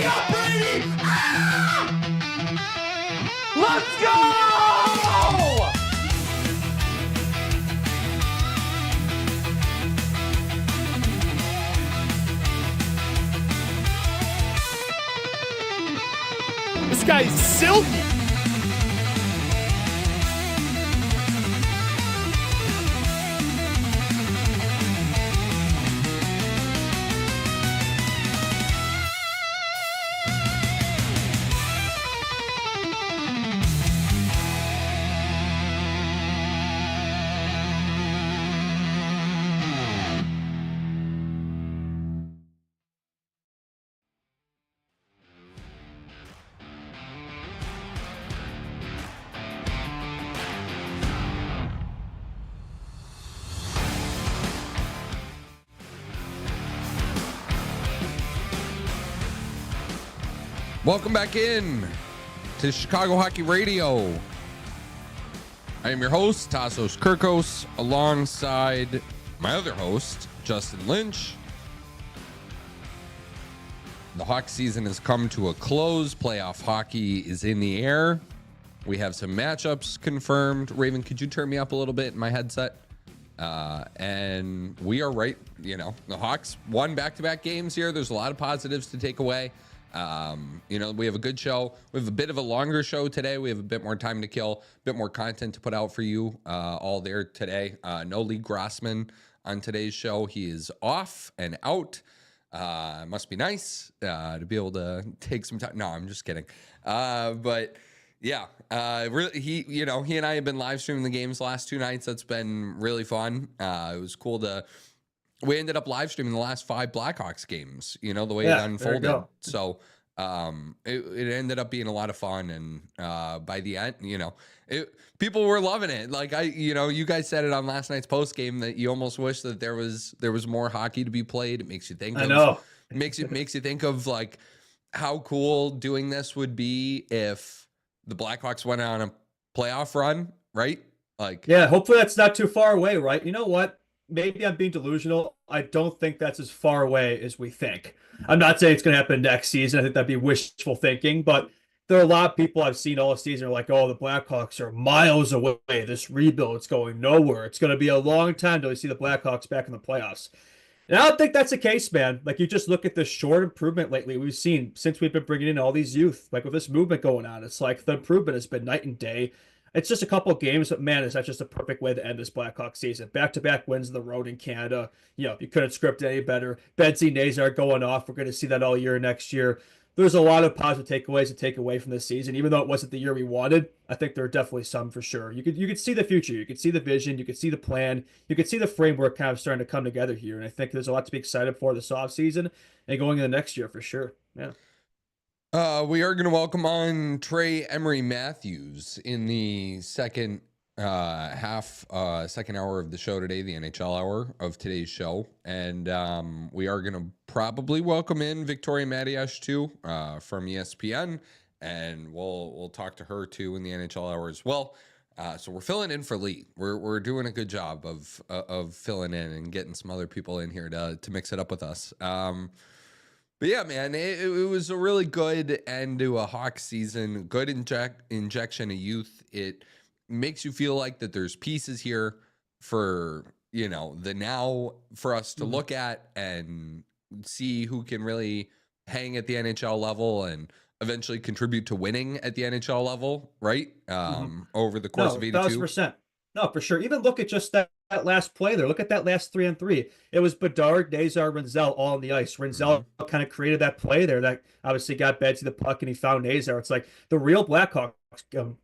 up, Brady! Ah! Let's go! This guy's silky. Welcome back in to Chicago Hockey Radio. I am your host, Tassos Kirkos, alongside my other host, Justin Lynch. The hockey season has come to a close. Playoff hockey is in the air. We have some matchups confirmed. Raven, could you turn me up a little bit in my headset? And we are right, the Hawks won back-to-back games here. There's a lot of positives to take away. We have a good show. We have a bit of a longer show today. We have a bit more time to kill, a bit more content to put out for you all there today. No Lee Grossman on today's show. He is off and out. Must be nice to be able to take some time. No, I'm just kidding. But yeah, really, he and I have been live streaming the games the last 2 nights. That's been really fun. It was cool we ended up live streaming the last 5 Blackhawks games, the way it unfolded. So it ended up being a lot of fun. And by the end, people were loving it. Like you guys said it on last night's post game that you almost wish that there was more hockey to be played. It makes you think. It makes you think of like how cool doing this would be if the Blackhawks went on a playoff run, right? Like, yeah, hopefully that's not too far away, right? You know what? Maybe I'm being delusional. I don't think that's as far away as we think. I'm not saying it's going to happen next season. I think that'd be wishful thinking, but there are a lot of people I've seen all season are like, oh, the Blackhawks are miles away. This rebuild's going nowhere. It's going to be a long time till we see the Blackhawks back in the playoffs. And I don't think that's the case, man. Like, you just look at the short improvement lately we've seen since we've been bringing in all these youth. Like, with this movement going on, it's like the improvement has been night and day. It's just a couple of games, but man, is that just a perfect way to end this Blackhawks season. Back-to-back wins on the road in Canada. You couldn't script it any better. Bedsy Nazar going off. We're going to see that all year next year. There's a lot of positive takeaways to take away from this season. Even though it wasn't the year we wanted, I think there are definitely some for sure. You could see the future. You could see the vision. You could see the plan. You could see the framework kind of starting to come together here. And I think there's a lot to be excited for this offseason and going into next year for sure. Yeah. We are going to welcome on Trey Emery Matthews in the second second hour of the show today, the NHL hour of today's show. And we are going to probably welcome in Victoria Matiash too from ESPN. And we'll talk to her too in the NHL hour as well. So we're filling in for Lee. We're doing a good job of filling in and getting some other people in here to mix it up with us. But yeah, man, it was a really good end to a Hawks season. Good injection of youth. It makes you feel like that there's pieces here for the now for us to look at and see who can really hang at the NHL level and eventually contribute to winning at the NHL level, right? Over the course of 82. 1,000%. No, for sure. Even look at just that last play there. Look at that last 3-on-3. It was Bedard, Nazar, Renzel all on the ice. Renzel kind of created that play there that obviously got Bedsy the puck and he found Nazar. It's like the real Blackhawks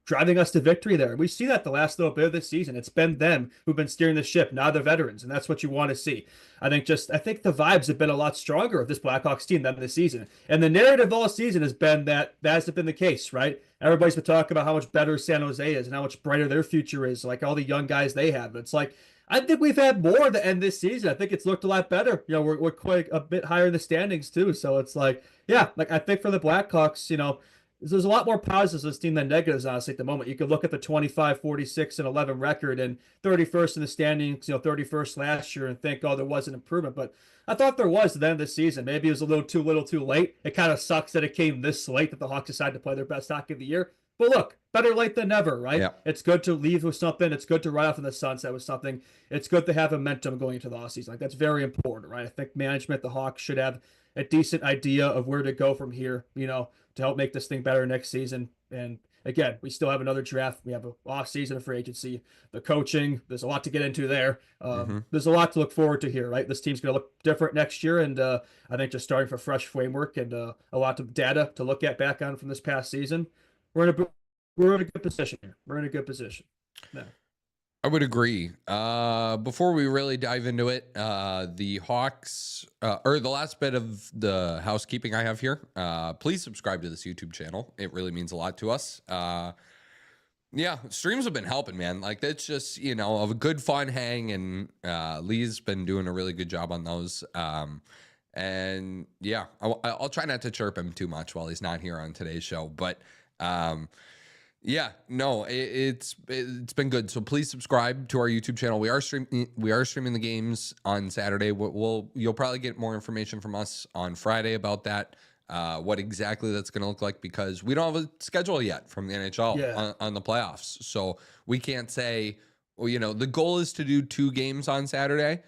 driving us to victory there. We see that the last little bit of this season. It's been them who've been steering the ship, not the veterans, and that's what you want to see. I think the vibes have been a lot stronger of this Blackhawks team than this season. And the narrative all season has been that hasn't been the case, right? Everybody's been talking about how much better San Jose is and how much brighter their future is, like all the young guys they have. But it's like, I think we've had more to end this season. I think it's looked a lot better. We're quite a bit higher in the standings too. So it's like, yeah, like I think for the Blackhawks, there's a lot more positives of this team than negatives, honestly, at the moment. You could look at the 25, 46, and 11 record and 31st in the standings, 31st last year, and think, oh, there was an improvement. But I thought there was at the end of the season. Maybe it was a little too late. It kind of sucks that it came this late that the Hawks decided to play their best hockey of the year. But look, better late than never, right? Yeah. It's good to leave with something. It's good to ride off in the sunset with something. It's good to have momentum going into the offseason. Like, that's very important, right? I think management, the Hawks, should have a decent idea of where to go from here, to help make this thing better next season. And again, we still have another draft. We have an off season of free agency, the coaching. There's a lot to get into there. There's a lot to look forward to here, right? This team's going to look different next year. And I think just starting for fresh framework and a lot of data to look at back on from this past season, we're in a good position here. We're in a good position. Yeah. I would agree. Before we really dive into it, the Hawks, or the last bit of the housekeeping I have here, please subscribe to this YouTube channel. It really means a lot to us. Yeah, streams have been helping, man. Like, that's just, of a good fun hang, and Lee's been doing a really good job on those. And yeah, I'll try not to chirp him too much while he's not here on today's show, but yeah, no, it's been good. So please subscribe to our YouTube channel. We are streaming the games on Saturday. You'll probably get more information from us on Friday about that. What exactly that's going to look like, because we don't have a schedule yet from the NHL on the playoffs. So we can't say, well, the goal is to do 2 games on Saturday.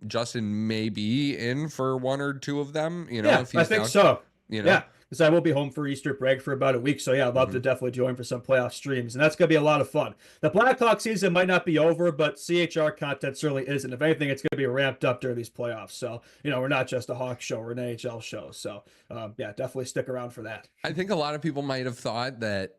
Justin may be in for 1 or 2 of them, if he's I think down, so. Yeah. Because I will be home for Easter break for about a week. So, yeah, I'd love to definitely join for some playoff streams. And that's going to be a lot of fun. The Blackhawk season might not be over, but CHR content certainly isn't. If anything, it's going to be ramped up during these playoffs. So, we're not just a Hawk show, we're an NHL show. So, yeah, definitely stick around for that. I think a lot of people might have thought that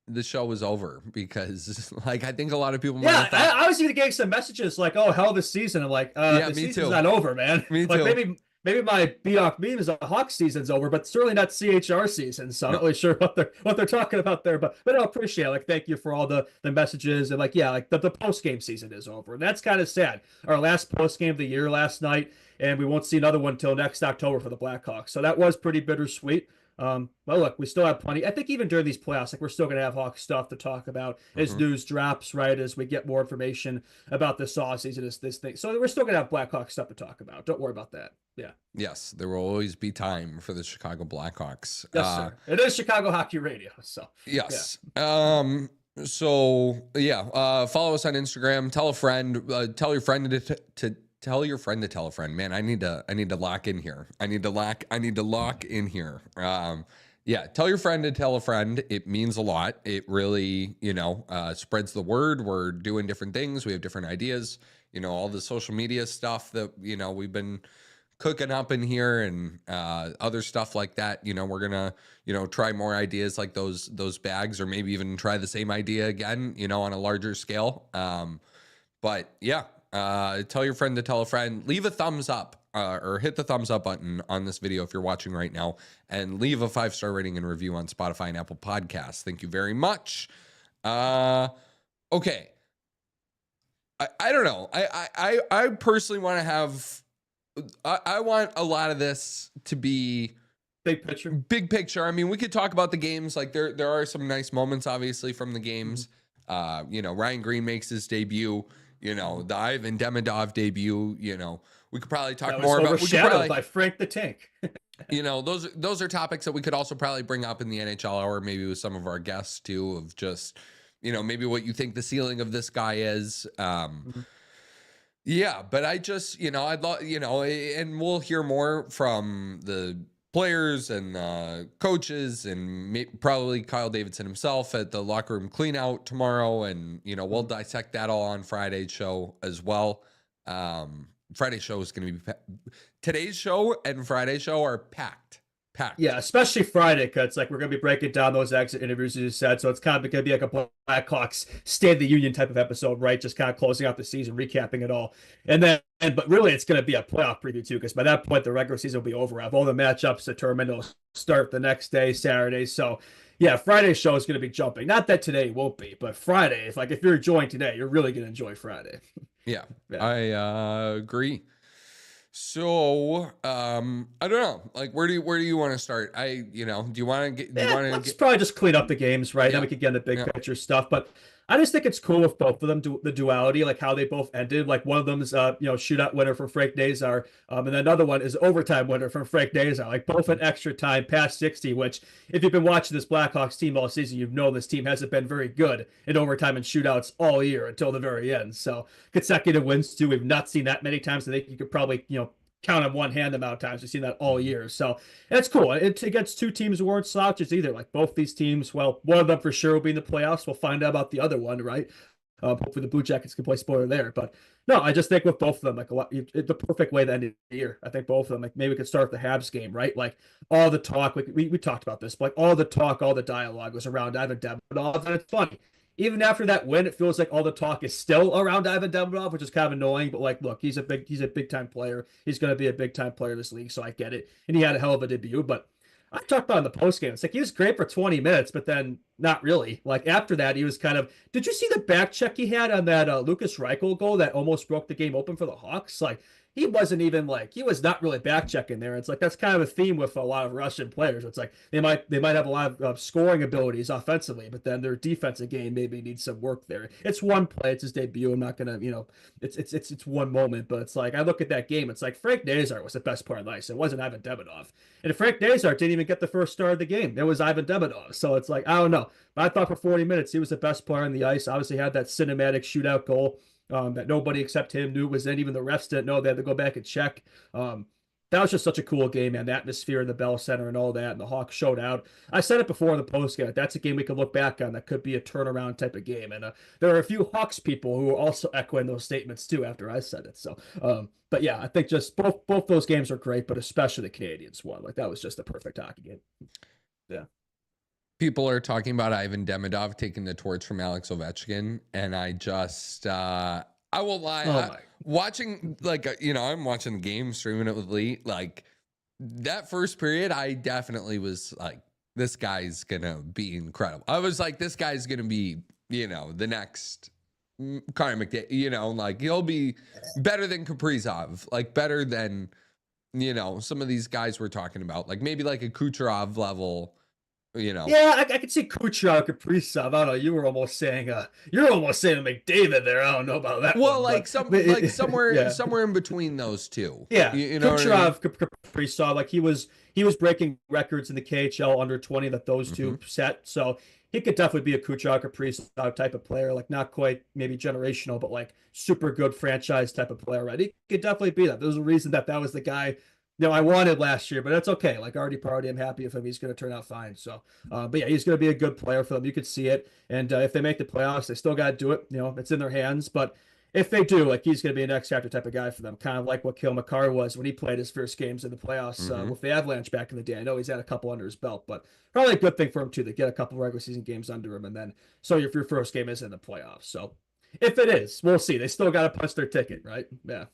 the show was over, because I think a lot of people might have thought. I was even getting some messages like, oh, hell of a season. I'm like, the season's not over, man. Me like, too. Maybe my Beoc meme is a Hawk season's over, but certainly not CHR season. So I'm not really sure what they're talking about there. But I appreciate it. Like, thank you for all the messages. And the post game season is over. And that's kind of sad. Our last post game of the year last night, and we won't see another one until next October for the Blackhawks. So that was pretty bittersweet. Well, look, we still have plenty. I think even during these playoffs, we're still going to have Hawks stuff to talk about as news drops, right? As we get more information about this offseason, this thing. So we're still going to have Blackhawks stuff to talk about. Don't worry about that. Yeah. Yes, there will always be time for the Chicago Blackhawks. Yes, sir. It is Chicago Hockey Radio. So yes. Yeah. So yeah. Follow us on Instagram. Tell a friend. Tell your friend to tell your friend to tell a friend. Man, I need to lock in here. I need to lock in here. Yeah, tell your friend to tell a friend. It means a lot. It really, spreads the word. We're doing different things. We have different ideas. All the social media stuff that, we've been cooking up in here, and other stuff like that. We're gonna, try more ideas like those bags, or maybe even try the same idea again, on a larger scale. But yeah. Tell your friend to tell a friend. Leave a thumbs up, or hit the thumbs up button on this video if you're watching right now, and leave a 5-star rating and review on Spotify and Apple Podcasts. Thank you very much. Okay. I don't know. I personally want to have. I want a lot of this to be big picture. Big picture. I mean, we could talk about the games. Like, there are some nice moments, obviously, from the games. Ryan Green makes his debut. The Ivan Demidov debut, we could probably talk more about. Overshadowed by Frank the Tank. Those are topics that we could also probably bring up in the NHL hour, maybe with some of our guests too, of just, maybe what you think the ceiling of this guy is. Yeah, but I just, I'd love, and we'll hear more from the players and coaches, and probably Kyle Davidson himself at the locker room clean out tomorrow. And, we'll dissect that all on Friday's show as well. Friday's show is going to be, today's show and Friday's show are packed. Yeah, especially Friday, because we're going to be breaking down those exit interviews, as you said. So it's kind of going to be like a Blackhawks State of the Union type of episode, right? Just kind of closing out the season, recapping it all. But really, it's going to be a playoff preview too, because by that point, the regular season will be over. I have all the matchups determined. It'll start the next day, Saturday. So yeah, Friday's show is going to be jumping. Not that today won't be, but Friday, if you're enjoying today, you're really going to enjoy Friday. Yeah, I agree. So, I don't know. Like, where do you want to start? Do you want to get? Do you Yeah, want to let's get? probably just clean up the games, right? Then Yeah, we could get into big yeah. picture stuff. But I just think it's cool with both of them, the duality, like how they both ended. Like one of them is shootout winner from Frank Nazar, and then another one is overtime winner from Frank Nazar. Like both in extra time past 60, which if you've been watching this Blackhawks team all season, you've known this team hasn't been very good in overtime and shootouts all year until the very end. So consecutive wins too. We've not seen that many times. I think you could probably count on one hand the amount of times we've seen that all year. So that's cool. It's against two teams who weren't slouches either. Like both these teams, well, one of them for sure will be in the playoffs. We'll find out about the other one, right? Hopefully the Blue Jackets can play spoiler there. But no, I just think with both of them, like the perfect way to end the year. I think both of them, like maybe we could start with the Habs game, right? Like all the talk, like we talked about this, but like all the talk, all the dialogue was around Ivan Demidov, and it's funny. Even after that win, it feels like all the talk is still around Ivan Demidov, which is kind of annoying. But like, look, he's a big time player. He's going to be a big time player in this league, so I get it. And he had a hell of a debut. But I talked about in the post game. It's like he was great for 20 minutes, but then not really. Like after that, he was kind of. Did you see the back check he had on that Lucas Reichel goal that almost broke the game open for the Hawks? Like he wasn't even like he was not really back checking there. It's like that's kind of a theme with a lot of Russian players. It's like they might have a lot of scoring abilities offensively, but then their defensive game maybe needs some work there. It's one play, it's his debut. I'm not gonna it's one moment, but it's like I look at that game. It's like Frank Nazar was the best player on the ice. It wasn't Ivan Demidov, and Frank Nazar didn't even get the first star of the game. It was Ivan Demidov. So it's like I don't know. But I thought for 40 minutes he was the best player on the ice. Obviously had that cinematic shootout goal that nobody except him knew was in. Even the refs didn't know. They had to go back and check. That was just such a cool game, man. The atmosphere in the Bell Center and all that, and the Hawks showed out. I said it before in the post game. That's a game we could look back on. That could be a turnaround type of game. And there are a few Hawks people who are also echoing those statements too after I said it. So, but yeah, I think just both those games are great, but especially the Canadians one. Like that was just a perfect hockey game. Yeah. People are talking about Ivan Demidov taking the torch from Alex Ovechkin, and I just I won't lie. Watching I'm watching the game, streaming it with Lee. Like that first period, I definitely was like, this guy's gonna be incredible. I was like, this guy's gonna be, the next Connor McDavid. Like he'll be better than Kaprizov, like better than some of these guys we're talking about, like maybe like a Kucherov level. Yeah, I could see Kucherov, Kaprizov. I don't know. You're almost saying McDavid there. I don't know about that. Well, one, like somewhere in between those two. Yeah, you know Kucherov, Kaprizov, like he was breaking records in the KHL under 20 that those two set. So he could definitely be a Kucherov, Kaprizov type of player. Like not quite maybe generational, but like super good franchise type of player. Right? He could definitely be that. There's a reason that was the guy I wanted last year, but that's okay. Like already party, I'm happy with him. He's going to turn out fine. So, but yeah, he's going to be a good player for them. You could see it. And if they make the playoffs, they still got to do it. It's in their hands. But if they do, like he's going to be an X factor type of guy for them, kind of like what Cale Makar was when he played his first games in the playoffs with the Avalanche back in the day. I know he's had a couple under his belt, but probably a good thing for him too to get a couple regular season games under him, and then so if your first game is in the playoffs. So if it is, we'll see. They still got to punch their ticket, right? Yeah.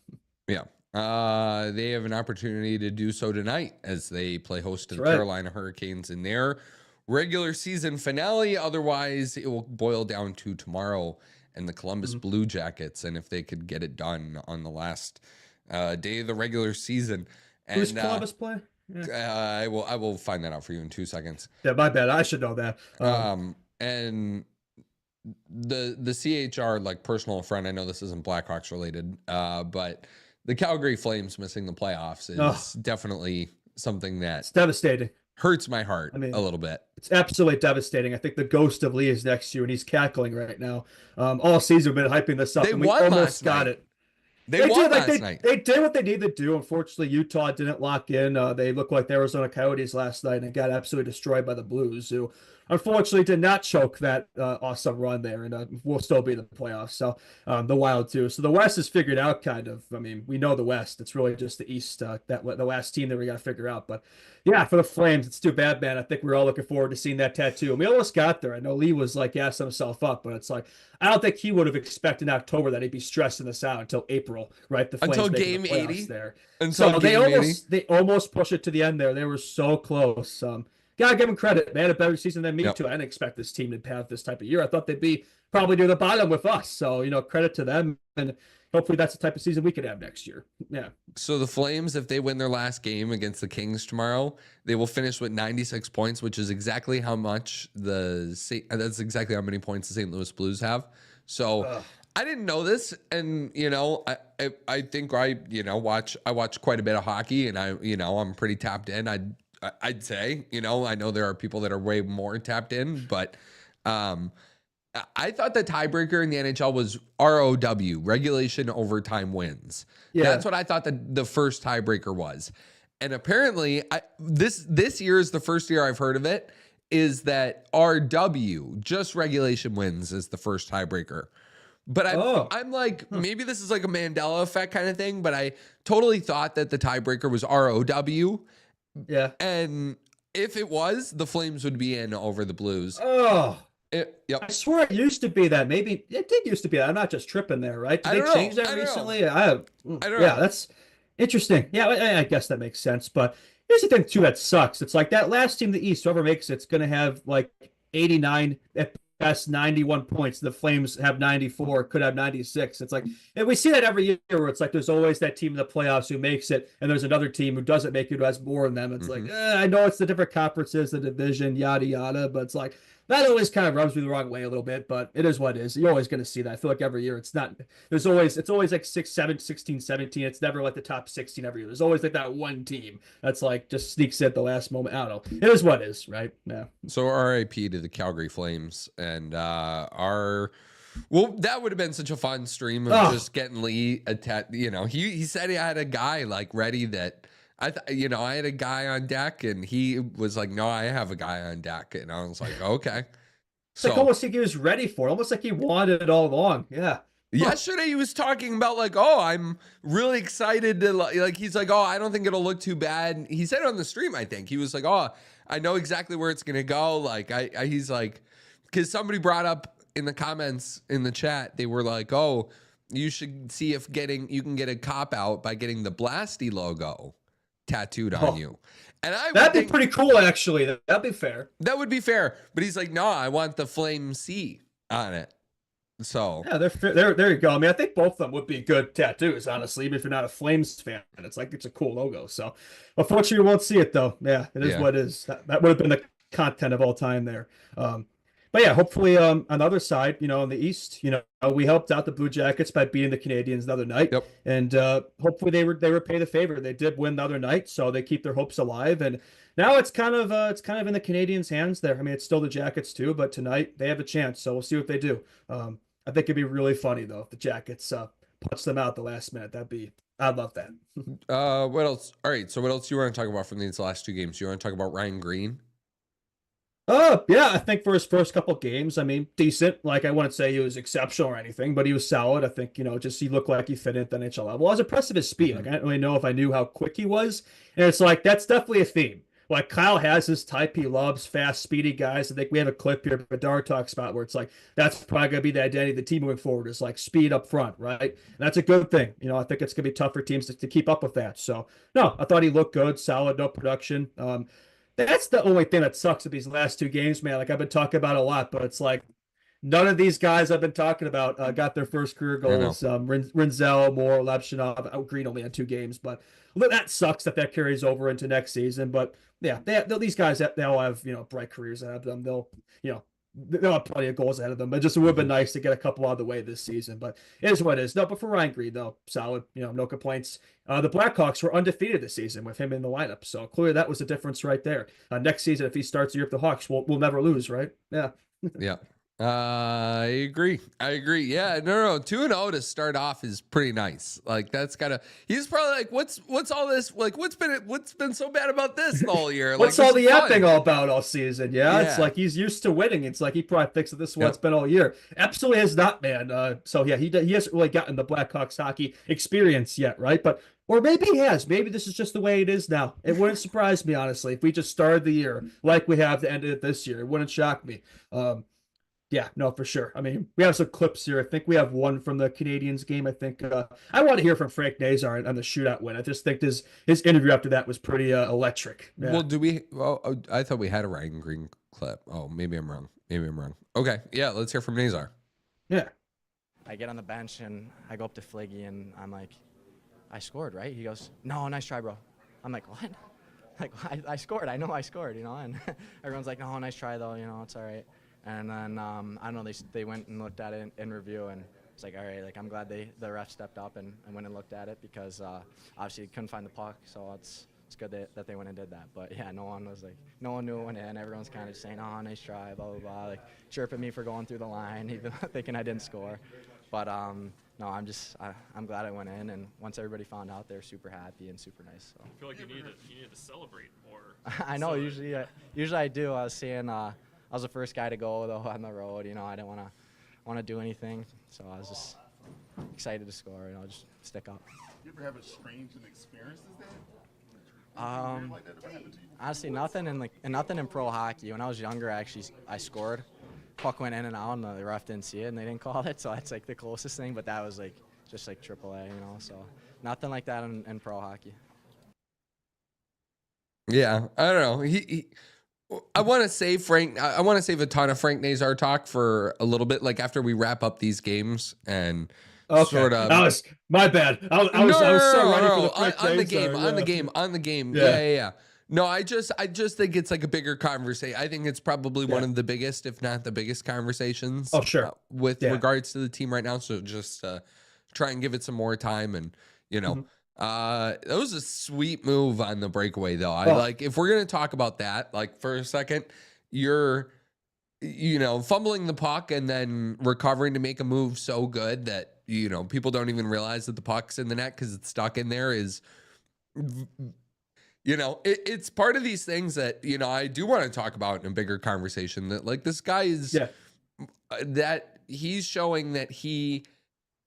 Yeah. They have an opportunity to do so tonight as they play host to the Carolina Hurricanes in their regular season finale. Otherwise, it will boil down to tomorrow and the Columbus Blue Jackets, and if they could get it done on the last day of the regular season. And, who's Columbus play? Yeah. I will find that out for you in 2 seconds. Yeah, my bad. I should know that. And the CHR, like personal friend, I know this isn't Blackhawks related, but the Calgary Flames missing the playoffs is definitely something that it's devastating. Hurts my heart a little bit. It's absolutely devastating. I think the ghost of Lee is next to you, and he's cackling right now. All season we've been hyping this up, and we almost got it. They won last night. They did what they needed to do. Unfortunately, Utah didn't lock in. They looked like the Arizona Coyotes last night and got absolutely destroyed by the Blues, who unfortunately did not choke that awesome run there, and will still be in the playoffs. So the Wild too. So the West is figured out kind of. I mean, we know the West. It's really just the East, that the last team that we got to figure out. But yeah, for the Flames, it's too bad, man. I think we're all looking forward to seeing that tattoo. And we almost got there. I know Lee was like gassing himself up, but it's like I don't think he would have expected in October that he'd be stressing this out until April, right? The Flames until game 80 there. Until so game 80. They almost pushed it to the end there. They were so close. gotta give them credit. They had a better season than me Yep. too. I didn't expect this team to have this type of year. I thought they'd be probably near the bottom with us. So, credit to them. And hopefully that's the type of season we could have next year. Yeah. So the Flames, if they win their last game against the Kings tomorrow, they will finish with 96 points, which is exactly how much that's exactly how many points the St. Louis Blues have. So I didn't know this, and I think I watch quite a bit of hockey, and I'm pretty tapped in. I'd say, I know there are people that are way more tapped in, but I thought the tiebreaker in the NHL was ROW, regulation overtime wins. Yeah. That's what I thought the first tiebreaker was. And apparently this year is the first year I've heard of it, is that RW, just regulation wins, is the first tiebreaker. But I'm like, maybe this is like a Mandela effect kind of thing, but I totally thought that the tiebreaker was ROW. Yeah. And if it was, the Flames would be in over the Blues. Oh, Yep. I swear it used to be that. Maybe it did used to be that. I'm not just tripping there, right? Did they change that recently? I don't know. Yeah, that's interesting. Yeah, I guess that makes sense. But here's the thing, too, that sucks. It's like that last team in the East, whoever makes it's going to have like 89 at best, 91 points. The Flames have 94, could have 96. It's like, and we see that every year where it's like there's always that team in the playoffs who makes it, and there's another team who doesn't make it, who has more than them. It's like, I know it's the different conferences, the division, yada, yada, but it's like, that always kind of rubs me the wrong way a little bit, but it is what it is. You're always going to see that. I feel like every year it's always like 6, 7, 16, 17. It's never like the top 16 every year. There's always like that one team that's like just sneaks in at the last moment. I don't know. It is what it is, right? Yeah. So RIP to the Calgary Flames, and that would have been such a fun stream of just getting Lee attacked. He said he had a guy like ready that I had a guy on deck, and he was like, no, I have a guy on deck. And I was like, okay. It's like almost like he was ready for it, almost like he wanted it all along. Yeah. Yesterday he was talking about like, oh, I'm really excited to like, he's like, oh, I don't think it'll look too bad. He said it on the stream, I think. He was like, oh, I know exactly where it's going to go. Like, he's like, because somebody brought up in the comments in the chat, they were like, oh, you should see if you can get a cop out by getting the Blasty logo tattooed on you. And that'd be pretty cool, actually. That'd be fair. That would be fair. But he's like, no, I want the Flame C on it. So yeah, there you go. I mean, I think both of them would be good tattoos, honestly, even if you're not a Flames fan. It's like it's a cool logo. So unfortunately you won't see it though. Yeah, it is what it is. That would have been the content of all time there. But yeah, hopefully on the other side, in the East, we helped out the Blue Jackets by beating the Canadians the other night. Yep. And hopefully they repay the favor. They did win the other night, so they keep their hopes alive. And now it's kind of in the Canadians' hands there. I mean, it's still the Jackets too, but tonight they have a chance. So we'll see what they do. I think it'd be really funny though if the Jackets punch them out the last minute. I'd love that. What else? All right. So what else do you want to talk about from these last two games? You want to talk about Ryan Green? Yeah, I think for his first couple of games, I mean, decent. Like, I wouldn't say he was exceptional or anything, but he was solid. I think, just he looked like he fit in at the NHL level. I was impressed with his speed. Like, I didn't really know if I knew how quick he was. And it's like, that's definitely a theme. Like, Kyle has his type. He loves fast, speedy guys. I think we have a clip here, Bedard talks about where it's like, that's probably going to be the identity of the team moving forward is like speed up front, right? And that's a good thing. I think it's going to be tough for teams to keep up with that. So, no, I thought he looked good, solid, no production. That's the only thing that sucks with these last two games, man. Like I've been talking about a lot, but it's like none of these guys I've been talking about got their first career goals. Rinzel, Moore, Levchinov, Green only had 2 games, but that sucks that carries over into next season. But yeah, these guys they all have bright careers ahead of them. They'll have plenty of goals ahead of them. But just it would have been nice to get a couple out of the way this season. But it is what it is. No, but for Ryan Green, though, solid. No complaints. The Blackhawks were undefeated this season with him in the lineup. So clearly that was the difference right there. Next season, if he starts the year with the Hawks, we'll never lose, right? Yeah. Yeah. I agree. Yeah, no. 2-0 to start off is pretty nice. Like that's he's probably like, what's all this? Like, what's been so bad about this the whole year? What's like, all the yapping all about all season? Yeah, it's like he's used to winning. It's like he probably thinks that this is what it's been all year. Absolutely has not, man. So yeah, he hasn't really gotten the Blackhawks hockey experience yet, right? Or maybe he has. Maybe this is just the way it is now. It wouldn't surprise me, honestly, if we just started the year like we have to end it this year. It wouldn't shock me. Yeah, no, for sure. I mean, we have some clips here. I think we have one from the Canadians game. I think I want to hear from Frank Nazar on the shootout win. I just think his interview after that was pretty electric. Yeah. Well, do we? Well, I thought we had a Ryan Green clip. Oh, maybe I'm wrong. Maybe I'm wrong. Okay, yeah, let's hear from Nazar. Yeah. I get on the bench and I go up to Fliggy and I'm like, I scored, right? He goes, no, nice try, bro. I'm like, what? Like, I scored. I know I scored, you know? And everyone's like, no, nice try, though. You know, it's all right. And then, I don't know, they went and looked at it in review, and it's like, all right, like, I'm glad the ref stepped up and went and looked at it because obviously couldn't find the puck, so it's good that they went and did that. But, yeah, no one knew it went in. Everyone's kind of just saying, oh, nice try, blah, blah, blah, like chirping me for going through the line, even thinking I didn't score. But, no, I'm glad I went in, and once everybody found out, they were super happy and super nice. So. I feel like you need to celebrate more. I know, usually I do. I was saying I was the first guy to go, though, on the road. You know, I didn't want to do anything, so I was just excited to score, and I'll just stick up. You ever have a strange experience as that? Honestly, nothing in pro hockey. When I was younger, actually, I scored. Puck went in and out, and the ref didn't see it, and they didn't call it. So that's like the closest thing. But that was like just like AAA, you know. So nothing like that in pro hockey. Yeah, I don't know. I want to save Frank. I want to save a ton of Frank Nazar talk for a little bit, like after we wrap up these games and sort of. That was my bad. I was so ready for the Frank on the game. Yeah. No, I just think it's like a bigger conversation. I think it's probably one of the biggest, if not the biggest, conversations. Oh, sure. With regards to the team right now. So just try and give it some more time, and you know. That was a sweet move on the breakaway, though. I like, if we're gonna talk about that, like for a second, you're fumbling the puck and then recovering to make a move so good that people don't even realize that the puck's in the net because it's stuck in there. It's part of these things that I do want to talk about in a bigger conversation. That like this guy is that he's showing that he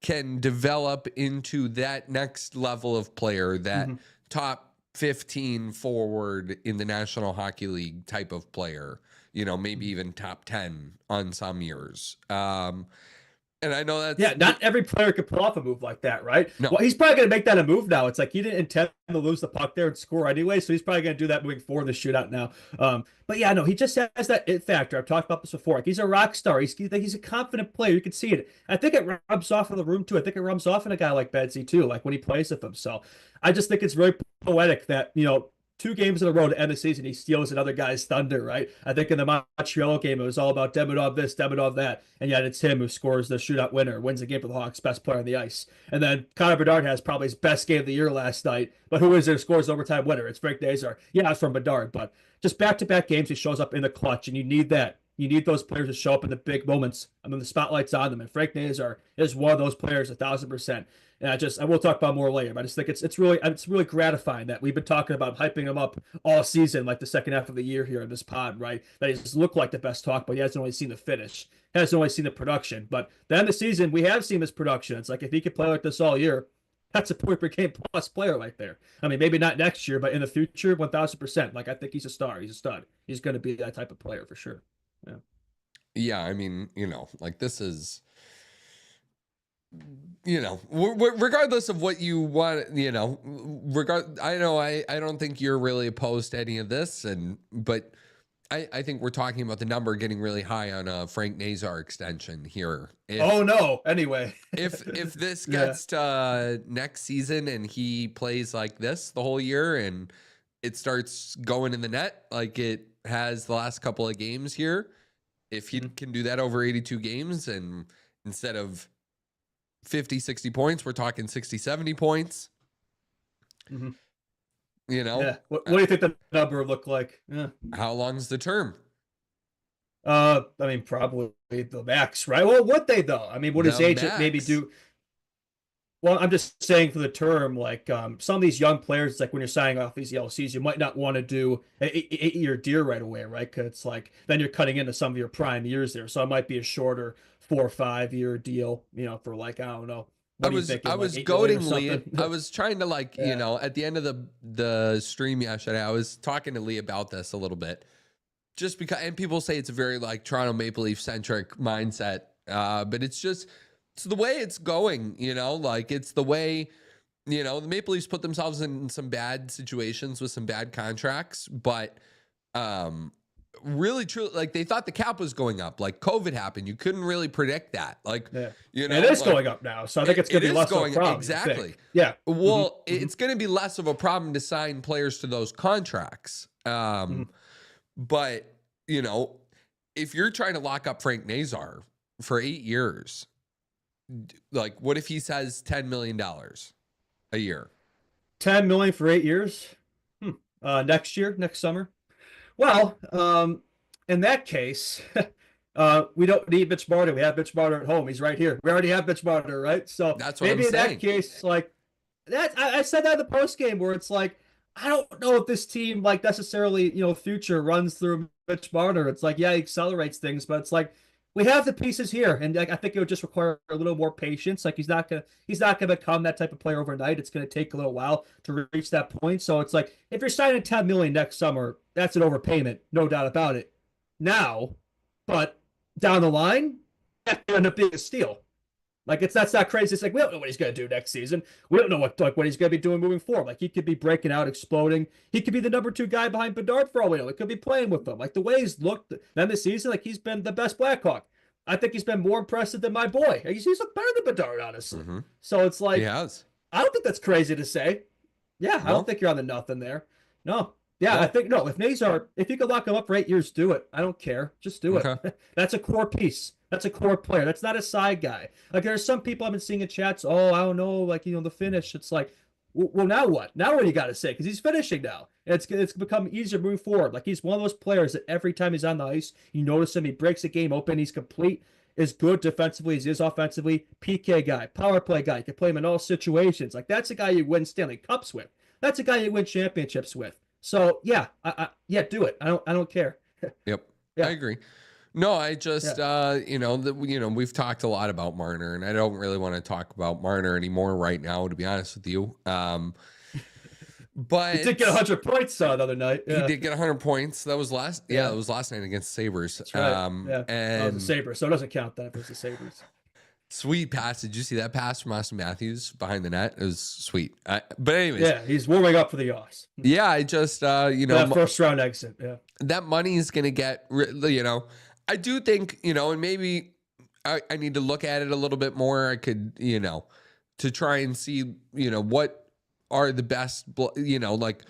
can develop into that next level of player, that top 15 forward in the National Hockey League type of player, maybe even top 10 on some years. And I know that's not every player could pull off a move like that, right? No. Well, he's probably going to make that a move now. It's like he didn't intend to lose the puck there and score anyway, so he's probably going to do that moving forward in the shootout now. But yeah, no, he just has that it factor. I've talked about this before. Like, he's a rock star. He's a confident player. You can see it. I think it rubs off in the room too. I think it rubs off in a guy like Bedsy too, like when he plays with him. So I just think it's very poetic that 2 games in a row to end the season, he steals another guy's thunder, right? I think in the Montreal game, it was all about Demidov this, Demidov that, and yet it's him who scores the shootout winner, wins the game for the Hawks, best player on the ice. And then Connor Bedard has probably his best game of the year last night, but who is there who scores the overtime winner? It's Frank Nazar. Yeah, it's from Bedard, but just back-to-back games, he shows up in the clutch, and you need that. You need those players to show up in the big moments. I mean, the spotlight's on them, and Frank Nazar is one of those players, 1,000%. And I will talk about more later, but I just think it's really gratifying that we've been talking about hyping him up all season, like the second half of the year here in this pod, right? That he just looked like the best talk, but he hasn't only seen the finish, hasn't only seen the production. But the end of the season, we have seen his production. It's like if he could play like this all year, that's a point per game plus player right there. I mean, maybe not next year, but in the future, 1,000%. Like, I think he's a star. He's a stud. He's going to be that type of player for sure. Yeah. Yeah, I mean, like this is, regardless of what you want, I don't think you're really opposed to any of this, but I think we're talking about the number getting really high on a Frank Nazar extension here. Anyway. if this gets to next season and he plays like this the whole year and it starts going in the net like it has the last couple of games here, if he can do that over 82 games and instead of 50, 60 points, we're talking 60, 70 points. Yeah. What do you think the number would look like? Yeah. How long's the term? I mean, probably the max, right? Well, would they though? I mean, would his agent maybe do? Well, I'm just saying for the term, like some of these young players, it's like when you're signing off these LCs, you might not want to do an 8-year deal right away, right? Because it's like then you're cutting into some of your prime years there. So it might be a shorter 4 or 5 year deal, for like, I don't know. I was goading Lee. I was trying to at the end of the stream yesterday, I was talking to Lee about this a little bit. just because, and people say it's a very like Toronto Maple Leaf centric mindset, but it's the way it's going, like it's the way, the Maple Leafs put themselves in some bad situations with some bad contracts, but really true, like they thought the cap was going up, like COVID happened, you couldn't really predict that, like it is like, going up now, so I think it's going to be less of a problem. Exactly. Yeah. Well, it's going to be less of a problem to sign players to those contracts. But, if you're trying to lock up Frank Nazar for 8 years, like what if he says $10 million a year? 10 million for 8 years? Next summer? Well, in that case, we don't need Mitch Marner. We have Mitch Marner at home. He's right here. We already have Mitch Marner, right? So that's what maybe I'm in saying. That case, like that, I said that in the post game where it's like, I don't know if this team like necessarily, future runs through Mitch Marner. It's like, yeah, he accelerates things, but it's like we have the pieces here, and like, I think it would just require a little more patience. Like he's not gonna become that type of player overnight. It's gonna take a little while to reach that point. So it's like if you're signing 10 million next summer, that's an overpayment, no doubt about it. Now, but down the line, that could end up being a steal. Like that's not crazy. It's like we don't know what he's gonna do next season. We don't know what he's gonna be doing moving forward. Like he could be breaking out, exploding. He could be the number 2 guy behind Bedard for all we know. He could be playing with them. Like the way he's looked then this season, like he's been the best Blackhawk. I think he's been more impressive than my boy. He's looked better than Bedard, honestly. So it's like he has. I don't think that's crazy to say. Yeah, No? I don't think you're on the nothing there. No. Yeah, I think if Nazar, if you could lock him up for 8 years, do it. I don't care. Just do it. That's a core piece. That's a core player. That's not a side guy. Like there's some people I've been seeing in chats. Oh, I don't know. Like the finish. It's like, well, now what? Now what do you got to say? Because he's finishing now. And it's become easier moving forward. Like he's one of those players that every time he's on the ice, you notice him. He breaks the game open. He's complete. Is good defensively as he is offensively. PK guy, power play guy. You can play him in all situations. Like that's a guy you win Stanley Cups with. That's a guy you win championships with. So yeah, do it. I don't care. Yep. Yeah. I agree. No, I just we've talked a lot about Marner, and I don't really want to talk about Marner anymore right now, to be honest with you. But he did get 100 points the other night. Yeah. He did get 100 points. That was last. Yeah, that was last night against Sabres. That's right. And it was the Sabres, so it doesn't count that if it's the Sabres. Sweet pass. Did you see that pass from Austin Matthews behind the net? It was sweet. But anyways, yeah, he's warming up for the Yaws. Yeah, I just that first round exit. Yeah, that money is gonna get. I do think and maybe I need to look at it a little bit more. I could to try and see what are the best. Like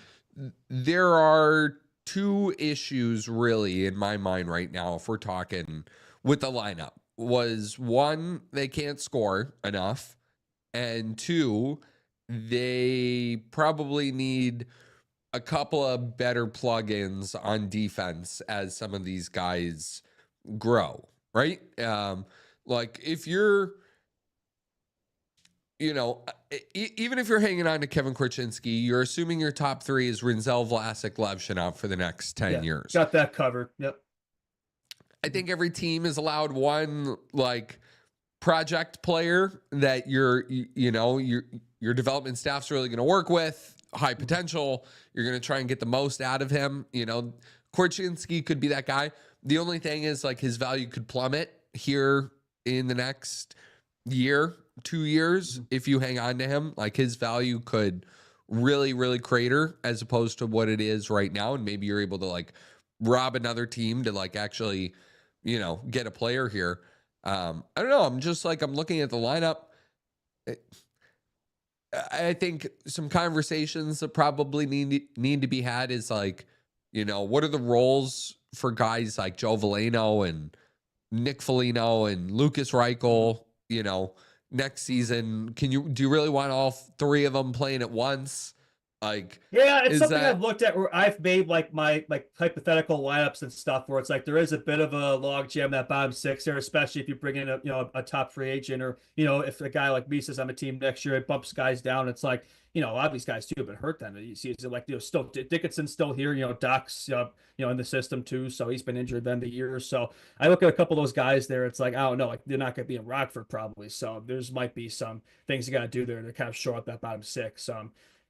there are 2 issues really in my mind right now. If we're talking with the lineup. Was 1, they can't score enough, and 2, they probably need a couple of better plugins on defense as some of these guys grow, right? Like if you're, even if you're hanging on to Kevin Korchinski, you're assuming your top 3 is Rinzel, Vlasic, Levchinov for the next 10 years. Got that covered. Yep. I think every team is allowed one like project player that your development staff's really going to work with, high potential. You're going to try and get the most out of him. Korchinski could be that guy. The only thing is like his value could plummet here in the next year, 2 years. If you hang on to him, like his value could really, really crater as opposed to what it is right now. And maybe you're able to like rob another team to like actually get a player here. I don't know. I'm just like, I'm looking at the lineup. I think some conversations that probably need to be had is like, what are the roles for guys like Joe Veleno and Nick Foligno and Lucas Reichel, next season? Do you really want all 3 of them playing at once? Like, yeah, it's something I've looked at where I've made like my hypothetical lineups and stuff where it's like there is a bit of a log jam that bottom 6 there, especially if you bring in a top free agent or if a guy like me says I'm a team next year, it bumps guys down. It's like a lot of these guys too have been hurt. Then you see it's like still Dickinson's still here, Doc's in the system too, so he's been injured then the year. So I look at a couple of those guys there. It's like I don't know, like they're not going to be in Rockford probably. So there's might be some things you got to do there to kind of shore up that bottom 6.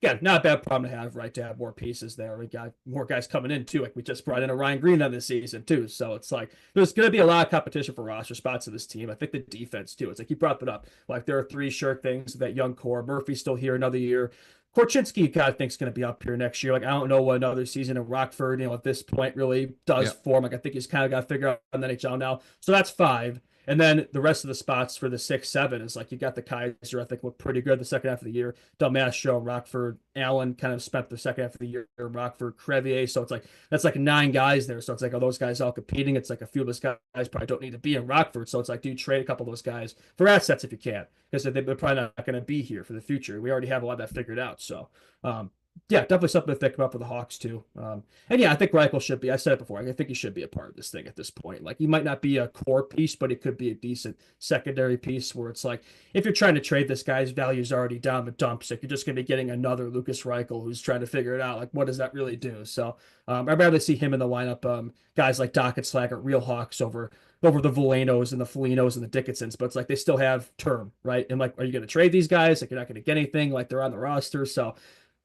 again, not a bad problem to have, right? To have more pieces there. We got more guys coming in too. Like we just brought in a Ryan Green on this season too. So it's like there's going to be a lot of competition for roster spots in this team. I think the defense too. It's like you brought that up. Like there are three sure things that young core. Murphy's still here another year. Korchinski, God, I think is going to be up here next year. Like I don't know what another season in Rockford, at this point really does for him. Like I think he's kind of got to figure out in the NHL now. So that's 5. And then the rest of the spots for the 6, 7 is like you got the Kaiser, I think, looked pretty good the second half of the year. Dalmasio, Rockford, Allen kind of spent the second half of the year, Rockford, Crevier. So it's like that's like 9 guys there. So it's like, are those guys all competing? It's like a few of those guys probably don't need to be in Rockford. So it's like, do you trade a couple of those guys for assets if you can? Because they're probably not going to be here for the future. We already have a lot of that figured out. So, yeah, definitely something to think about for the Hawks too. And yeah, I think Reichel should be. I said it before. I think he should be a part of this thing at this point. Like he might not be a core piece, but it could be a decent secondary piece where it's like if you're trying to trade this guy's value's already down the dumps, like you're just going to be getting another Lucas Reichel who's trying to figure it out. Like what does that really do? So I'd rather see him in the lineup. Guys like Dockett, Slaggert, real Hawks over the Velenos and the Felinos and the Dickinsons, but it's like they still have term, right? And like, are you going to trade these guys? Like you're not going to get anything. Like they're on the roster, so.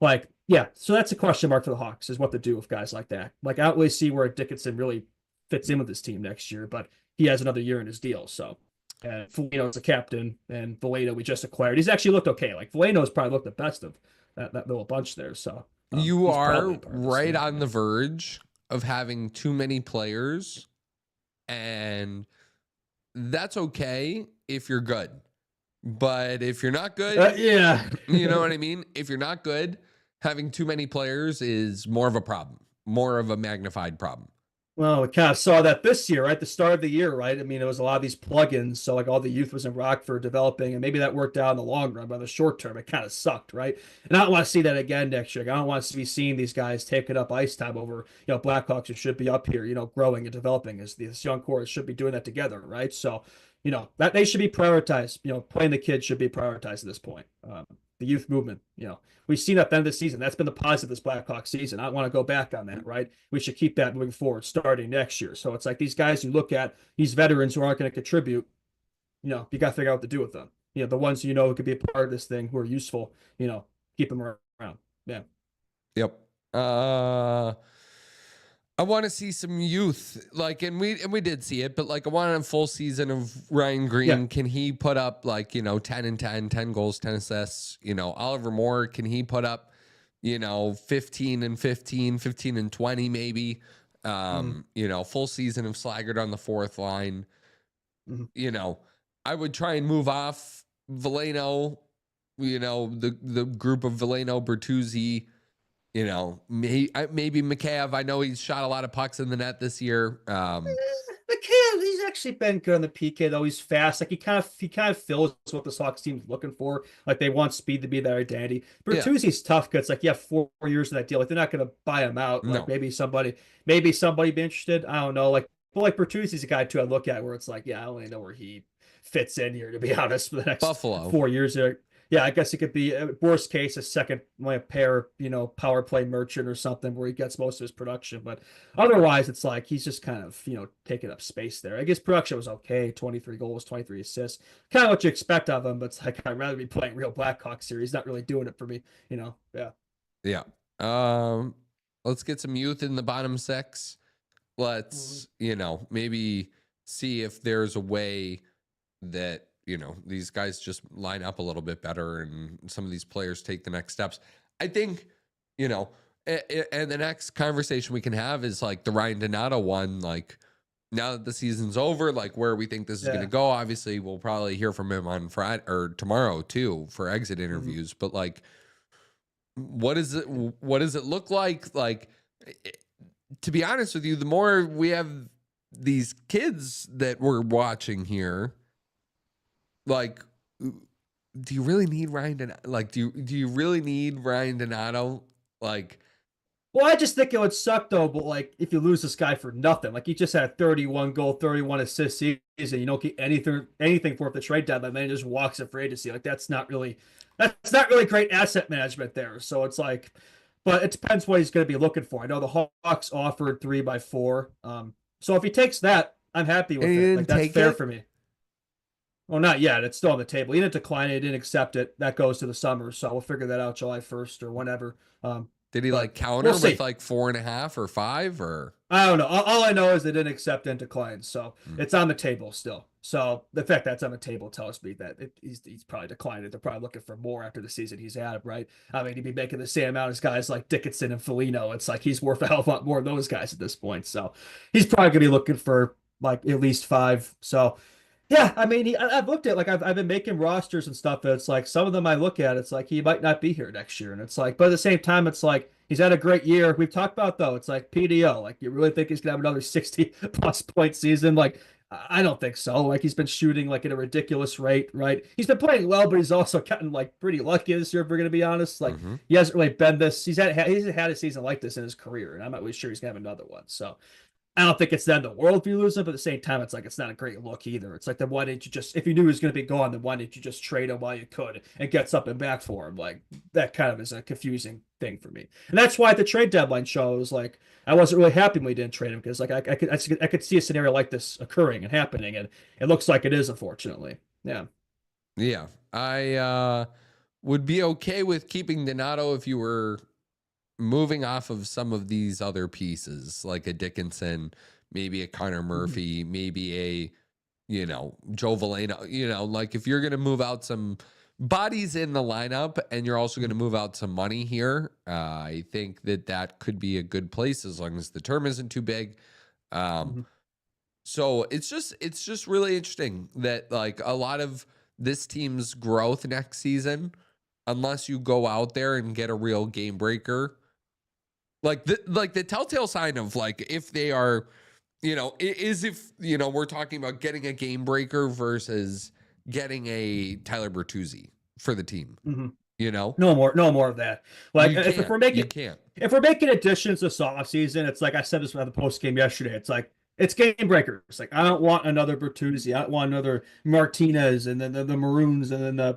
Like, yeah, so that's a question mark for the Hawks is what to do with guys like that. Like, I don't really see where Dickinson really fits in with this team next year, but he has another year in his deal. So, and Foligno's a captain, and Veleno we just acquired. He's actually looked okay. Like, Veleno's probably looked the best of that little bunch there. So, you are right on the verge of having too many players, and that's okay if you're good. But if you're not good, yeah, you know what I mean? If you're not good, having too many players is more of a problem, more of a magnified problem. Well, we kind of saw that this year, right? The start of the year, right? I mean, it was a lot of these plugins. So, like, all the youth was in Rockford developing, and maybe that worked out in the long run, but in the short term, it kind of sucked, right? And I don't want to see that again next year. Like, I don't want to be seeing these guys taking up ice time over, Blackhawks who should be up here, growing and developing as this young core should be doing that together, right? So, that they should be prioritized. Playing the kids should be prioritized at this point. The youth movement, we've seen at the end of the season. That's been the positive this Blackhawk season. I don't want to go back on that, right? We should keep that moving forward starting next year. So it's like these guys you look at, these veterans who aren't going to contribute, you got to figure out what to do with them. The ones who could be a part of this thing, who are useful, keep them around. Yeah. Yep. I want to see some youth, like, and we did see it, but like I want a full season of Ryan Green. Yeah. Can he put up 10 and 10, 10 goals, 10 assists? Oliver Moore, can he put up, 15 and 15, 15 and 20 maybe? Full season of Slaggert on the fourth line. Mm-hmm. I would try and move off Veleno, the group of Veleno, Bertuzzi. Maybe Mikheyev. I know he's shot a lot of pucks in the net this year. Mikheyev, he's actually been good on the PK though. He's fast. Like he kind of fills what the Sox team's looking for. Like they want speed to be their identity. Bertuzzi's tough because like 4 years of that deal. Like they're not going to buy him out. Like maybe somebody be interested. I don't know. But Bertuzzi's a guy too I look at where it's like, I don't really know where he fits in here to be honest for the next Buffalo 4 years there. Yeah, I guess it could be worst case a second pair, power play merchant or something where he gets most of his production. But otherwise, it's like he's just kind of taking up space there. I guess production was okay, 23 goals, 23 assists, kind of what you expect of him. But it's like I'd rather be playing real Blackhawk series. Not really doing it for me, Yeah. Let's get some youth in the bottom 6. Let's maybe see if there's a way that. These guys just line up a little bit better and some of these players take the next steps. I think, and the next conversation we can have is like the Ryan Donato one. Like now that the season's over, like where we think this is going to go. Obviously, we'll probably hear from him on Friday or tomorrow too for exit interviews. But like, what does it look like? Like, to be honest with you, the more we have these kids that we're watching here, like, do you really need Ryan Donato? Like, do you really need Ryan Donato? Like, well, I just think it would suck though. But like, if you lose this guy for nothing, like he just had 31 goal, 31 assist season, you don't get anything for it the trade deadline, then he just walks at free agency. Like that's not really great asset management there. So it's like, but it depends what he's going to be looking for. I know the Hawks offered 3x4. So if he takes that, I'm happy with it. Like that's fair for me. Well, not yet. It's still on the table. He didn't decline it. He didn't accept it. That goes to the summer, so we'll figure that out July 1st or whenever. Did he But like counter we'll with see. like 4.5 or 5 or? I don't know. All I know is they didn't accept and decline, so Hmm. it's on the table still. So the fact that's on the table tells me that he's probably declined it. They're probably looking for more after the season he's had, right? I mean, he'd be making the same amount as guys like Dickinson and Foligno. It's like he's worth a hell of a lot more than those guys at this point. So he's probably gonna be looking for like at least 5. So yeah, I mean, I've looked at like I've been making rosters and stuff. And it's like some of them I look at, it's like he might not be here next year, and it's like, but at the same time, it's like he's had a great year. We've talked about though, it's like PDO. Like you really think he's gonna have another 60 plus point season? Like I don't think so. Like he's been shooting like at a ridiculous rate, right? He's been playing well, but he's also gotten like pretty lucky this year. If we're gonna be honest, like Mm-hmm. he hasn't really been this. He's had a season like this in his career, and I'm not really sure he's gonna have another one. So I don't think it's the end of the world if you lose him, but at the same time, it's like it's not a great look either. It's like then why didn't you just if you knew he was going to be gone, then why didn't you just trade him while you could and get something back for him? Like that kind of is a confusing thing for me, and that's why the trade deadline shows like I wasn't really happy when we didn't trade him because like I could see a scenario like this occurring and happening, and it looks like it is unfortunately. Yeah. Yeah, I would be okay with keeping Donato if you were moving off of some of these other pieces, like a Dickinson, maybe a Connor Murphy, maybe a, Joe Valeno, like if you're going to move out some bodies in the lineup and you're also going to move out some money here, I think that could be a good place as long as the term isn't too big. So it's just really interesting that like a lot of this team's growth next season, unless you go out there and get a real game breaker, like the telltale sign of like if they are, is if we're talking about getting a game breaker versus getting a Tyler Bertuzzi for the team. No more of that. Like if we're you making can't. if we're making additions this offseason, it's like I said this at the post game yesterday. It's like it's game breakers. Like I don't want another Bertuzzi. I don't want another Martinez and then the Maroons and then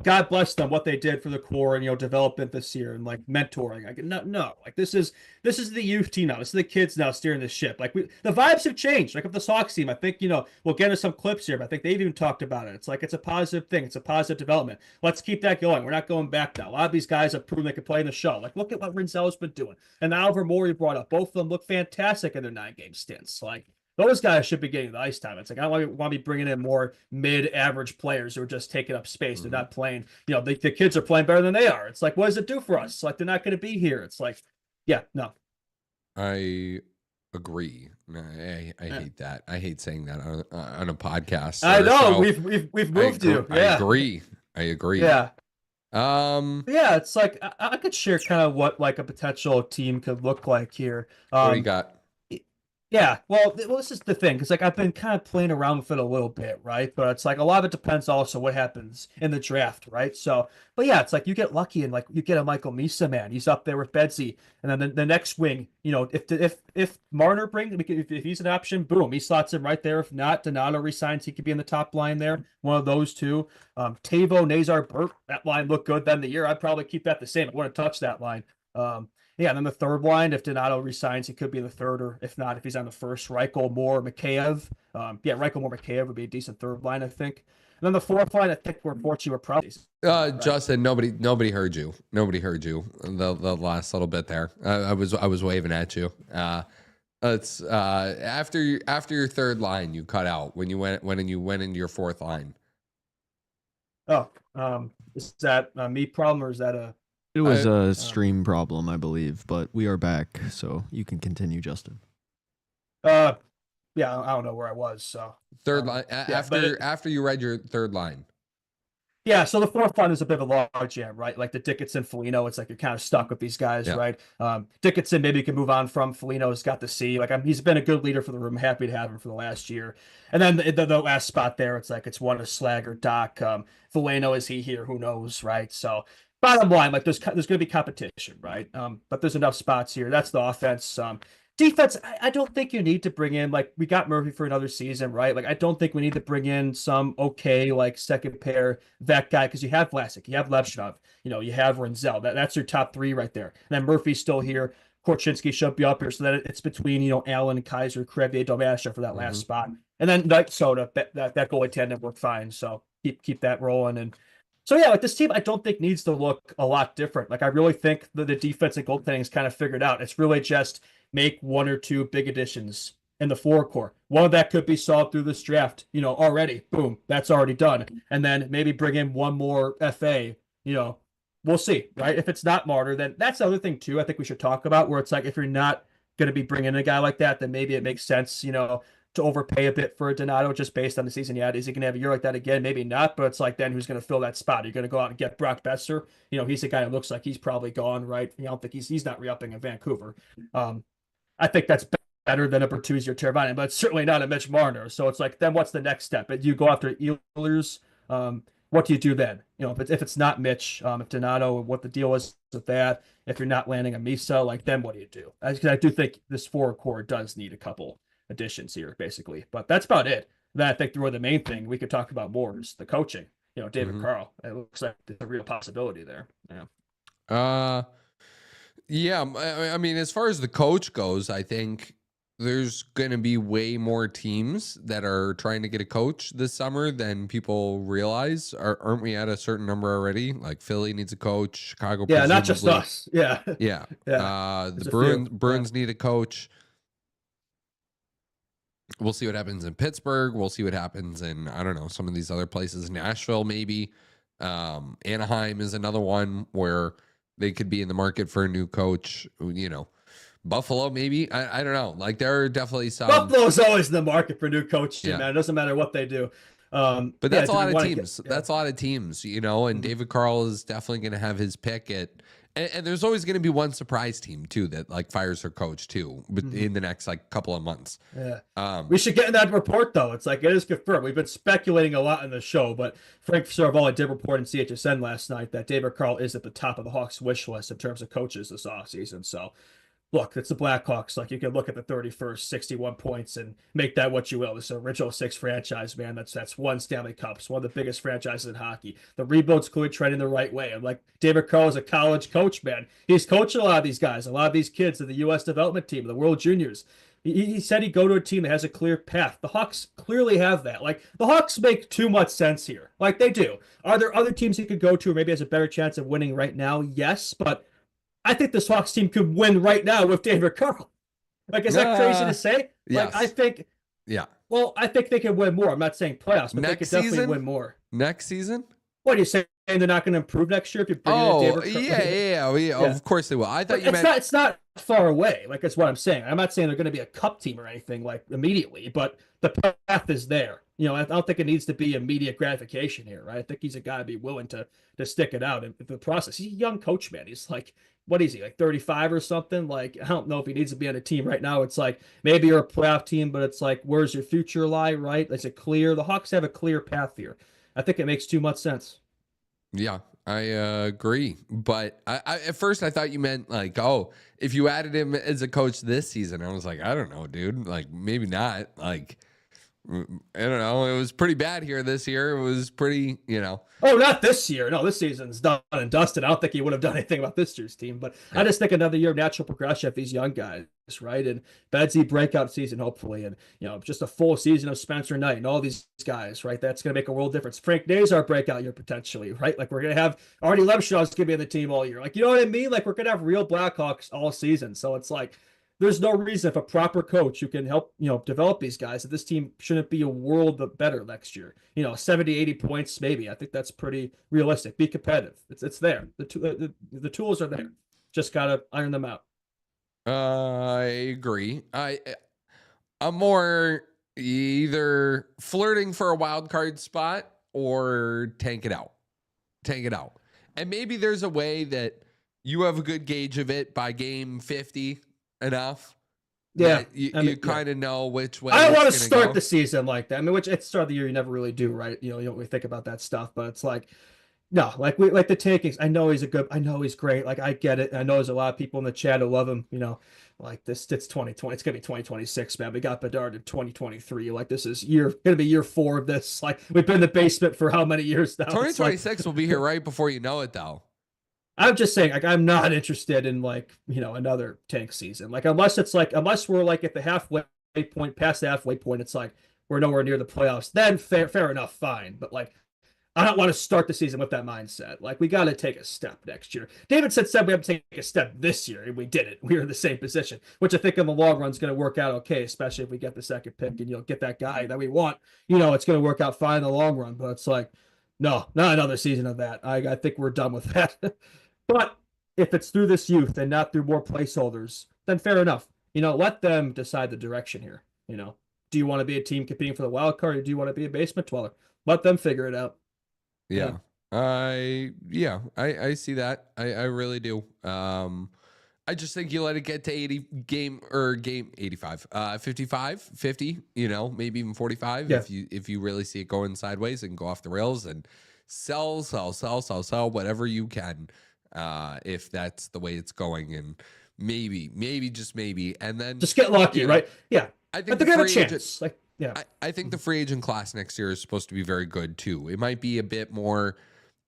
God bless them what they did for the core and development this year and like mentoring. Like no. Like this is the youth team now. This is the kids now steering the ship. Like the vibes have changed. Like of the Sox team, I think we'll get into some clips here, but I think they've even talked about it. It's like it's a positive thing. It's a positive development. Let's keep that going. We're not going back now. A lot of these guys have proven they can play in the show. Like look at what Rinzel's been doing. And Oliver Moore you brought up. Both of them look fantastic in their 9-game stints. Like those guys should be getting the ice time. It's like I don't want to be bringing in more mid-average players who are just taking up space. They're not playing. The kids are playing better than they are. It's like, what does it do for us? Like they're not going to be here. It's like, yeah, no. I agree. I hate that. I hate saying that on a podcast. I know so we've moved you. Yeah, I agree. Yeah. Yeah. It's like I could share kind of what like a potential team could look like here. What do you got? Yeah, well, this is the thing because like I've been kind of playing around with it a little bit, right? But it's like a lot of it depends also what happens in the draft, right? So, but yeah, it's like you get lucky and like you get a Michael Misa man, he's up there with Bedsy, and then the next wing, if Marner brings, if he's an option, boom, he slots him right there. If not, Donato resigns, he could be in the top line there, one of those two. Tavo, Nazar, Burt, that line looked good then the year. I'd probably keep that the same. I wouldn't touch that line. Yeah, and then the third line, if Donato resigns, he could be the third, or if not, if he's on the first, Reichel, Moore, Mikheyev. Reichel, Moore, Mikheyev would be a decent third line, I think. And then the fourth line, I think we're probably. Justin, nobody heard you. Nobody heard you. The last little bit there. I was waving at you. It's after your third line, you cut out when you went into your fourth line. Oh, is that a me problem or is that a? It was a stream problem, I believe, but we are back, so you can continue, Justin. Yeah, I don't know where I was. So third line after you read your third line. Yeah, so the fourth line is a bit of a log jam, right? Like the Dickinson, Foligno, it's like you're kind of stuck with these guys, right? Dickinson, maybe you can move on from. Foligno's got the C. Like he's been a good leader for the room. Happy to have him for the last year. And then the last spot there, it's like it's one of Slag or Doc. Foligno, is he here? Who knows, right? So bottom line, like there's going to be competition, right? But there's enough spots here. That's the offense. Defense, I don't think you need to bring in, like, we got Murphy for another season, right? Like, I don't think we need to bring in some like, second pair vet guy, because you have Vlasic, you have Levshunov, you have Renzel. That's your top three right there. And then Murphy's still here. Korchinski should be up here, so that it's between, you know, Allen, Kaiser, Crevier, Domasha for that last Mhm. spot. And then Knight Soda, that goalie tandem worked fine. So keep that rolling. And so yeah, like this team, I don't think needs to look a lot different. Like I really think the defense and goaltending is kind of figured out. It's really just make one or two big additions in the four core. One of that could be solved through this draft, you know, already. Boom, that's already done. And then maybe bring in one more FA, you know, we'll see, right? If it's not Martyr, then that's the other thing too I think we should talk about, where it's like if you're not going to be bringing in a guy like that, then maybe it makes sense, you know, to overpay a bit for Donato just based on the season he had. Is he going to have a year like that again? Maybe not, but it's like then who's going to fill that spot? Are you going to go out and get Brock Besser? You know, he's a guy that looks like he's probably gone, right? I don't think he's not re-upping in Vancouver. I think that's better than a Bertuzzi or Teravainen, but it's certainly not a Mitch Marner. So it's like, then what's the next step? Do you go after Ehlers? What do you do then? You know, if it's not Mitch, if Donato, what the deal is with that? If you're not landing a Misa, like then what do you do? I do think this forward core does need a couple additions here, basically. But that's about it. Then I think the main thing we could talk about more is the coaching. You know, David Carl. It looks like there's a real possibility there. Yeah. Yeah. I mean, as far as the coach goes, I think there's going to be way more teams that are trying to get a coach this summer than people realize. Aren't we at a certain number already? Like Philly needs a coach, Chicago. Yeah, not just us. Yeah. Yeah. Yeah. The Bruins need a coach. We'll see what happens in Pittsburgh. We'll see what happens in, I don't know, some of these other places. Nashville, maybe. Anaheim is another one where they could be in the market for a new coach. You know, Buffalo, maybe. I don't know. Like, there are definitely some. Buffalo's always in the market for new coaches, Yeah. man. It doesn't matter what they do. But that's a lot of teams. Yeah. That's a lot of teams, you know, and David Carl is definitely going to have his pick at. And there's always going to be one surprise team, too, that, like, fires their coach, too, in the next, like, couple of months. Yeah. We should get in that report, though. It's like, it is confirmed. We've been speculating a lot in the show, but Frank Saravalli did report in CHSN last night that David Carl is at the top of the Hawks wish list in terms of coaches this offseason. So, look, it's the Blackhawks. Like, you can look at the 31st, 61 points, and make that what you will. This original six franchise, man. That's one Stanley Cup. It's one of the biggest franchises in hockey. The rebuild's clearly trending the right way. And like, David Carl is a college coach, man. He's coaching a lot of these guys, a lot of these kids of the U.S. development team, the World Juniors. He said he'd go to a team that has a clear path. The Hawks clearly have that. Like, the Hawks make too much sense here. Like, they do. Are there other teams he could go to or maybe has a better chance of winning right now? Yes, but I think this Hawks team could win right now with David Carl. Like, is that crazy to say? Yes. Like, I think. Yeah. Well, I think they could win more. I'm not saying playoffs, but they could definitely win more. Next season? What are you saying? They're not going to improve next year if you bring in David Carl? Yeah. Of course they will. I thought it's not far away. Like, that's what I'm saying. I'm not saying they're going to be a cup team or anything like immediately, but the path is there. You know, I don't think it needs to be immediate gratification here, right? I think he's a guy to be willing to stick it out in the process. He's a young coach, man. He's like, what is he, like 35 or something? Like, I don't know if he needs to be on a team right now. It's like, maybe you're a playoff team, but it's like, where's your future lie, right? Is it clear? The Hawks have a clear path here. I think it makes too much sense. Yeah, I agree. But I at first I thought you meant like, oh, if you added him as a coach this season, I was like, I don't know, dude. Like, maybe not. Like, I don't know. It was pretty bad here this year. It was pretty, you know. Oh, not this year. No, this season's done and dusted. I don't think he would have done anything about this year's team, but yeah. I just think another year of natural progression of these young guys, right? And Bedsy breakout season, hopefully, and you know, just a full season of Spencer Knight and all these guys, right? That's going to make a world difference. Frank Nazar breakout year potentially, right? Like, we're going to have Artie Lebshaw's going to be on the team all year. Like, you know what I mean? Like, we're going to have real Blackhawks all season. So it's like, there's no reason if a proper coach who can help, you know, develop these guys, that this team shouldn't be a world better next year. You know, 70, 80 points, maybe. I think that's pretty realistic. Be competitive. It's there. The tools are there. Just got to iron them out. I agree. I'm more either flirting for a wild card spot or tank it out. And maybe there's a way that you have a good gauge of it by game 50 enough. Yeah. You kind of know which way. I don't want to start the season like that. I mean, which at the start of the year, you never really do, right? You know, you don't really think about that stuff, but it's like, no, like the tankings. I know he's great. Like, I get it. I know there's a lot of people in the chat who love him, you know, like it's 2020. It's going to be 2026, man. We got Bedard in 2023. Like, this is going to be year 4 of this. Like, we've been in the basement for how many years now? 2026 will be here right before you know it, though. I'm just saying, like, I'm not interested in another tank season. Like, unless we're like at the halfway point, past the halfway point, it's like we're nowhere near the playoffs. Then fair enough, fine. But like, I don't want to start the season with that mindset. Like, we got to take a step next year. David said we have to take a step this year, and we did it. We were in the same position, which I think in the long run is going to work out okay, especially if we get the second pick and get that guy that we want. It's going to work out fine in the long run. But it's like, no, not another season of that. I think we're done with that. But if it's through this youth and not through more placeholders, then fair enough. Let them decide the direction here. Do you want to be a team competing for the wild card, or do you want to be a basement dweller? Let them figure it out. Yeah. I see that. I really do. I just think you let it get to game 85, 55, 50, maybe even 45. Yeah. If you really see it going sideways and go off the rails, and sell whatever you can, if that's the way it's going, and maybe just maybe, and then just get lucky, right? Yeah. I think but they're gonna have a chance. I think the free agent class next year is supposed to be very good too. It might be a bit more,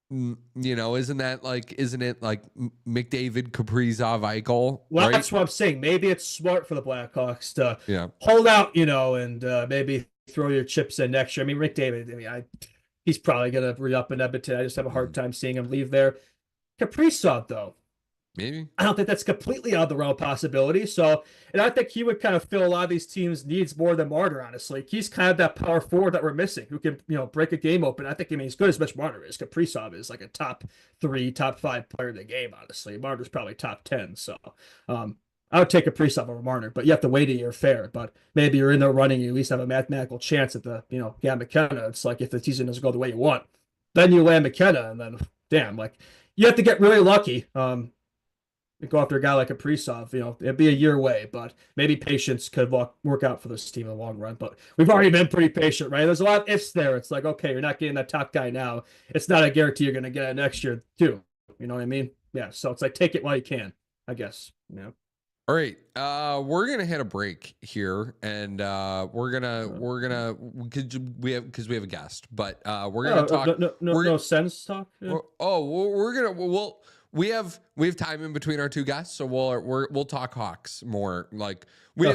isn't it like McDavid, Kaprizov, Eichel? Well, right? that's what I'm saying. Maybe it's smart for the Blackhawks to Yeah. hold out, and maybe throw your chips in next year. I mean, Rick David, he's probably gonna re-up in Edmonton. I just have a hard time seeing him leave there. Kaprizov, though, Maybe. I don't think that's completely out of the realm of possibility. So, and I think he would kind of fill a lot of these teams' needs more than Marner, honestly. He's kind of that power forward that we're missing, who can, break a game open. I think, he's good as much Marner is. Kaprizov is like a top 3, top 5 player in the game, honestly. Marner's probably top 10. So, I would take Kaprizov over Marner, but you have to wait a year fair. But maybe you're in the running, you at least have a mathematical chance at the, McKenna. It's like if the season doesn't go the way you want, then you land McKenna, and then, damn, like, you have to get really lucky. Go after a guy like Kaprizov, it'd be a year away, but maybe patience could work out for this team in the long run. But we've already been pretty patient, right? There's a lot of ifs there. It's like, okay, you're not getting that top guy now. It's not a guarantee you're going to get it next year too. You know what I mean? Yeah. So it's like, take it while you can, I guess. Yeah. All right. We're gonna hit a break here, and we're gonna because we have a guest, but we're gonna talk. No sense talk. Yeah. We have time in between our two guests, so we'll talk Hawks more. Like I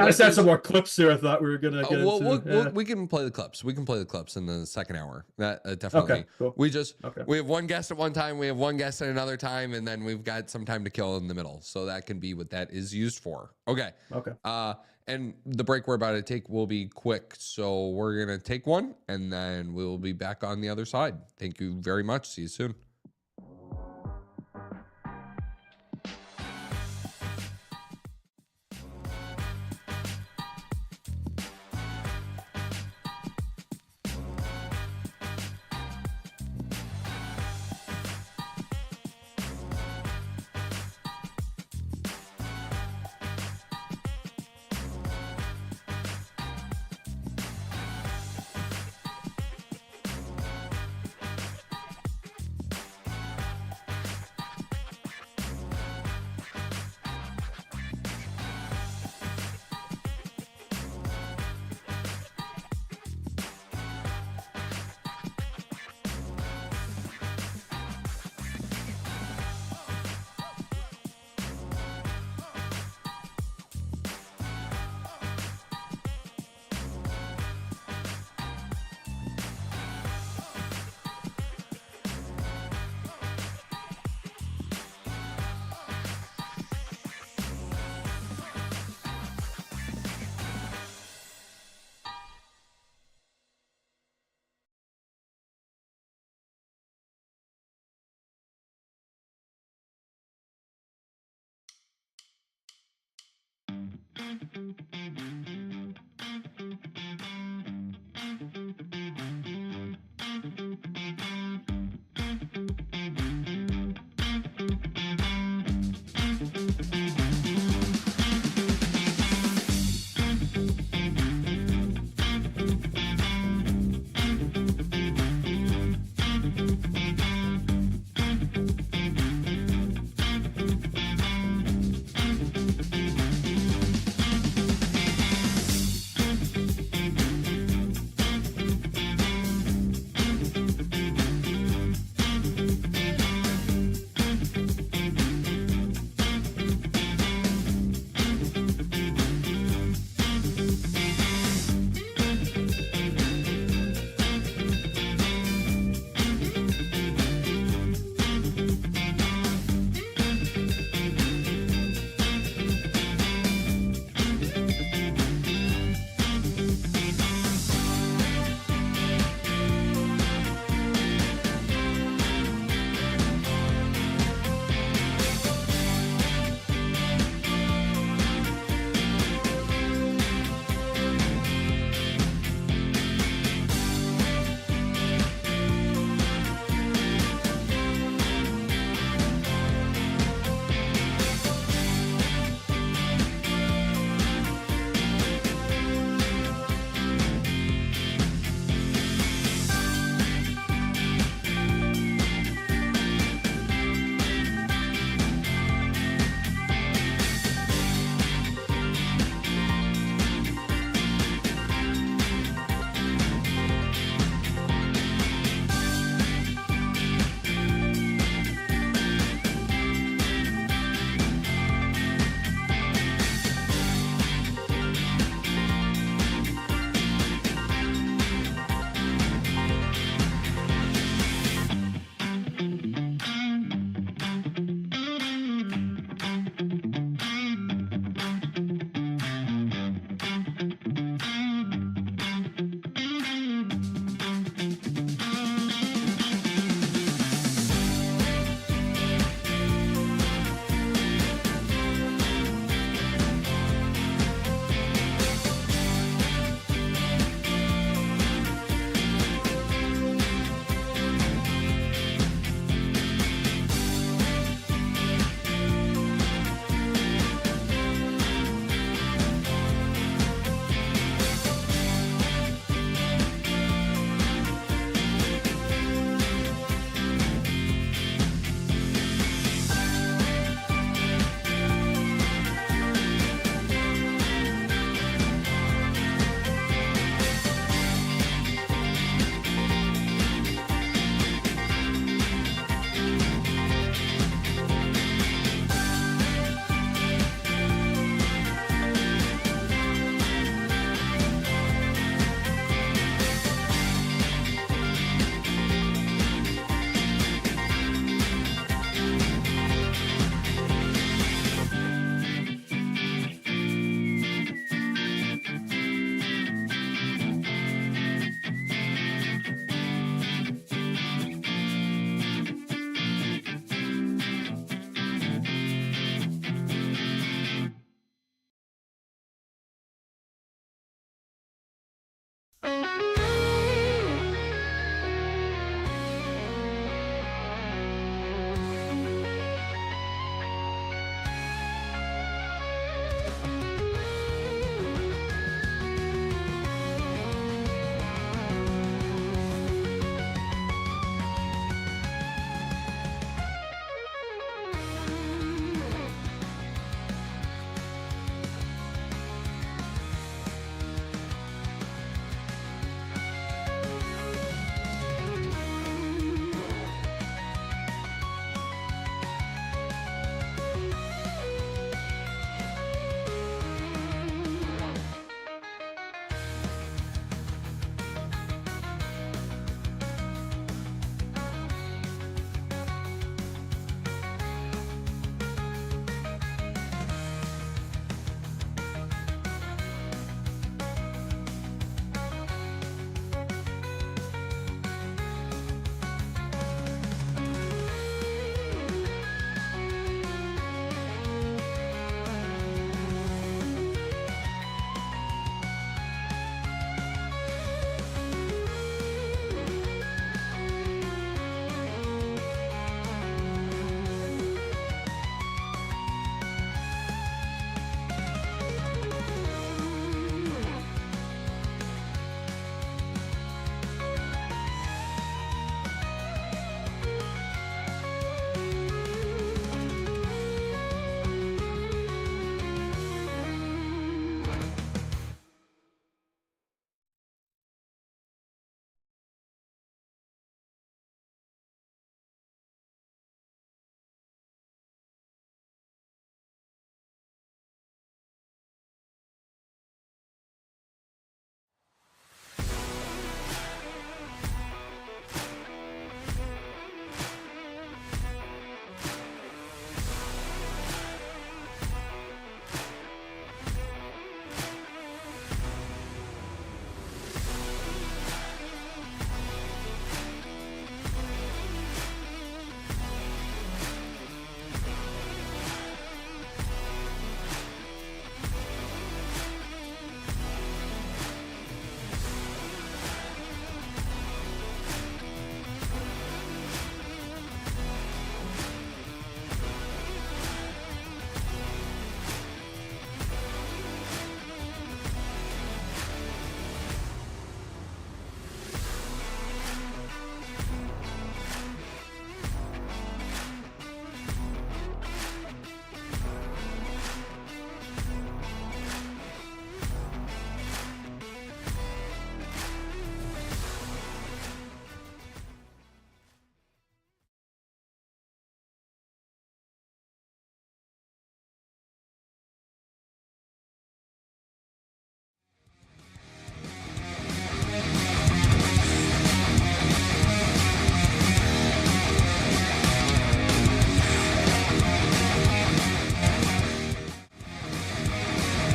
just had some more clips here. I thought we were gonna get into. We can play the clips. We can play the clips in the second hour. That definitely. Okay, cool. We have one guest at one time. We have one guest at another time, and then we've got some time to kill in the middle. So that can be what that is used for. Okay. And the break we're about to take will be quick, so we're gonna take one, and then we'll be back on the other side. Thank you very much. See you soon.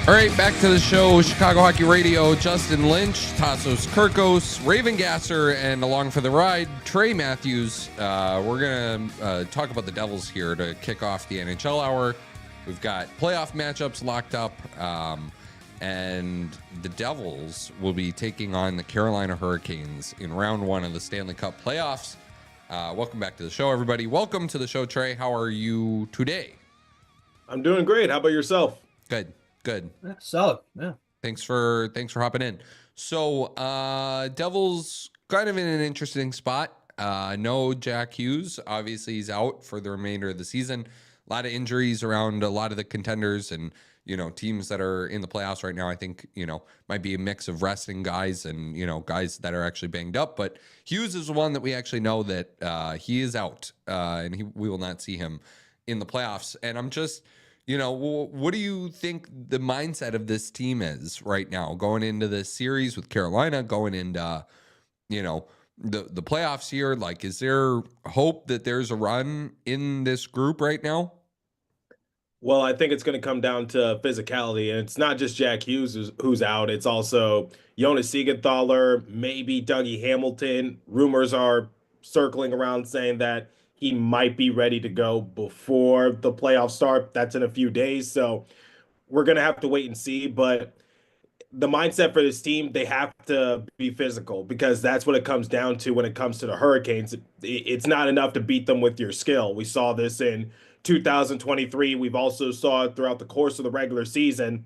All right, back to the show. Chicago Hockey Radio. Justin Lynch, Tassos Kirkos, Raven Gasser, and along for the ride, Trey Matthews. We're going to talk about the Devils here to kick off the NHL hour. We've got playoff matchups locked up, and the Devils will be taking on the Carolina Hurricanes in round one of the Stanley Cup playoffs. Welcome back to the show, everybody. Welcome to the show, Trey. How are you today? I'm doing great. How about yourself? Good. Yeah, solid. Yeah. Thanks for hopping in. So, Devils kind of in an interesting spot. No Jack Hughes. Obviously, he's out for the remainder of the season. A lot of injuries around a lot of the contenders and, teams that are in the playoffs right now. I think, might be a mix of resting guys and, guys that are actually banged up. But Hughes is the one that we actually know that he is out and we will not see him in the playoffs. And I'm just... what do you think the mindset of this team is right now going into this series with Carolina, going into, the playoffs here? Like, is there hope that there's a run in this group right now? Well, I think it's going to come down to physicality, and it's not just Jack Hughes who's out. It's also Jonas Siegenthaler, maybe Dougie Hamilton. Rumors are circling around saying that he might be ready to go before the playoffs start. That's in a few days. So we're going to have to wait and see. But the mindset for this team, they have to be physical because that's what it comes down to when it comes to the Hurricanes. It's not enough to beat them with your skill. We saw this in 2023. We've also saw it throughout the course of the regular season.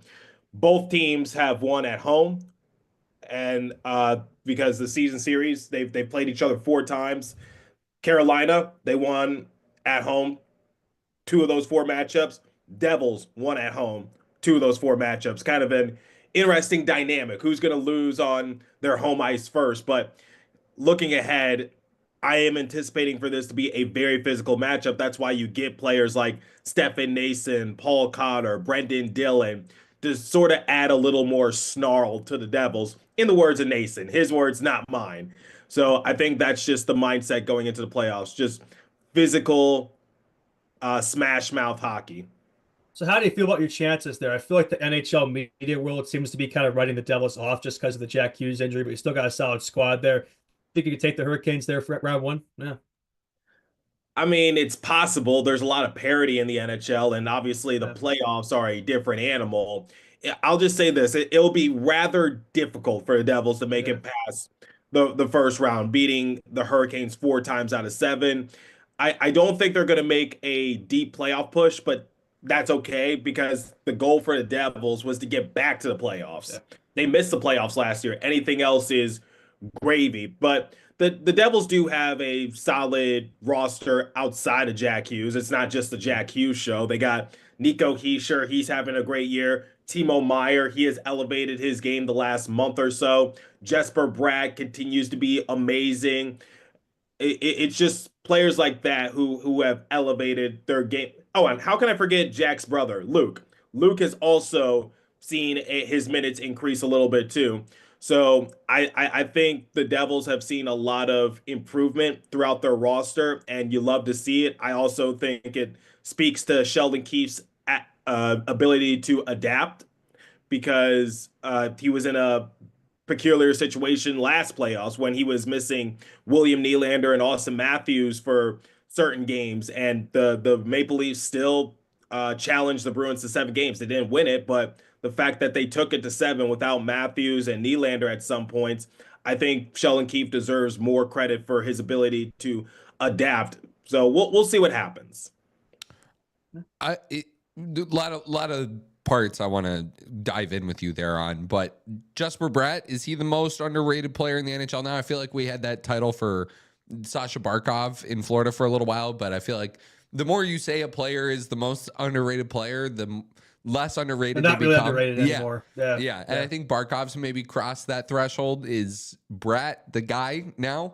Both teams have won at home. And because the season series, they've played each other 4 times. Carolina, they won at home 2 of those 4 matchups. Devils won at home 2 of those 4 matchups. Kind of an interesting dynamic. Who's going to lose on their home ice first? But looking ahead, I am anticipating for this to be a very physical matchup. That's why you get players like Stefan Nason, Paul Cotter, Brendan Dillon to sort of add a little more snarl to the Devils. In the words of Nason, his words, not mine. So I think that's just the mindset going into the playoffs, just physical, smash mouth hockey. So how do you feel about your chances there? I feel like the NHL media world seems to be kind of writing the Devils off just because of the Jack Hughes injury, but you still got a solid squad there. Think you could take the Hurricanes there for round one? Yeah. I mean, it's possible. There's a lot of parity in the NHL, and obviously the playoffs are a different animal. I'll just say this. It'll be rather difficult for the Devils to make it past the first round, beating the Hurricanes 4 times out of 7. I don't think they're going to make a deep playoff push, but that's okay because the goal for the Devils was to get back to the playoffs. Yeah. They missed the playoffs last year. Anything else is gravy. But the Devils do have a solid roster outside of Jack Hughes. It's not just the Jack Hughes show. They got Nico Hischier. He's having a great year. Timo Meier, he has elevated his game the last month or so. Jesper Bratt continues to be amazing. It's just players like that who have elevated their game. Oh, and how can I forget Jack's brother, Luke? Luke has also seen his minutes increase a little bit too. So I think the Devils have seen a lot of improvement throughout their roster, and you love to see it. I also think it speaks to Sheldon Keefe's ability to adapt because he was in a peculiar situation last playoffs when he was missing William Nylander and Austin Matthews for certain games, and the Maple Leafs still challenged the Bruins to 7 games. They didn't win it, but the fact that they took it to 7 without Matthews and Nylander at some points, I think Sheldon Keefe deserves more credit for his ability to adapt. So we'll see what happens. A lot of parts I want to dive in with you there on, but Jesper Bratt, is he the most underrated player in the NHL now? I feel like we had that title for Sasha Barkov in Florida for a little while, but I feel like the more you say a player is the most underrated player, the less underrated they're not they really become. Underrated anymore. Yeah. And I think Barkov's maybe crossed that threshold. Is Bratt the guy now?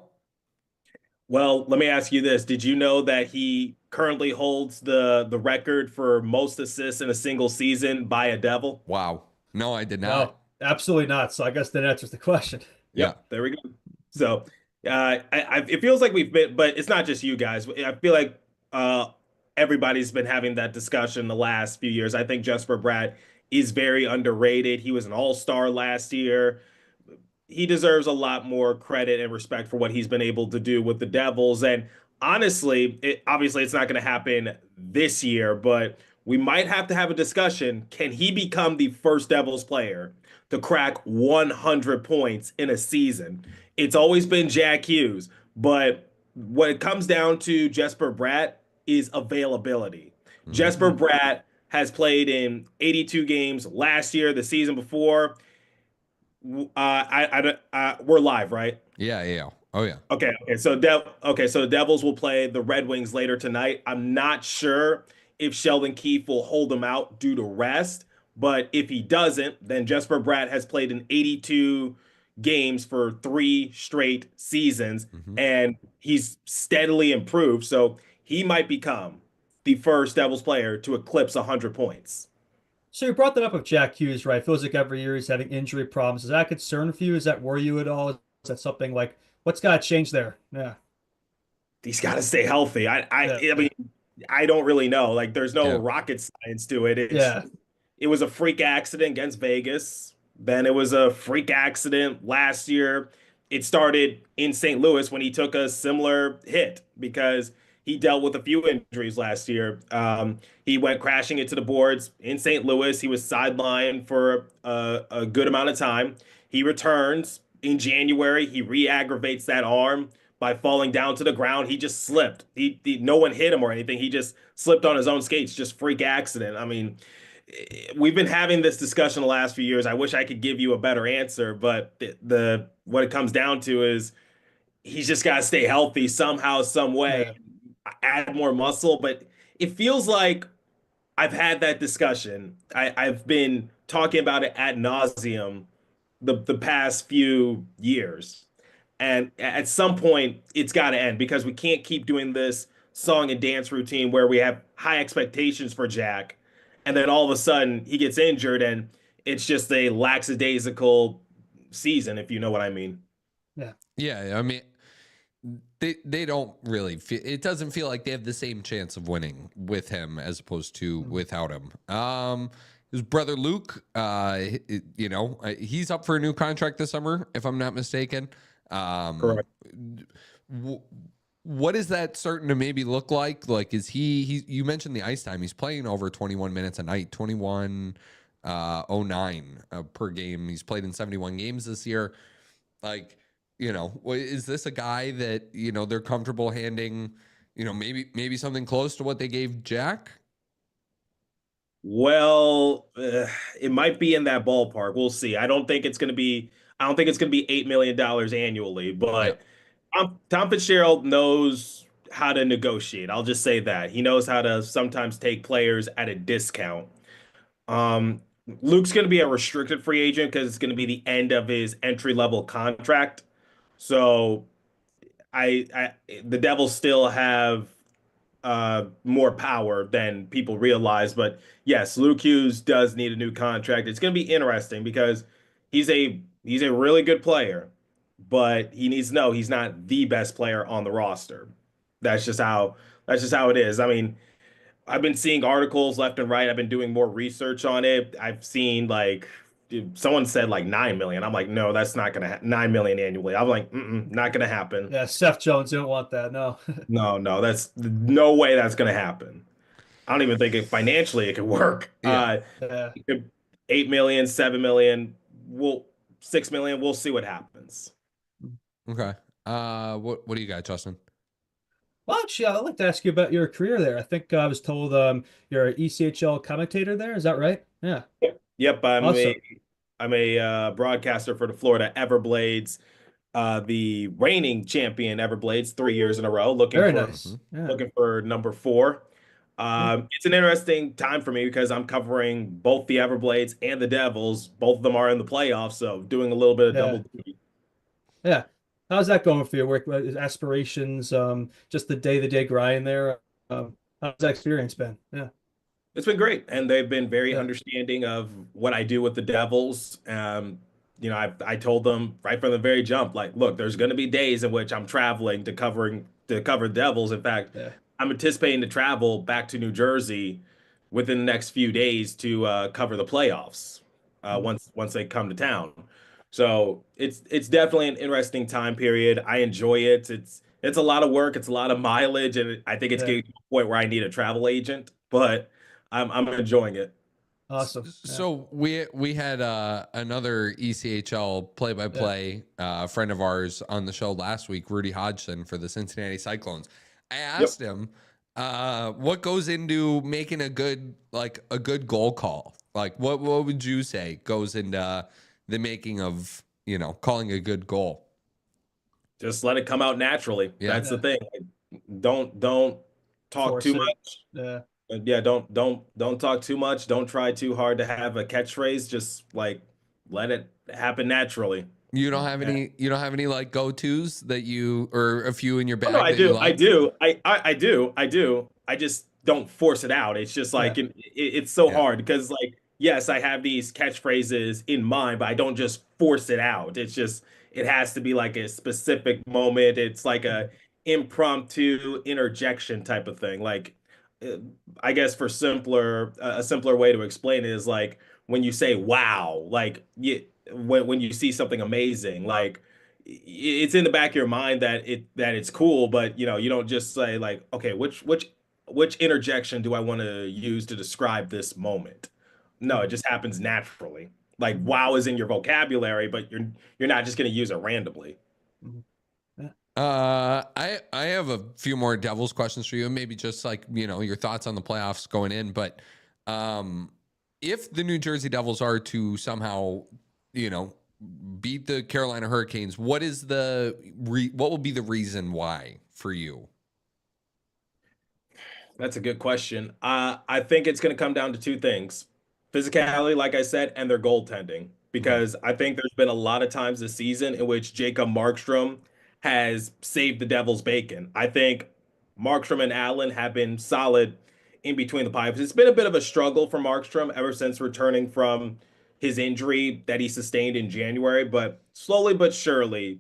Well, let me ask you this. Did you know that he currently holds the record for most assists in a single season by a Devil? Wow. No, I did not. No, absolutely not. So I guess that answers the question. Yep, there we go. So it feels like we've been, but it's not just you guys. I feel like everybody's been having that discussion the last few years. I think Jesper Bratt is very underrated. He was an all-star last year. He deserves a lot more credit and respect for what he's been able to do with the Devils. And honestly, obviously it's not going to happen this year, but we might have to have a discussion. Can he become the first Devils player to crack 100 points in a season? It's always been Jack Hughes, but what it comes down to Jesper Bratt is availability. Jesper Bratt has played in 82 games last year, the season before. We're live, right? Yeah, yeah. Oh yeah. Okay. So the Devils will play the Red Wings later tonight. I'm not sure if Sheldon Keefe will hold him out due to rest, but if he doesn't, then Jesper Bratt has played in 82 games for 3 straight seasons, and he's steadily improved. So he might become the first Devils player to eclipse 100 points. So you brought that up with Jack Hughes, right? Feels like every year he's having injury problems. Is that a concern for you? Does that worry you at all? Is that something like what's got to change there? Yeah. He's got to stay healthy. Yeah. I mean, I don't really know. Like, there's no Yeah. rocket science to it. Yeah. It was a freak accident against Vegas. Then it was a freak accident last year. It started in St. Louis when he took a similar hit because he dealt with a few injuries last year. He went crashing into the boards in St. Louis. He was sidelined for a good amount of time. He returns in January. He re-aggravates that arm by falling down to the ground. He just slipped. No one hit him or anything. He just slipped on his own skates. Just freak accident. I mean, we've been having this discussion the last few years. I wish I could give you a better answer, but the what it comes down to is he's just got to stay healthy somehow, some way, add more muscle. But it feels like I've had that discussion. I've been talking about it ad nauseum the past few years. And at some point, it's got to end because we can't keep doing this song and dance routine where we have high expectations for Jack. And then all of a sudden, he gets injured and it's just a lackadaisical season, if you know what I mean. Yeah. Yeah, I mean, they don't really feel, it doesn't feel like they have the same chance of winning with him as opposed to without him. His brother Luke, he's up for a new contract this summer, if I'm not mistaken. Correct. What is that starting to maybe look like? Like, is you mentioned the ice time. He's playing over 21 minutes a night, 21.09 per game. He's played in 71 games this year. Like, is this a guy that, they're comfortable handing, maybe something close to what they gave Jack? Well, it might be in that ballpark. We'll see. I don't think it's going to be $8 million annually, but Tom Fitzgerald knows how to negotiate. I'll just say that. He knows how to sometimes take players at a discount. Luke's going to be a restricted free agent because it's going to be the end of his entry-level contract. So the Devils still have more power than people realize. But yes, Luke Hughes does need a new contract. It's going to be interesting because he's a really good player, but he needs to know he's not the best player on the roster. That's just how it is. I mean, I've been seeing articles left and right. I've been doing more research on it. I've seen someone said 9 million. I'm like, no, that's not gonna 9 million annually. I'm like, not gonna happen. Yeah, Seth Jones didn't want that. No. No, that's no way that's gonna happen. I don't even think financially it could work. Yeah. 8 million, 7 million, 6 million. We'll see what happens. Okay. What do you got, Justin? Well, actually, I'd like to ask you about your career there. I think I was told you're an ECHL commentator there. Is that right? Yeah. Yep. Awesome. I'm a broadcaster for the Florida Everblades, the reigning champion Everblades, 3 years in a row. Very nice. Yeah. Looking for number 4. It's an interesting time for me because I'm covering both the Everblades and the Devils. Both of them are in the playoffs, so doing a little bit of double duty. Yeah. How's that going for your work aspirations? Just the day-to-day grind there. How's that experience been? Yeah. It's been great, and they've been very understanding of what I do with the Devils. I told them right from the very jump, look, there's going to be days in which I'm traveling to cover Devils. In fact, I'm anticipating to travel back to New Jersey within the next few days to cover the playoffs once they come to town. So it's definitely an interesting time period. I enjoy it. It's a lot of work. It's a lot of mileage, and I think it's Yeah. getting to a point where I need a travel agent. But I'm enjoying it. Awesome. Yeah. So we had another ECHL play-by-play friend of ours on the show last week, Rudy Hodgson for the Cincinnati Cyclones. I asked him what goes into making a good goal call. Like what would you say goes into the making of, calling a good goal? Just let it come out naturally. Yeah. That's the thing. Don't talk Force too it. much. Yeah. Yeah, don't talk too much. Don't try too hard to have a catchphrase. Just like let it happen naturally. You don't have any like go-tos that you, or a few in your Oh, bag no, I that you do. I like? do. I do. I just don't force it out. It's just Yeah. like it's so Yeah. hard because like yes, I have these catchphrases in mind, but I don't just force it out. It's just it has to be like a specific moment. It's like a impromptu interjection type of thing. Like uh, I guess for a simpler way to explain it is like when you say wow, like when you see something amazing, like it's in the back of your mind that it's cool, but you don't just say like, okay, which interjection do I want to use to describe this moment? No, it just happens naturally. Like wow is in your vocabulary, but you're not just going to use it randomly. Mhm. Yeah. I have a few more Devils questions for you, and maybe just like, your thoughts on the playoffs going in. But if the New Jersey Devils are to somehow, beat the Carolina Hurricanes, what will be the reason why for you? That's a good question. I think it's going to come down to two things: physicality, like I said, and their goaltending. Because I think there's been a lot of times this season in which Jacob Markstrom has saved the Devils' bacon. I think Markstrom and Allen have been solid in between the pipes. It's been a bit of a struggle for Markstrom ever since returning from his injury that he sustained in January, but slowly but surely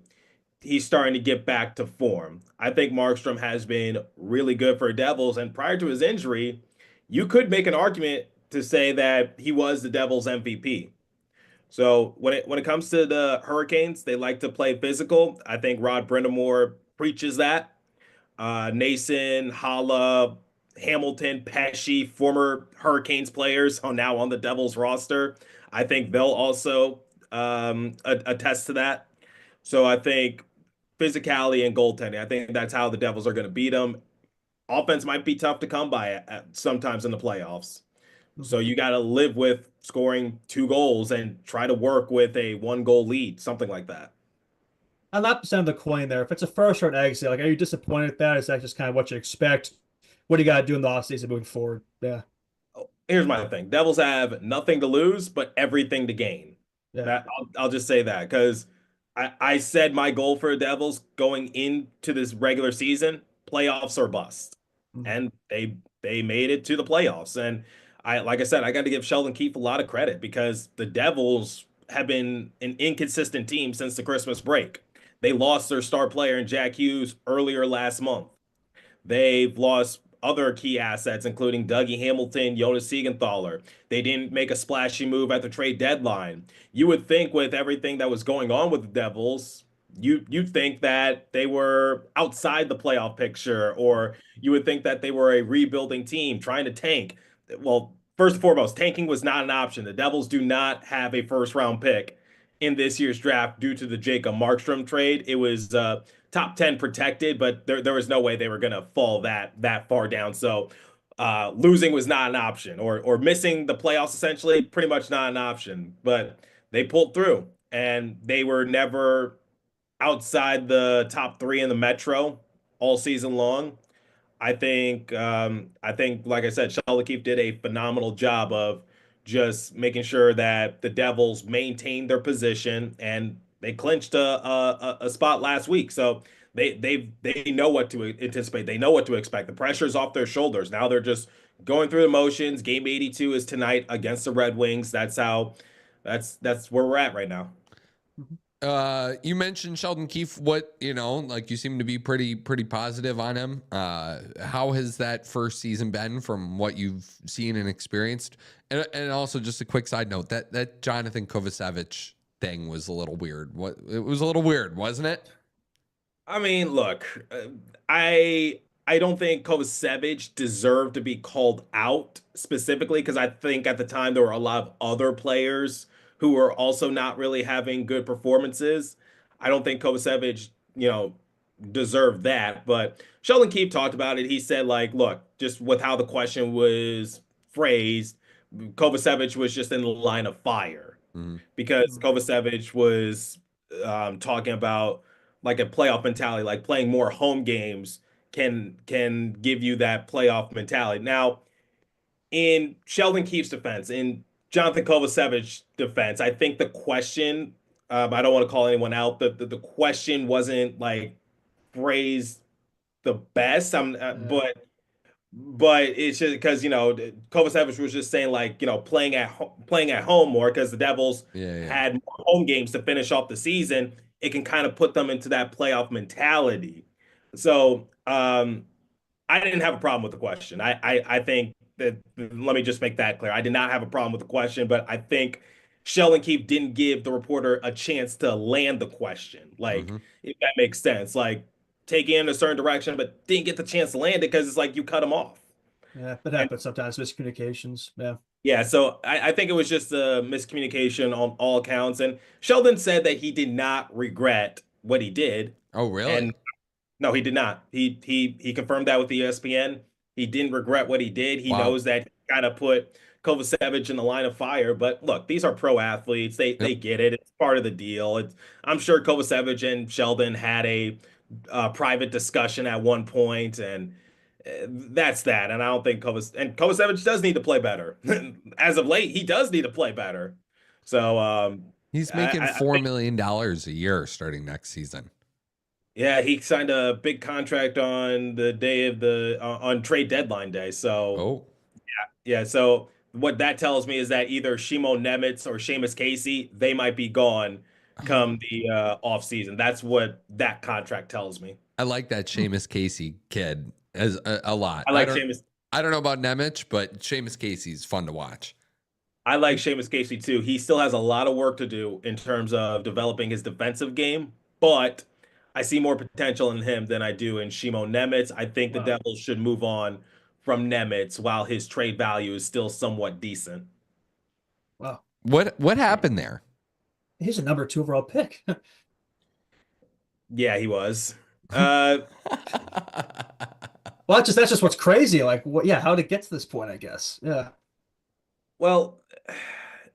he's starting to get back to form. I think Markstrom has been really good for Devils, and prior to his injury, you could make an argument to say that he was the Devils MVP. So when it comes to the Hurricanes, they like to play physical. I think Rod Brind'Amour preaches that. Nason, Holla, Hamilton, Pesci, former Hurricanes players, are now on the Devils roster. I think they'll also attest to that. So I think physicality and goaltending. I think that's how the Devils are going to beat them. Offense might be tough to come by sometimes in the playoffs. So you got to live with scoring 2 goals and try to work with a 1 goal lead, something like that. On that side of the coin there, if it's a first round exit, like, are you disappointed at that? Is that just kind of what you expect? What do you got to do in the offseason moving forward? Yeah. Here's my thing: Devils have nothing to lose, but everything to gain. Yeah. That I'll just say that because I said my goal for the Devils going into this regular season, playoffs or bust, Mhm. and they made it to the playoffs. And like I said, I got to give Sheldon Keefe a lot of credit because the Devils have been an inconsistent team since the Christmas break. They lost their star player in Jack Hughes earlier last month. They've lost other key assets, including Dougie Hamilton, Jonas Siegenthaler. They didn't make a splashy move at the trade deadline. You would think with everything that was going on with the Devils, you'd think that they were outside the playoff picture, or you would think that they were a rebuilding team trying to tank. Well, first and foremost, tanking was not an option. The Devils do not have a first round pick in this year's draft due to the Jacob Markstrom trade. It was top 10 protected, but there was no way they were going to fall that far down. So losing was not an option, or missing the playoffs essentially pretty much not an option. But they pulled through, and they were never outside the top 3 in the Metro all season long. I think, like I said, Sheldon Keefe did a phenomenal job of just making sure that the Devils maintained their position, and they clinched a spot last week. So they know what to anticipate. They know what to expect. The pressure's off their shoulders. Now they're just going through the motions. Game 82 is tonight against the Red Wings. That's where we're at right now. You mentioned Sheldon Keefe. What, like you seem to be pretty positive on him. How has that first season been from what you've seen and experienced? And also just a quick side note, that Jonathan Kovacevic thing was a little weird. It was a little weird, wasn't it? I mean, look, I don't think Kovacevic deserved to be called out specifically because I think at the time there were a lot of other players who were also not really having good performances. I don't think Kovacevic, deserved that. But Sheldon Keefe talked about it. He said, like, look, just with how the question was phrased, Kovacevic was just in the line of fire Mhm. because Kovacevic was talking about like a playoff mentality, like playing more home games can give you that playoff mentality. Now, in Sheldon Keefe's defense, in Jonathan Kovacevic's defense, I think the question, I don't want to call anyone out, the question wasn't like phrased the best. But it's just because Kovacevic was just saying like playing at home more because the Devils Yeah. had more home games to finish off the season. It can kind of put them into that playoff mentality. So I didn't have a problem with the question. I think that let me just make that clear. I did not have a problem with the question, but I think Sheldon Keefe didn't give the reporter a chance to land the question. Like Mm-hmm. if that makes sense. Like take it in a certain direction, but didn't get the chance to land it because it's like you cut him off. Yeah, that And happens sometimes. Miscommunications. Yeah. yeah, so I think it was just a miscommunication on all accounts. And Sheldon said that he did not regret what he did. Oh, really? And no, he did not. He confirmed that with ESPN. He didn't regret what he did. He Wow. knows that he kind of put Kovacevic in the line of fire. But look, these are pro athletes. They Yep. get it. It's part of the deal. I'm sure Kovacevic and Sheldon had a private discussion at one point, and that's that. And I don't think Kovacevic does need to play better. As of late, he does need to play better. So He's I, making I $4 think million a year starting next season. yeah, he signed a big contract on the day of the on trade deadline day. So Oh, yeah, so what that tells me is that either Shimo Nemitz or Seamus Casey, they might be gone come the off season. That's what that contract tells me. I like that Seamus Casey kid as a lot. I like Seamus. I don't know about Nemec, but Seamus Casey's fun to watch. I like Seamus Casey too. He still has a lot of work to do in terms of developing his defensive game, but I see more potential in him than I do in Shimo Nemitz. I think the Wow. Devils should move on from Nemitz while his trade value is still somewhat decent. Wow. What happened there? He's a number 2 overall pick. Yeah, he was. Uh, Well, that's just what's crazy. Like, what? Yeah, how to get to this point, I guess. Yeah. well,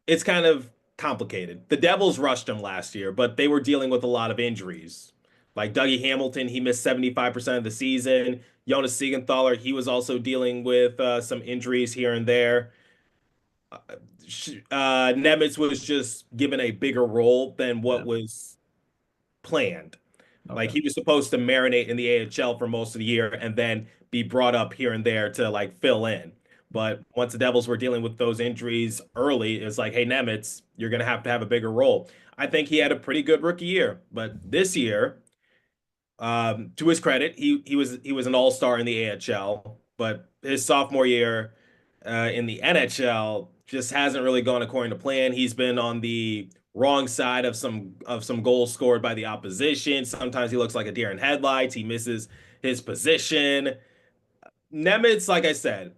it's kind of complicated. The Devils rushed him last year, but they were dealing with a lot of injuries. Like Dougie Hamilton, he missed 75% of the season. Jonas Siegenthaler, he was also dealing with some injuries here and there. Nemitz was just given a bigger role than what Yeah. was planned. Like Okay. he was supposed to marinate in the AHL for most of the year and then be brought up here and there to like fill in. But once the Devils were dealing with those injuries early, it's like, hey, Nemitz, you're going to have a bigger role. I think he had a pretty good rookie year, but this year, to his credit, he was an all-star in the AHL, but his sophomore year in the NHL just hasn't really gone according to plan. He's been on the wrong side of some goals scored by the opposition. Sometimes he looks like a deer in headlights. He misses his position. Nemitz, like I said,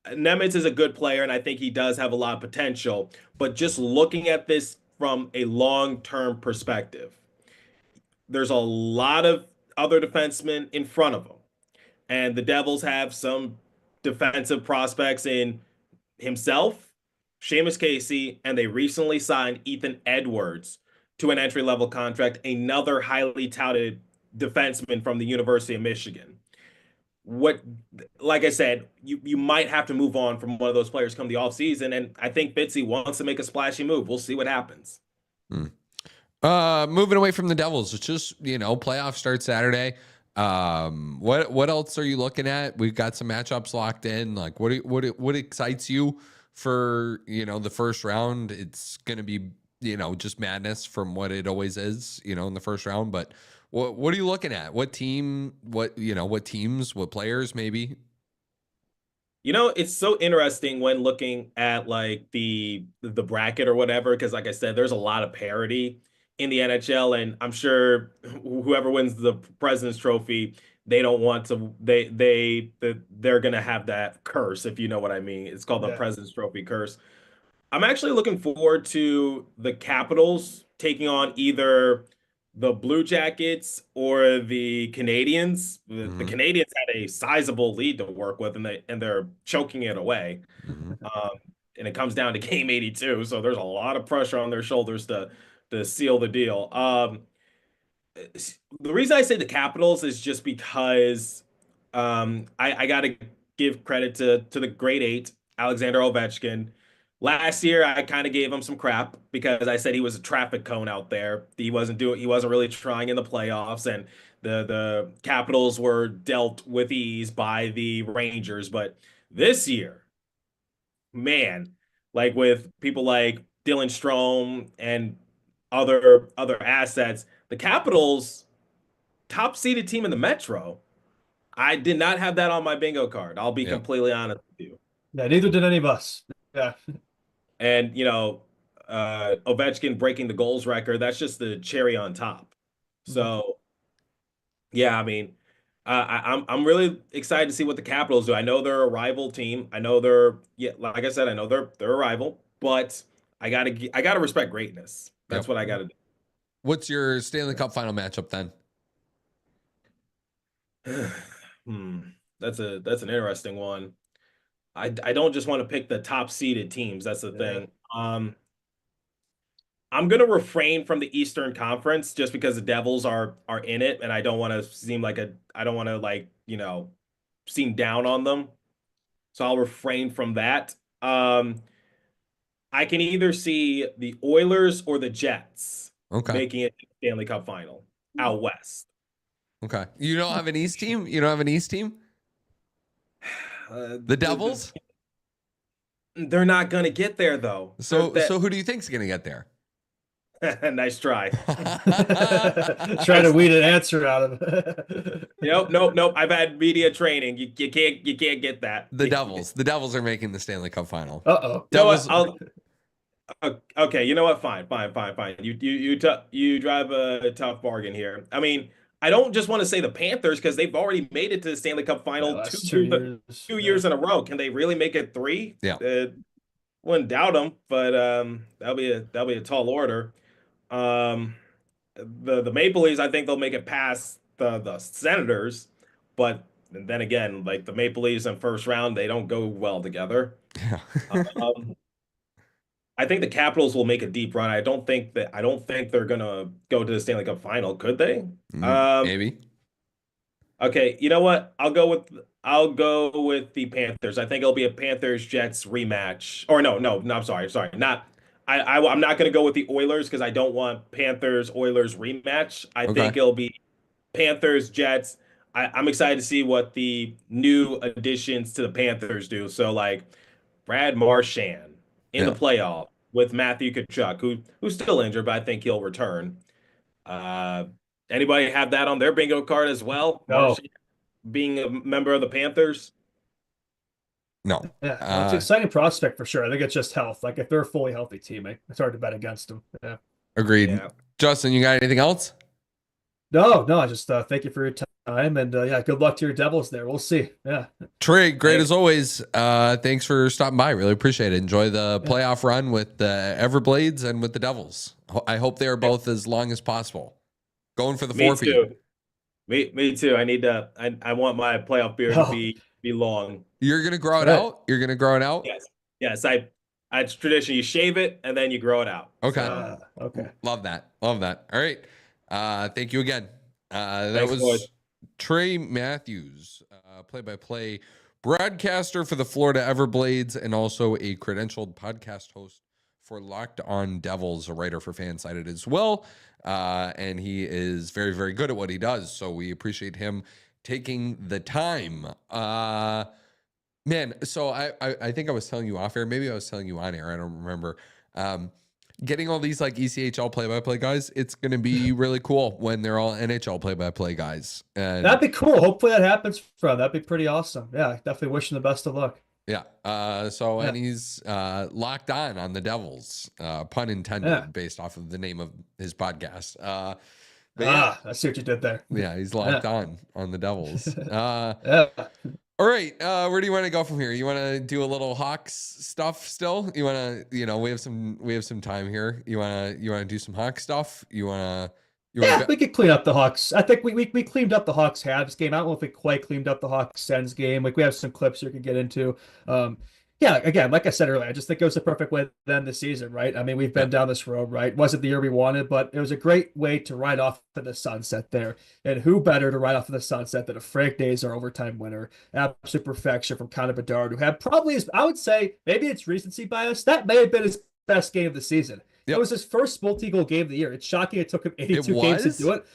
Nemitz is a good player, and I think he does have a lot of potential. But just looking at this from a long-term perspective, there's a lot of other defensemen in front of him. And the Devils have some defensive prospects in himself, Seamus Casey, and they recently signed Ethan Edwards to an entry-level contract, another highly touted defenseman from the University of Michigan. What, like I said, you might have to move on from one of those players come the offseason, and I think Fitzy wants to make a splashy move. We'll see what happens. Moving away from the Devils, it's just playoff start Saturday. What else are you looking at? We've got some matchups locked in. Like what excites you for the first round? It's going to be just madness from what it always is, in the first round. But what are you looking at? What team, what teams, what players maybe? It's so interesting when looking at like the bracket or whatever, because like I said, there's a lot of parity in the NHL, and I'm sure whoever wins the President's Trophy, they don't want to they're gonna have that curse, if you know what I mean. It's called the Yeah. President's Trophy curse. I'm actually looking forward to the Capitals taking on either the Blue Jackets or the Canadians. The Mhm. Canadians had a sizable lead to work with, and they're choking it away. Mhm. And it comes down to game 82, so there's a lot of pressure on their shoulders to seal the deal. The reason I say the Capitals is just because I got to give credit to the great eight, Alexander Ovechkin. Last year, I kind of gave him some crap because I said he was a traffic cone out there. He wasn't really trying in the playoffs, and the Capitals were dealt with ease by the Rangers. But this year, man, like with people like Dylan Strome and other assets, the Capitals top seeded team in the Metro. I did not have that on my bingo card. I'll be Yep. completely honest with you. Yeah, neither did any of us. Yeah. And Ovechkin breaking the goals record, that's just the cherry on top. So yeah, I mean, I'm really excited to see what the Capitals do. I know they're a rival team. I know like I said, I know they're a rival, but I gotta respect greatness. That's Yep. what I gotta What's your Stanley Cup final matchup then? do. That's an interesting one. I don't just want to pick the top seeded teams. That's the Yeah. thing. I'm gonna refrain from the Eastern Conference just because the Devils are in it, and I don't want to I don't want to seem down on them. So I'll refrain from that. I can either see the Oilers or the Jets Okay. making it to the Stanley Cup final out west. Okay. You don't have an East team? You don't have an East team? The Devils? They're not gonna get there though. So who do you think's gonna get there? Nice try. Trying to weed an answer out of it. Nope. I've had media training. You can't get that. The Devils. The Devils are making the Stanley Cup final. Uh-oh. You know what? Devils. Okay. You know what? Fine. You drive a tough bargain here. I mean, I don't just want to say the Panthers because they've already made it to the Stanley Cup Yeah, final last two 2 years. two years in a row. Can they really make it three? Yeah. Wouldn't doubt them, but that'll be a tall order. Um, the Maple Leafs, I think they'll make it past the Senators, but then again, like the Maple Leafs in first round, they don't go well together. Yeah. Um, I think the Capitals will make a deep run. I don't think they're gonna go to the Stanley Cup final. Could they? Maybe. Okay, you know what? I'll go with the Panthers. I think it'll be a Panthers Jets rematch. Or no, I'm sorry, not. I'm not going to go with the Oilers because I don't want Panthers Oilers rematch. I Okay. think it'll be Panthers Jets. I'm excited to see what the new additions to the Panthers do. So like Brad Marchand in the Yeah. playoff with Matthew Tkachuk, who's still injured, but I think he'll return. Uh, Anybody have that on their bingo card as well? No. Marchand being a member of the Panthers. No. Yeah, well, it's an exciting prospect for sure. I think it's just health. Like if they're a fully healthy team, it's hard to bet against them. Yeah. Agreed. Yeah. Justin, you got anything else? No. I just thank you for your time and yeah, good luck to your Devils there. We'll see. Yeah. Trey, great as always. Thanks for stopping by. Really appreciate it. Enjoy the playoff run with the Everblades and with the Devils. I hope they are both as long as possible. Going for the Me forfeit. too. Me too. I want my playoff beer to be long. You're gonna grow it Right. out? You're gonna grow it out? Yes. It's tradition. You shave it and then you grow it out. Okay. Okay. Love that. All right. Thank you again. That Thanks, was boys. Trey Matthews, play-by-play broadcaster for the Florida Everblades and also a credentialed podcast host for Locked On Devils, a writer for Fansided as well. And he is very, very good at what he does. So we appreciate him taking the time. Man, so I think I was telling you off air. Maybe I was telling you on air. I don't remember. getting all these like ECHL play-by-play guys, it's going to be really cool when they're all NHL play-by-play guys. And That'd be cool. Hopefully that happens for him. That'd be pretty awesome. Yeah, definitely wishing the best of luck. yeah. And he's locked on the Devils, pun intended, based off of the name of his podcast. But yeah, I see what you did there. yeah, he's locked on the Devils. Yeah. All right, where do you want to go from here? You want to do a little Hawks stuff still? You want to, we have some time here. You want to do some Hawks stuff? We could clean up the Hawks. I think we cleaned up the Hawks Habs game. I don't know if we quite cleaned up the Hawks Sens game. Like we have some clips you could get into. Yeah, again, like I said earlier, I just think it was the perfect way to end the season, right? I mean, we've been down this road, right? Wasn't the year we wanted, but it was a great way to ride off to the sunset there. And who better to ride off to the sunset than a Frank Nazar overtime winner, absolute perfection from Connor Bedard, who had probably I would say, maybe it's recency bias, that may have been his best game of the season. Yep. It was his first multi-goal game of the year. It's shocking it took him 82 games to do it.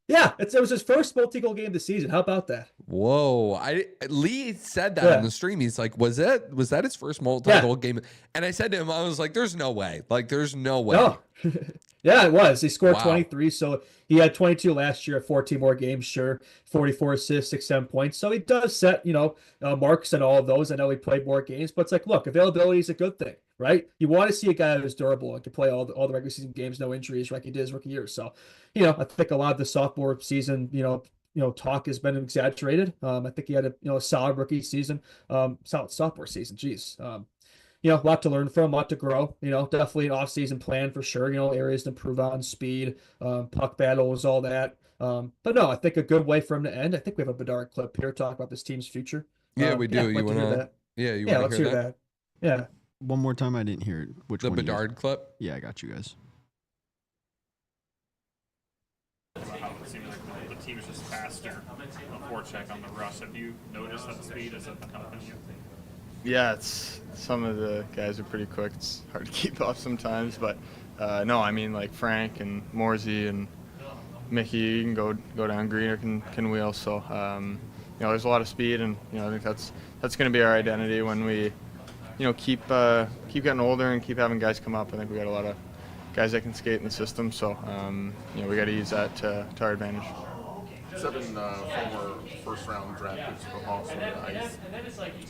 Yeah, it was his first multi-goal game of the season. How about that? Whoa! Lee said that on the stream. He's like, "Was that his first multi-goal game?" And I said to him, "I was like, there's no way. Like, there's no way." No. Yeah, it was. He scored 23, so he had 22 last year at 14 more games, sure. 44 assists, 6-7 points. So he does set, marks and all of those. I know he played more games, but it's like, look, availability is a good thing, right? You want to see a guy who's durable and can play all the regular season games, no injuries, like he did his rookie year. So, I think a lot of the sophomore season, talk has been exaggerated. I think he had a solid rookie season, solid sophomore season. Geez. A lot to learn from, a lot to grow. Definitely an off-season plan for sure. Areas to improve on, speed, puck battles, all that. But no, I think a good way for him to end. I think we have a Bedard clip here talk about this team's future. Yeah, we do. You want to hear that? Yeah, you want to hear that? Yeah. One more time, I didn't hear it. Which the one? Bedard clip? Yeah, I got you guys. How it seems like the team is just faster on the forecheck on the rush. Have you noticed that the speed is helping you? Yeah, some of the guys are pretty quick. It's hard to keep up sometimes, but no, I mean like Frank and Morsey and Mickey, you can go down. Greener can wheel. So there's a lot of speed, and I think that's going to be our identity when we keep getting older and keep having guys come up. I think we got a lot of guys that can skate in the system, so we got to use that to our advantage. 7 former first-round draft picks for the Hawks on the ice.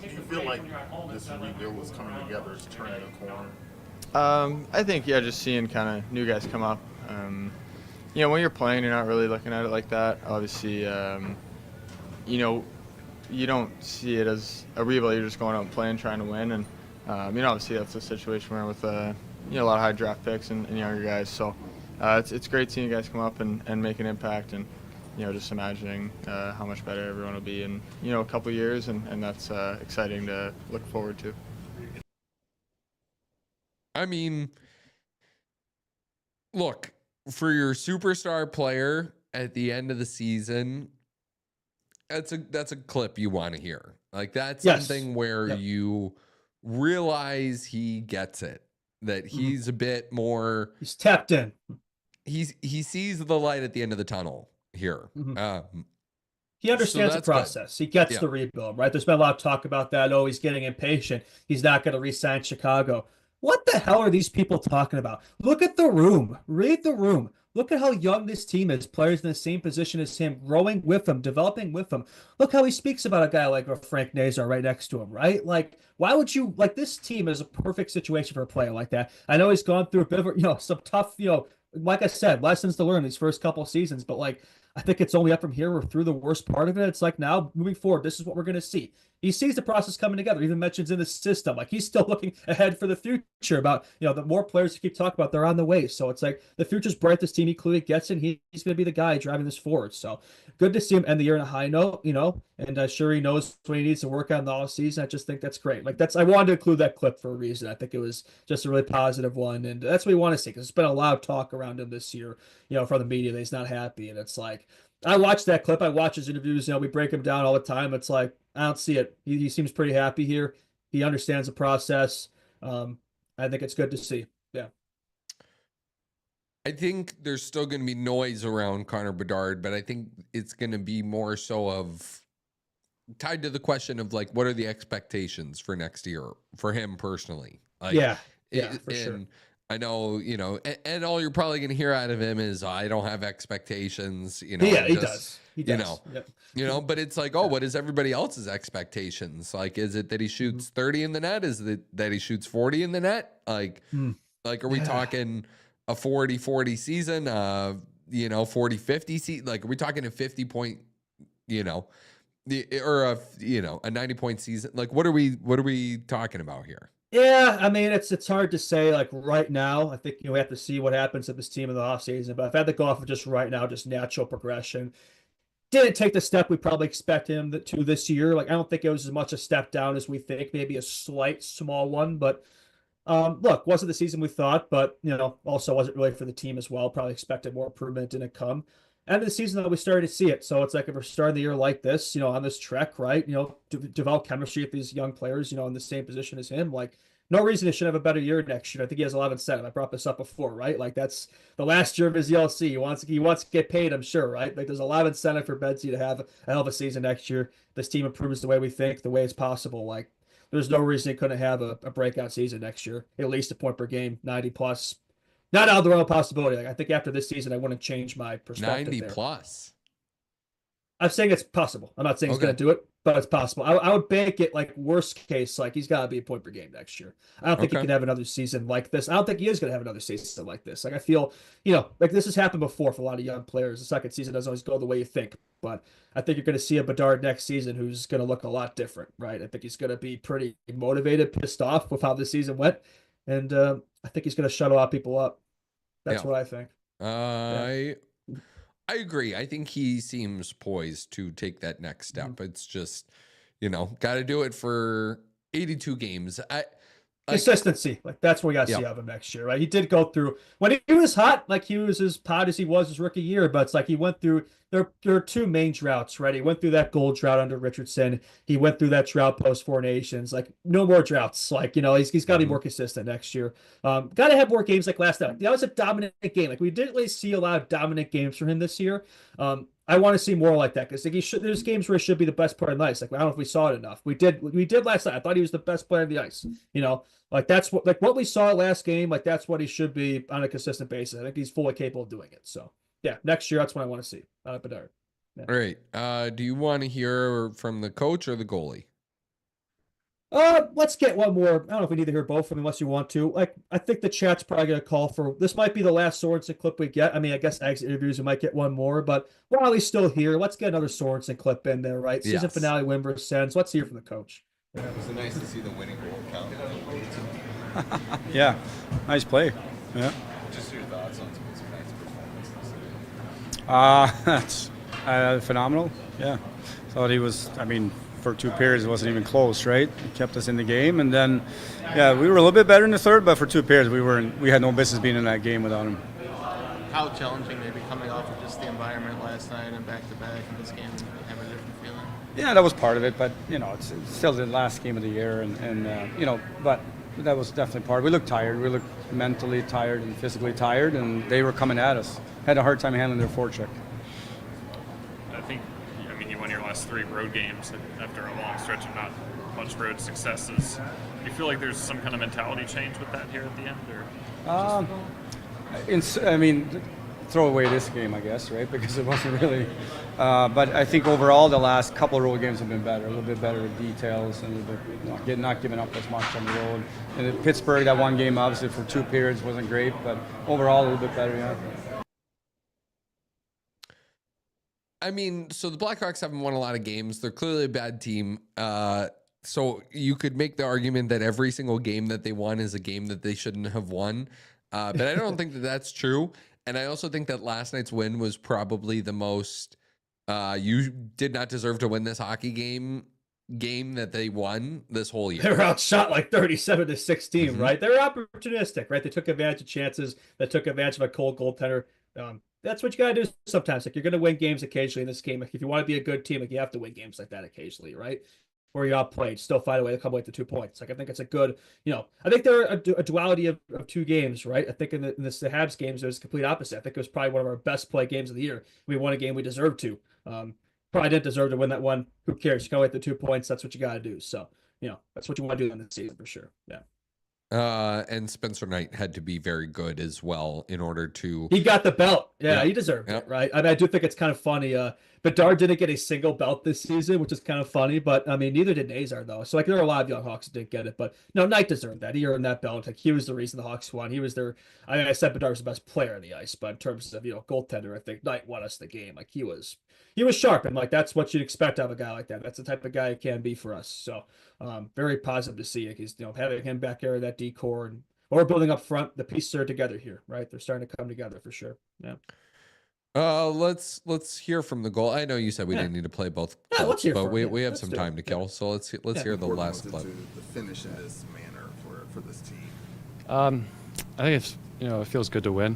Do you feel like this rebuild is coming together, it's turning a corner? I think, just seeing kind of new guys come up. When you're playing, you're not really looking at it like that. Obviously, you don't see it as a rebuild. You're just going out and playing, trying to win. And, obviously that's a situation where with a lot of high draft picks and younger guys. So it's great seeing you guys come up and make an impact. And, just imagining how much better everyone will be in, a couple years, and that's exciting to look forward to. I mean, look, for your superstar player at the end of the season, that's a clip you want to hear. Like that's something where you realize he gets it, that he's a bit more. He's tapped in. He sees the light at the end of the tunnel here. He understands the process. Good. He gets the rebuild, right? There's been a lot of talk about that. Oh, he's getting impatient. He's not going to re-sign Chicago. What the hell are these people talking about? Look at the room. Read the room. Look at how young this team is. Players in the same position as him, growing with him, developing with him. Look how he speaks about a guy like Frank Nazar right next to him, right? Like, why would you, like, this team is a perfect situation for a player like that. I know he's gone through a bit of, some tough, like I said, lessons to learn these first couple of seasons, but like, I think it's only up from here. We're through the worst part of it. It's like now moving forward, this is what we're going to see. He sees the process coming together. He even mentions in the system, like he's still looking ahead for the future about, the more players you keep talking about, they're on the way. So it's like the future's bright. This team, he clearly gets it. He's going to be the guy driving this forward. So good to see him end the year on a high note, and sure he knows what he needs to work on the off season. I just think that's great. Like I wanted to include that clip for a reason. I think it was just a really positive one. And that's what we want to see because there's been a lot of talk around him this year, from the media that he's not happy. And it's like, I watched that clip. I watch his interviews. We break him down all the time. It's like, I don't see it. He seems pretty happy here. He understands the process. I think it's good to see. Yeah. I think there's still going to be noise around Connor Bedard, but I think it's going to be more so of tied to the question of like, what are the expectations for next year for him personally? Like, yeah, for sure. I know, and all you're probably going to hear out of him is, I don't have expectations, Yeah, I'm he just, does. He does. Yep. but it's like, what is everybody else's expectations? Like, is it that he shoots 30 in the net? Is it that he shoots 40 in the net? Like, are we talking a 40-40 season, 40-50 season? Like, are we talking a 50 point, or a 90 point season? Like, what are we talking about here? Yeah, I mean it's hard to say like right now. I think we have to see what happens with this team in the offseason. But if I had to go off of just right now, just natural progression, didn't take the step we probably expect him to this year. Like I don't think it was as much a step down as we think, maybe a slight small one. But look, wasn't the season we thought, but also wasn't really for the team as well. Probably expected more improvement, didn't come. End of the season, though, we started to see it. So it's like if we're starting the year like this, on this trek, right? Develop chemistry with these young players, in the same position as him. Like, no reason he should have a better year next year. I think he has a lot of incentive. I brought this up before, right? Like that's the last year of his ELC. He wants to get paid, I'm sure, right? Like there's a lot of incentive for Bedsy to have a hell of a season next year. This team improves the way we think, the way it's possible. Like there's no reason he couldn't have a breakout season next year. At least a point per game, 90 plus. Not out of the realm of possibility. Like I think after this season, I wouldn't change my perspective. 90 there. plus. I'm saying it's possible. I'm not saying he's going to do it, but it's possible. I would bank it like worst case, like he's got to be a point per game next year. I don't think he can have another season like this. I don't think he is going to have another season like this. Like I feel, like this has happened before for a lot of young players. The second season doesn't always go the way you think, but I think you're going to see a Bedard next season who's going to look a lot different, right? I think he's going to be pretty motivated, pissed off with how this season went, and I think he's going to shut a lot of people up. That's what I think. I agree. I think he seems poised to take that next step. It's just, got to do it for 82 games. Consistency, like that's what we got to see out of him next year, right? He did go through when he was hot, like he was as hot as he was his rookie year, but it's like he went through there are two main droughts, right? He went through that gold drought under Richardson. He went through that drought post Four Nations. Like no more droughts. Like he's got to be more consistent next year. Got to have more games like last night. That was a dominant game. Like we didn't really see a lot of dominant games from him this year. I want to see more like that because like there's games where he should be the best player on the ice. Like I don't know if we saw it enough. We did last night. I thought he was the best player on the ice. Like that's what we saw last game. Like that's what he should be on a consistent basis. I think he's fully capable of doing it. So yeah, next year that's what I want to see. Bedard. Yeah. All right. Do you want to hear from the coach or the goalie? Let's get one more. I don't know if we need to hear both of them unless you want to. Like, I think the chat's probably gonna call for this. Might be the last Sorensen clip we get. I mean, I guess exit interviews we might get one more, but while he's still here, let's get another Sorensen clip in there, right? Season finale win versus Sens. Let's hear from the coach. It was nice to see the winning goal count. Yeah, nice play. Yeah. Just your thoughts on tonight's performance. That's phenomenal. Yeah, thought he was. I mean, for 2 periods, it wasn't even close. Right, he kept us in the game, and then, yeah, we were a little bit better in the third, but for 2 periods, we had no business being in that game without him. How challenging maybe coming off of just the environment last night and back to back in this game, have a different feeling? Yeah, that was part of it, but it's still the last game of the year, and but that was definitely part. We looked tired. We looked mentally tired and physically tired, and they were coming at us. Had a hard time handling their forecheck. You won your last 3 road games after a long stretch of not much road successes. Do you feel like there's some kind of mentality change with that here at the end, or? Throw away this game, I guess, right? Because it wasn't really. But I think overall, the last couple of road games have been better, a little bit better with details, and a little bit not giving up as much on the road. And in Pittsburgh, that one game, obviously for 2 periods, wasn't great, but overall, a little bit better, yeah. I mean, so the Blackhawks haven't won a lot of games. They're clearly a bad team. So you could make the argument that every single game that they won is a game that they shouldn't have won. But I don't think that that's true. And I also think that last night's win was probably the most you did not deserve to win this hockey game that they won this whole year. They were outshot like 37-16, right? They were opportunistic, right? They took advantage of chances. They took advantage of a cold goaltender. That's what you got to do sometimes. Like you're going to win games occasionally in this game. Like if you want to be a good team, like you have to win games like that occasionally, right? Where you outplayed, still find a way to come away with the 2 points. Like I think it's a good, I think there are a duality of 2 games, right? I think in the Habs games, it was complete opposite. I think it was probably one of our best play games of the year. We won a game we deserved to. Probably didn't deserve to win that one. Who cares? You come away with the 2 points. That's what you got to do. So, that's what you want to do in this season for sure. Yeah. And Spencer Knight had to be very good as well in order to. He got the belt. Yeah, Yeah. he deserved Yep. it, right? I mean, I do think it's kind of funny. Bedard didn't get a single belt this season, which is kind of funny. But I mean, neither did Nazar though. So like, there are a lot of young Hawks that didn't get it. But no, Knight deserved that. He earned that belt. Like, he was the reason the Hawks won. He was their. I mean, I said Bedard was the best player on the ice, but in terms of goaltender, I think Knight won us the game. Like, he was sharp, and like that's what you'd expect out of a guy like that. That's the type of guy he can be for us. So very positive to see. Like, he's having him back there, that decor, and we're building up front. The pieces are together here, right? They're starting to come together for sure. Yeah. Let's hear from the goal. I know you said we didn't need to play both Yeah, let's clips, hear but from we, it. we have Let's some do time it. to kill. So let's hear the Important last was clip. to finish in this manner for this team. I think it's it feels good to win.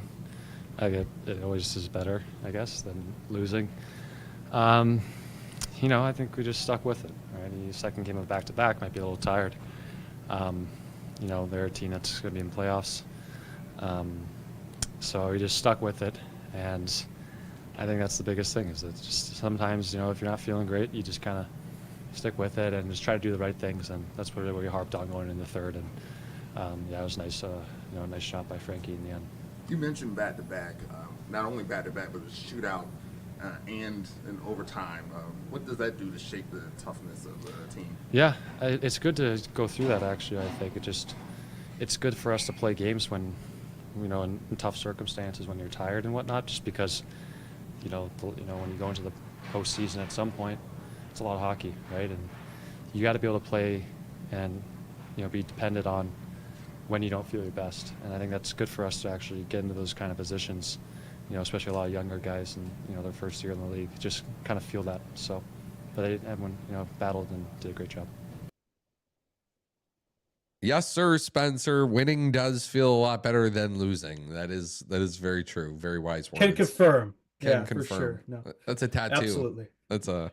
It always is better, I guess, than losing. I think we just stuck with it. Right, the second game of back-to-back might be a little tired. They're a team that's going to be in playoffs, so we just stuck with it, and I think that's the biggest thing. Is that just sometimes if you're not feeling great, you just kind of stick with it and just try to do the right things, and that's what we harped on going in the third. And it was nice, nice shot by Frankie in the end. You mentioned back-to-back, not only back-to-back, but a shootout and an overtime. What does that do to shape the toughness of the team? Yeah, it's good to go through that, actually. I think it's good for us to play games when, in tough circumstances, when you're tired and whatnot, just because, when you go into the postseason at some point, it's a lot of hockey, right? And you got to be able to play and, be dependent on when you don't feel your best. And I think that's good for us to actually get into those kind of positions, especially a lot of younger guys and, their first year in the league, just kind of feel that. So, but everyone, battled and did a great job. Yes, sir, Spencer. Winning does feel a lot better than losing. That is very true. Very wise words. Can confirm. Can confirm. For sure. No. That's a tattoo. Absolutely. That's a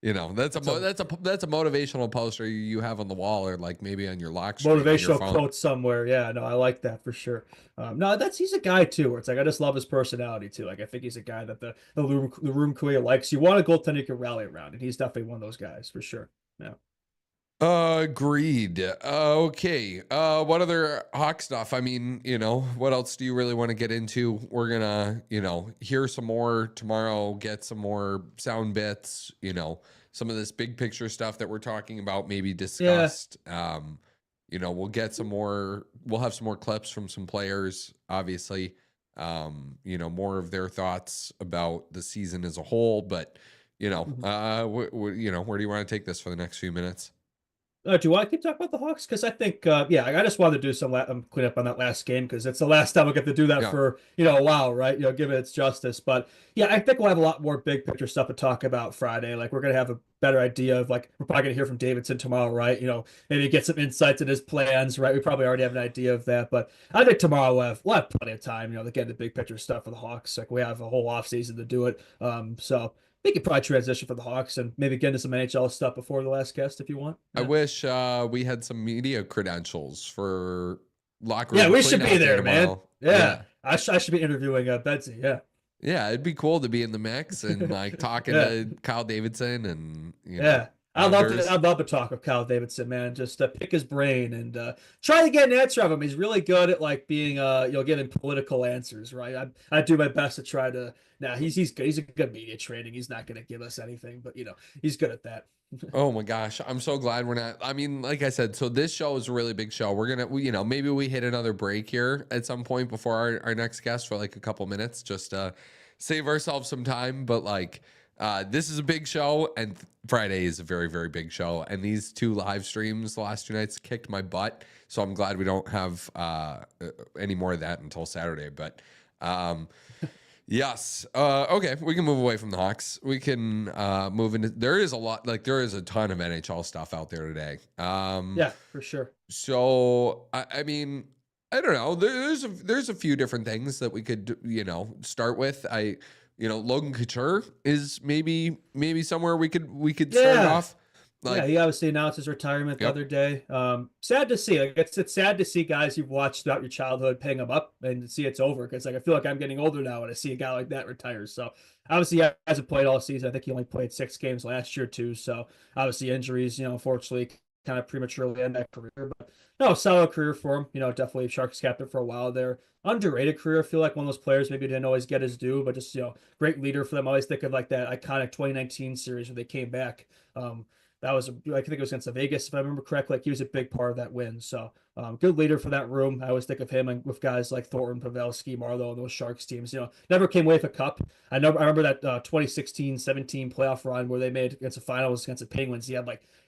that's a motivational poster you have on the wall, or like maybe on your lock screen. Motivational quote somewhere. Yeah, no, I like that for sure. No, he's a guy too, where it's like, I just love his personality too. Like, I think he's a guy that the room clearly likes. You want a goaltender you can rally around, and he's definitely one of those guys for sure. Yeah. Agreed. Okay. What other Hawk stuff? I mean, what else do you really want to get into? We're gonna, hear some more tomorrow, get some more sound bits, some of this big picture stuff that we're talking about, maybe discussed. Yeah. We'll get some more, we'll have some more clips from some players, obviously, more of their thoughts about the season as a whole, but, where do you want to take this for the next few minutes? Do you want to keep talking about the Hawks? Because I think, I just wanted to do some clean up on that last game, because it's the last time we'll get to do that for, a while, right? Give it its justice. But yeah, I think we'll have a lot more big picture stuff to talk about Friday. Like, we're going to have a better idea of, like, we're probably going to hear from Davidson tomorrow, right? Maybe get some insights in his plans, right? We probably already have an idea of that. But I think tomorrow we'll have plenty of time, to get the big picture stuff for the Hawks. Like, we have a whole off season to do it. So we could probably transition for the Hawks and maybe get into some NHL stuff before the last guest if you want. Yeah. I wish we had some media credentials for locker room. Yeah, we should be there, tomorrow. man. Yeah. I should be interviewing Betsy. Yeah. Yeah, it'd be cool to be in the mix and like talking to Kyle Davidson and I'd love to talk with Kyle Davidson, man. Just pick his brain and try to get an answer of him. He's really good at like being giving political answers, right? I do my best to try to. Nah, he's good. He's a good media training. He's not going to give us anything, but he's good at that. Oh my gosh, I'm so glad we're not. I mean, like I said, so this show is a really big show. We're gonna, maybe we hit another break here at some point before our next guest for like a couple minutes, just to save ourselves some time. But like, this is a big show, and Friday is a very, very big show. And these two live streams the last 2 nights kicked my butt. So I'm glad we don't have any more of that until Saturday. But yes. Okay. We can move away from the Hawks. We can move into. There is a ton of NHL stuff out there today. Yeah, for sure. So I mean, I don't know. There's a few different things that we could start with. Logan Couture is maybe somewhere we could start off. Like, he obviously announced his retirement the other day. Sad to see. Like, it's sad to see guys you've watched throughout your childhood paying them up and see it's over. Because like, I feel like I'm getting older now when I see a guy like that retire. So obviously he hasn't played all season. I think he only played 6 games last year too. So obviously injuries, unfortunately kind of prematurely end that career. But no, solid career for him. Definitely Sharks captain for a while there. Underrated career. I feel like one of those players maybe didn't always get his due, but just great leader for them. I always think of like that iconic 2019 series where they came back. That was I think it was against the Vegas, if I remember correctly. Like he was a big part of that win. So good leader for that room. I always think of him and with guys like Thornton, Pavelski, Marlowe, and those Sharks teams. Never came away with a cup. I remember that 2016-17 playoff run where they made against the finals against the Penguins.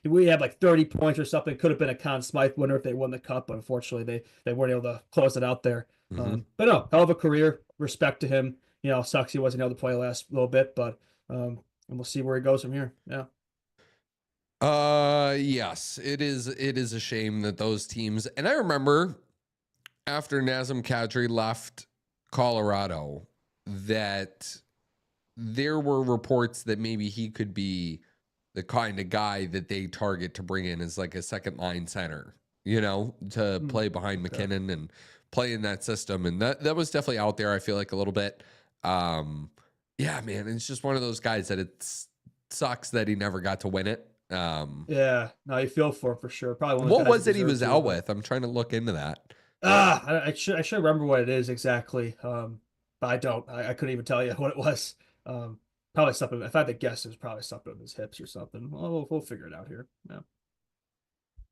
We had like 30 points or something. Could have been a Conn Smythe winner if they won the cup, but unfortunately they weren't able to close it out there. But no, hell of a career. Respect to him. Sucks he wasn't able to play last little bit, but and we'll see where he goes from here. Yeah. Yes, it is a shame that those teams, and I remember after Nazem Kadri left Colorado that there were reports that maybe he could be the kind of guy that they target to bring in as like a second line center, to play behind McKinnon and play in that system. And that was definitely out there, I feel like, a little bit. Yeah, man, it's just one of those guys that it sucks that he never got to win it. Yeah, no, you feel for him for sure. Probably what was it he was out with? I'm trying to look into that. I should remember what it is exactly. But I don't. I couldn't even tell you what it was. Probably something. If I had to guess, it was probably something with his hips or something. Well, we'll figure it out here. Yeah.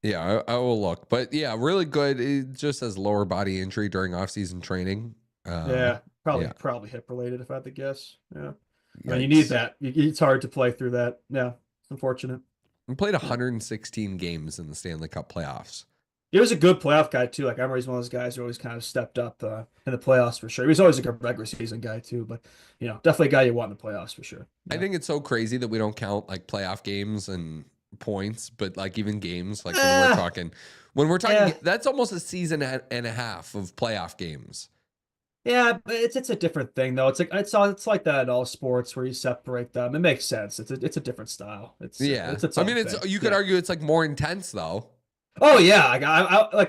Yeah, I will look. But yeah, really good. It just has lower body injury during off-season training. Yeah, probably hip related if I had to guess. Yeah. I mean, you need that. It's hard to play through that. Yeah, it's unfortunate. He played 116 games in the Stanley Cup playoffs. He was a good playoff guy too. Like I remember he's one of those guys who always kind of stepped up in the playoffs for sure. He was always a good regular season guy too, but definitely a guy you want in the playoffs for sure. Yeah. I think it's so crazy that we don't count like playoff games and points, but like even games, like when we're talking, that's almost a season and a half of playoff games. Yeah, but it's a different thing though. It's like that in all sports where you separate them. It makes sense. It's a different style. It's I mean, you could argue it's like more intense though. Oh yeah,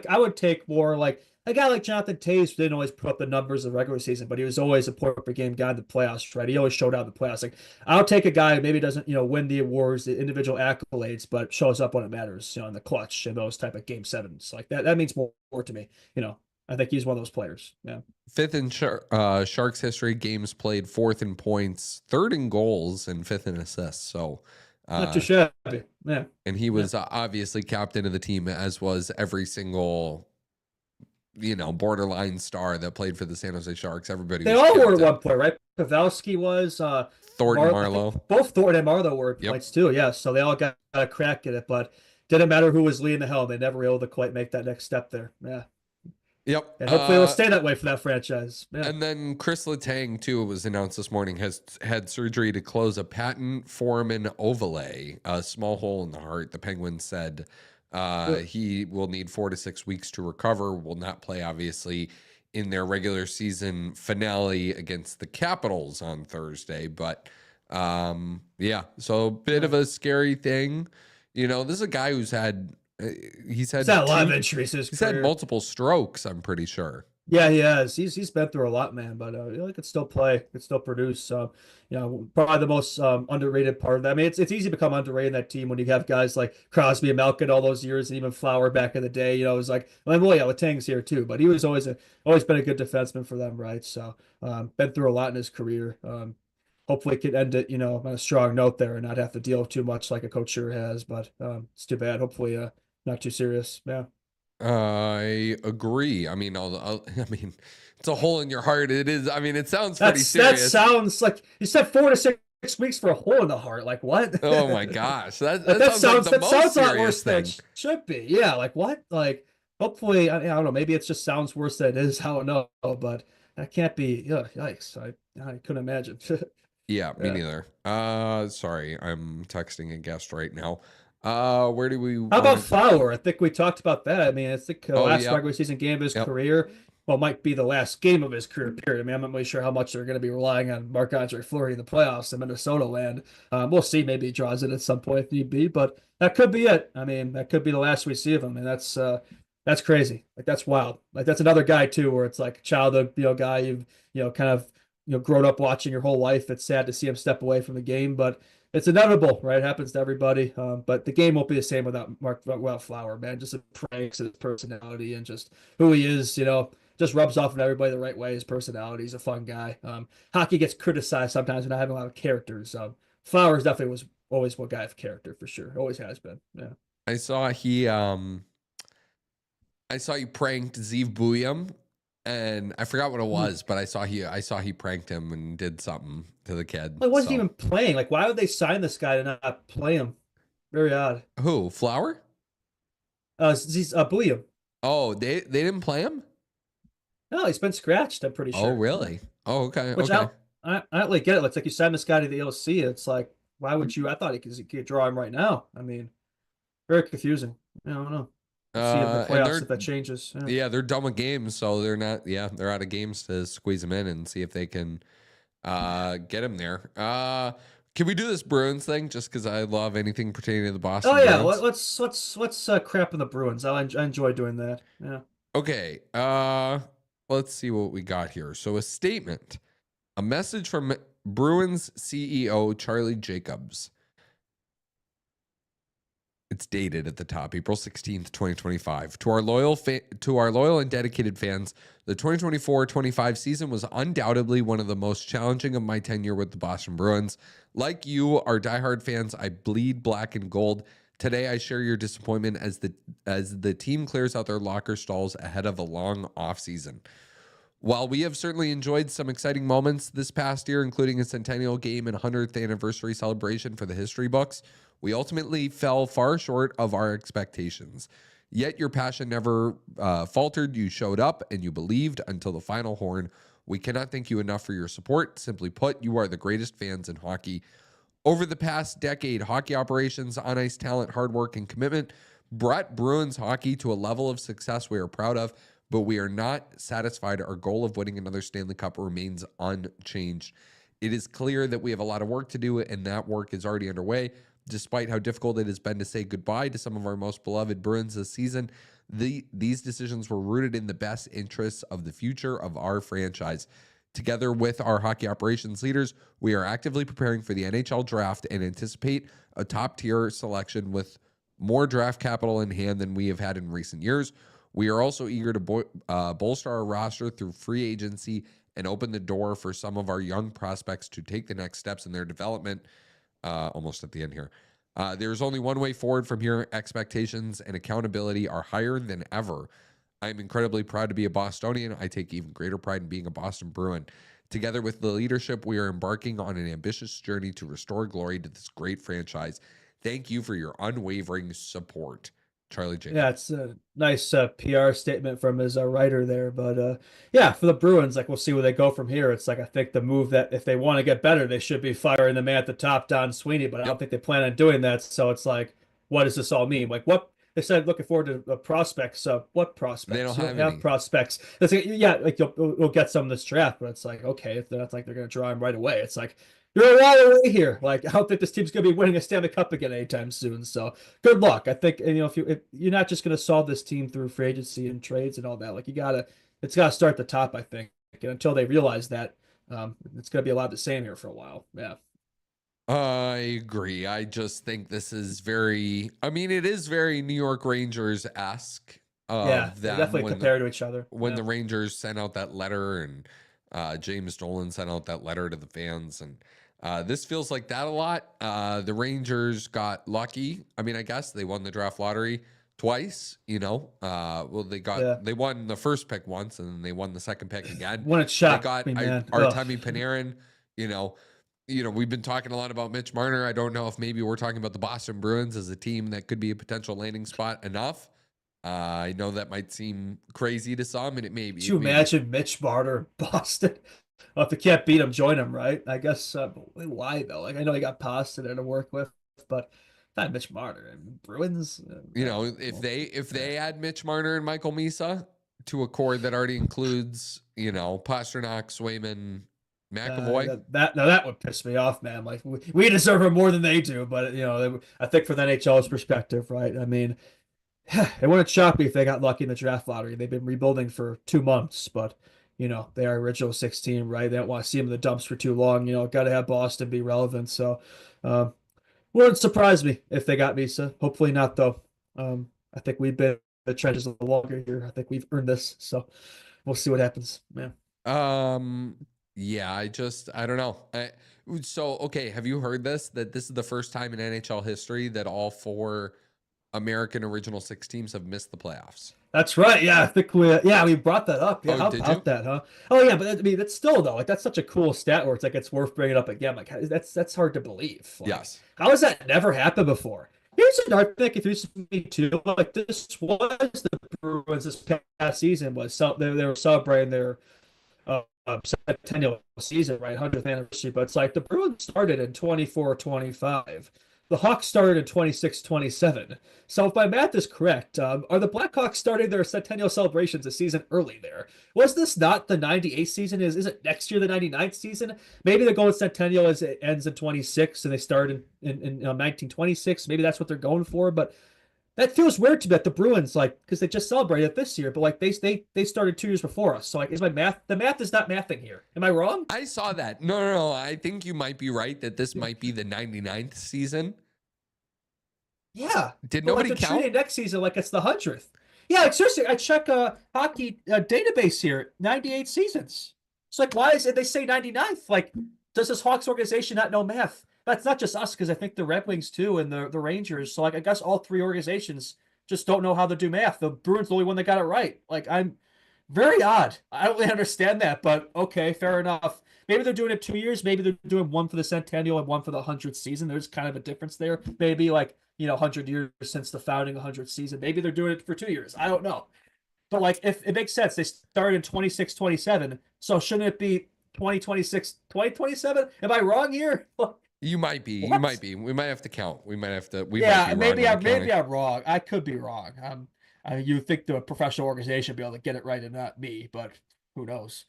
I would take more like a guy like Jonathan Toews didn't always put up the numbers in the regular season, but he was always a point per game guy in the playoffs, right? He always showed out in the playoffs. Like I'll take a guy who maybe doesn't win the awards, the individual accolades, but shows up when it matters, in the clutch and those type of game sevens like that. That means more to me. I think he's one of those players. Yeah. Fifth in Sharks history, games played, fourth in points, third in goals, and fifth in assists. So not too shabby. Yeah. And he was obviously captain of the team, as was every single, borderline star that played for the San Jose Sharks. Everybody. They all were at one point, right? Pavelski was. Thornton, Marlowe. Both Thornton and Marlowe were at points too. Yeah. So they all got a crack at it, but didn't matter who was leading the helm. They never were able to quite make that next step there. Yeah. Yep. And hopefully it'll stay that way for that franchise. Yeah. And then Chris Letang, too, it was announced this morning, has had surgery to close a patent foramen ovale, a small hole in the heart. The Penguins said he will need 4 to 6 weeks to recover, will not play, obviously, in their regular season finale against the Capitals on Thursday. But, so a bit of a scary thing. This is a guy who's had... He's had a lot of injuries. He's had multiple strokes, I'm pretty sure. Yeah, he has. He's been through a lot, man. But he could still play, could still produce. Probably the most underrated part of that. I mean, it's easy to become underrated in that team when you have guys like Crosby and Malkin all those years, and even Flower back in the day. It was like, Letang's here too, but he was always been a good defenseman for them, right? So been through a lot in his career. Hopefully could end it, on a strong note there and not have to deal too much like a coach sure has. But it's too bad. Hopefully, not too serious. Yeah. I agree. I mean, it's a hole in your heart. It is. I mean, it sounds pretty serious. That sounds like you said 4 to 6 weeks for a hole in the heart. Like what? Oh my gosh. That sounds like the most a lot serious worse than thing. it should be. Yeah. Like what? Like hopefully, I don't know. Maybe it just sounds worse than it is. I don't know. But that can't be. Yikes. I couldn't imagine. Yeah, me neither. Sorry, I'm texting a guest right now. Where do we? How about Fowler? I think we talked about that. I mean, I think the last regular season game of his career, might be the last game of his career. Period. I mean, I'm not really sure how much they're going to be relying on Marc-Andre Fleury in the playoffs in Minnesota land. We'll see. Maybe he draws it at some point if need be, but that could be it. I mean, that could be the last we see of him, and that's crazy. Like that's wild. Like that's another guy too, where it's like childhood, guy you've kind of grown up watching your whole life. It's sad to see him step away from the game, but it's inevitable, right? It happens to everybody. But the game won't be the same without Flower, man. Just the pranks and his personality and just who he is, just rubs off on everybody the right way. His personality, he's a fun guy. Hockey gets criticized sometimes for not having a lot of characters. Flowers definitely was always one guy of character for sure. Always has been. Yeah. I saw he pranked Zeev Buyam, and I forgot what it was, but I saw he pranked him and did something to the kid. Well, he wasn't even playing. Like, why would they sign this guy to not play him? Very odd. Who? Flower? Bouillon. Oh, they didn't play him? No, he's been scratched, I'm pretty sure. Oh, really? Oh, okay. Which okay. I don't really get it. It's like you signed this guy to the LC. It's like, why would you? I thought he could draw him right now. I mean, very confusing. I don't know. See in the playoffs if that changes. Yeah, they're done with games, so they're not. Yeah, they're out of games to squeeze him in and see if they can get him there. Can we do this Bruins thing? Just because I love anything pertaining to the Boston. Oh yeah, Bruins. let's crap on the Bruins. I enjoy doing that. Yeah. Okay. Let's see what we got here. So a statement, a message from Bruins CEO Charlie Jacobs. It's dated at the top, April 16th, 2025. To our loyal and dedicated fans, the 2024-25 season was undoubtedly one of the most challenging of my tenure with the Boston Bruins. Like you, our diehard fans, I bleed black and gold. Today, I share your disappointment as the team clears out their locker stalls ahead of a long offseason. While we have certainly enjoyed some exciting moments this past year, including a centennial game and 100th anniversary celebration for the history books, we ultimately fell far short of our expectations. Yet your passion never faltered. You showed up and you believed until the final horn. We cannot thank you enough for your support. Simply put, you are the greatest fans in hockey. Over the past decade, hockey operations, on-ice talent, hard work, and commitment brought Bruins hockey to a level of success we are proud of, but we are not satisfied. Our goal of winning another Stanley Cup remains unchanged. It is clear that we have a lot of work to do, and that work is already underway. Despite how difficult it has been to say goodbye to some of our most beloved Bruins this season, these decisions were rooted in the best interests of the future of our franchise. Together with our hockey operations leaders, we are actively preparing for the NHL draft and anticipate a top-tier selection with more draft capital in hand than we have had in recent years. We are also eager to bolster our roster through free agency and open the door for some of our young prospects to take the next steps in their development. Almost at the end here. There's only one way forward from here. Expectations and accountability are higher than ever. I'm incredibly proud to be a Bostonian. I take even greater pride in being a Boston Bruin. Together with the leadership, we are embarking on an ambitious journey to restore glory to this great franchise. Thank you for your unwavering support. Charlie Jacobs. Yeah, it's a nice PR statement from his writer there. But yeah, for the Bruins, like we'll see where they go from here. It's like I think the move that if they want to get better, they should be firing the man at the top, Don Sweeney. But I don't think they plan on doing that. So it's like, what does this all mean? Like what they said, looking forward to prospects. What prospects? They don't You have any prospects. It's like, yeah, like we'll get some of this draft, but it's like okay, if they're not like they're going to draw him right away. It's like. You're a while away here. Like, I don't think this team's going to be winning a Stanley Cup again anytime soon. So, good luck. I think, and, if you're not just going to solve this team through free agency and trades and all that. Like, it's got to start at the top. I think, and until they realize that, it's going to be a lot the same here for a while. Yeah. I agree. I just think this is it is very New York Rangers-esque. Yeah, they definitely compare to each other. When the Rangers sent out that letter and James Dolan sent out that letter to the fans, and this feels like that a lot. The Rangers got lucky. I mean, I guess they won the draft lottery twice, they won the first pick once and then they won the second pick again. When it's shot, they got Artemi Panarin, we've been talking a lot about Mitch Marner. I don't know if maybe we're talking about the Boston Bruins as a team that could be a potential landing spot enough. I know that might seem crazy to some, and it may be. Could you imagine Mitch Marner, Boston? Well, if they can't beat him, join him, right? I guess. Why though? Like I know he got Boston there to work with, but not Mitch Marner and Bruins. If they add Mitch Marner and Michael Misa to a core that already includes Pasternak, Swayman, McAvoy, that would piss me off, man. Like we deserve him more than they do, but I think from the NHL's perspective, right? I mean. It wouldn't shock me if they got lucky in the draft lottery. They've been rebuilding for 2 months, but they are original 16, right? They don't want to see them in the dumps for too long. Got to have Boston be relevant. So, Wouldn't surprise me if they got Misa. Hopefully not, though. I think we've been in the trenches a little longer here. I think we've earned this, so we'll see what happens. Yeah. Um, yeah, I don't know. So, okay, have you heard this? That this is the first time in NHL history that all four American Original Six teams have missed the playoffs. That's right. Yeah, I think we brought that up. Yeah, Oh, how did about you? that, huh? Oh yeah, but I mean, that's still though, like that's such a cool stat where it's like it's worth bringing up again. Like that's hard to believe. Like, Yes. how has that never happened before? Here's another thing. If you me too, like this was the Bruins this past season was they were celebrating their centennial season, right? 100th anniversary. But it's like the Bruins started in 24-25. The Hawks started in 26-27. So if my math is correct, are the Blackhawks starting their centennial celebrations a season early there? Was this not the 98 season? Is it next year the 99th season? Maybe they're going centennial as it ends in 26 and they start in 1926. Maybe that's what they're going for. But that feels weird to me that the Bruins, like, because they just celebrated this year, but like they started 2 years before us. So like, is my math? The math is not mathing here. Am I wrong? I saw that. No. I think you might be right that this might be the 99th season. Yeah. Did But, nobody like, they're count? treating next season like it's the 100th. Yeah, like seriously, I check a hockey database here, 98 seasons. It's like, why is it they say 99th? Like, does this Hawks organization not know math? That's not just us, because I think the Red Wings too and the Rangers. So like, I guess all three organizations just don't know how to do math. The Bruins the only one that got it right. Like, I'm very odd. I don't really understand that, but okay, fair enough. Maybe they're doing it 2 years. Maybe they're doing one for the centennial and one for the 100th season. There's kind of a difference there. Maybe like 100 years since the founding 100th season. Maybe they're doing it for 2 years. I don't know. But like, if it makes sense, they started in 26-27. So shouldn't it be 2026, 2027? Am I wrong here? You might be. What? You might be. We might have to count. We might have to. We Yeah, might be maybe wrong on the maybe counting. I'm wrong. I could be wrong. You think the professional organization would be able to get it right and not me, but who knows?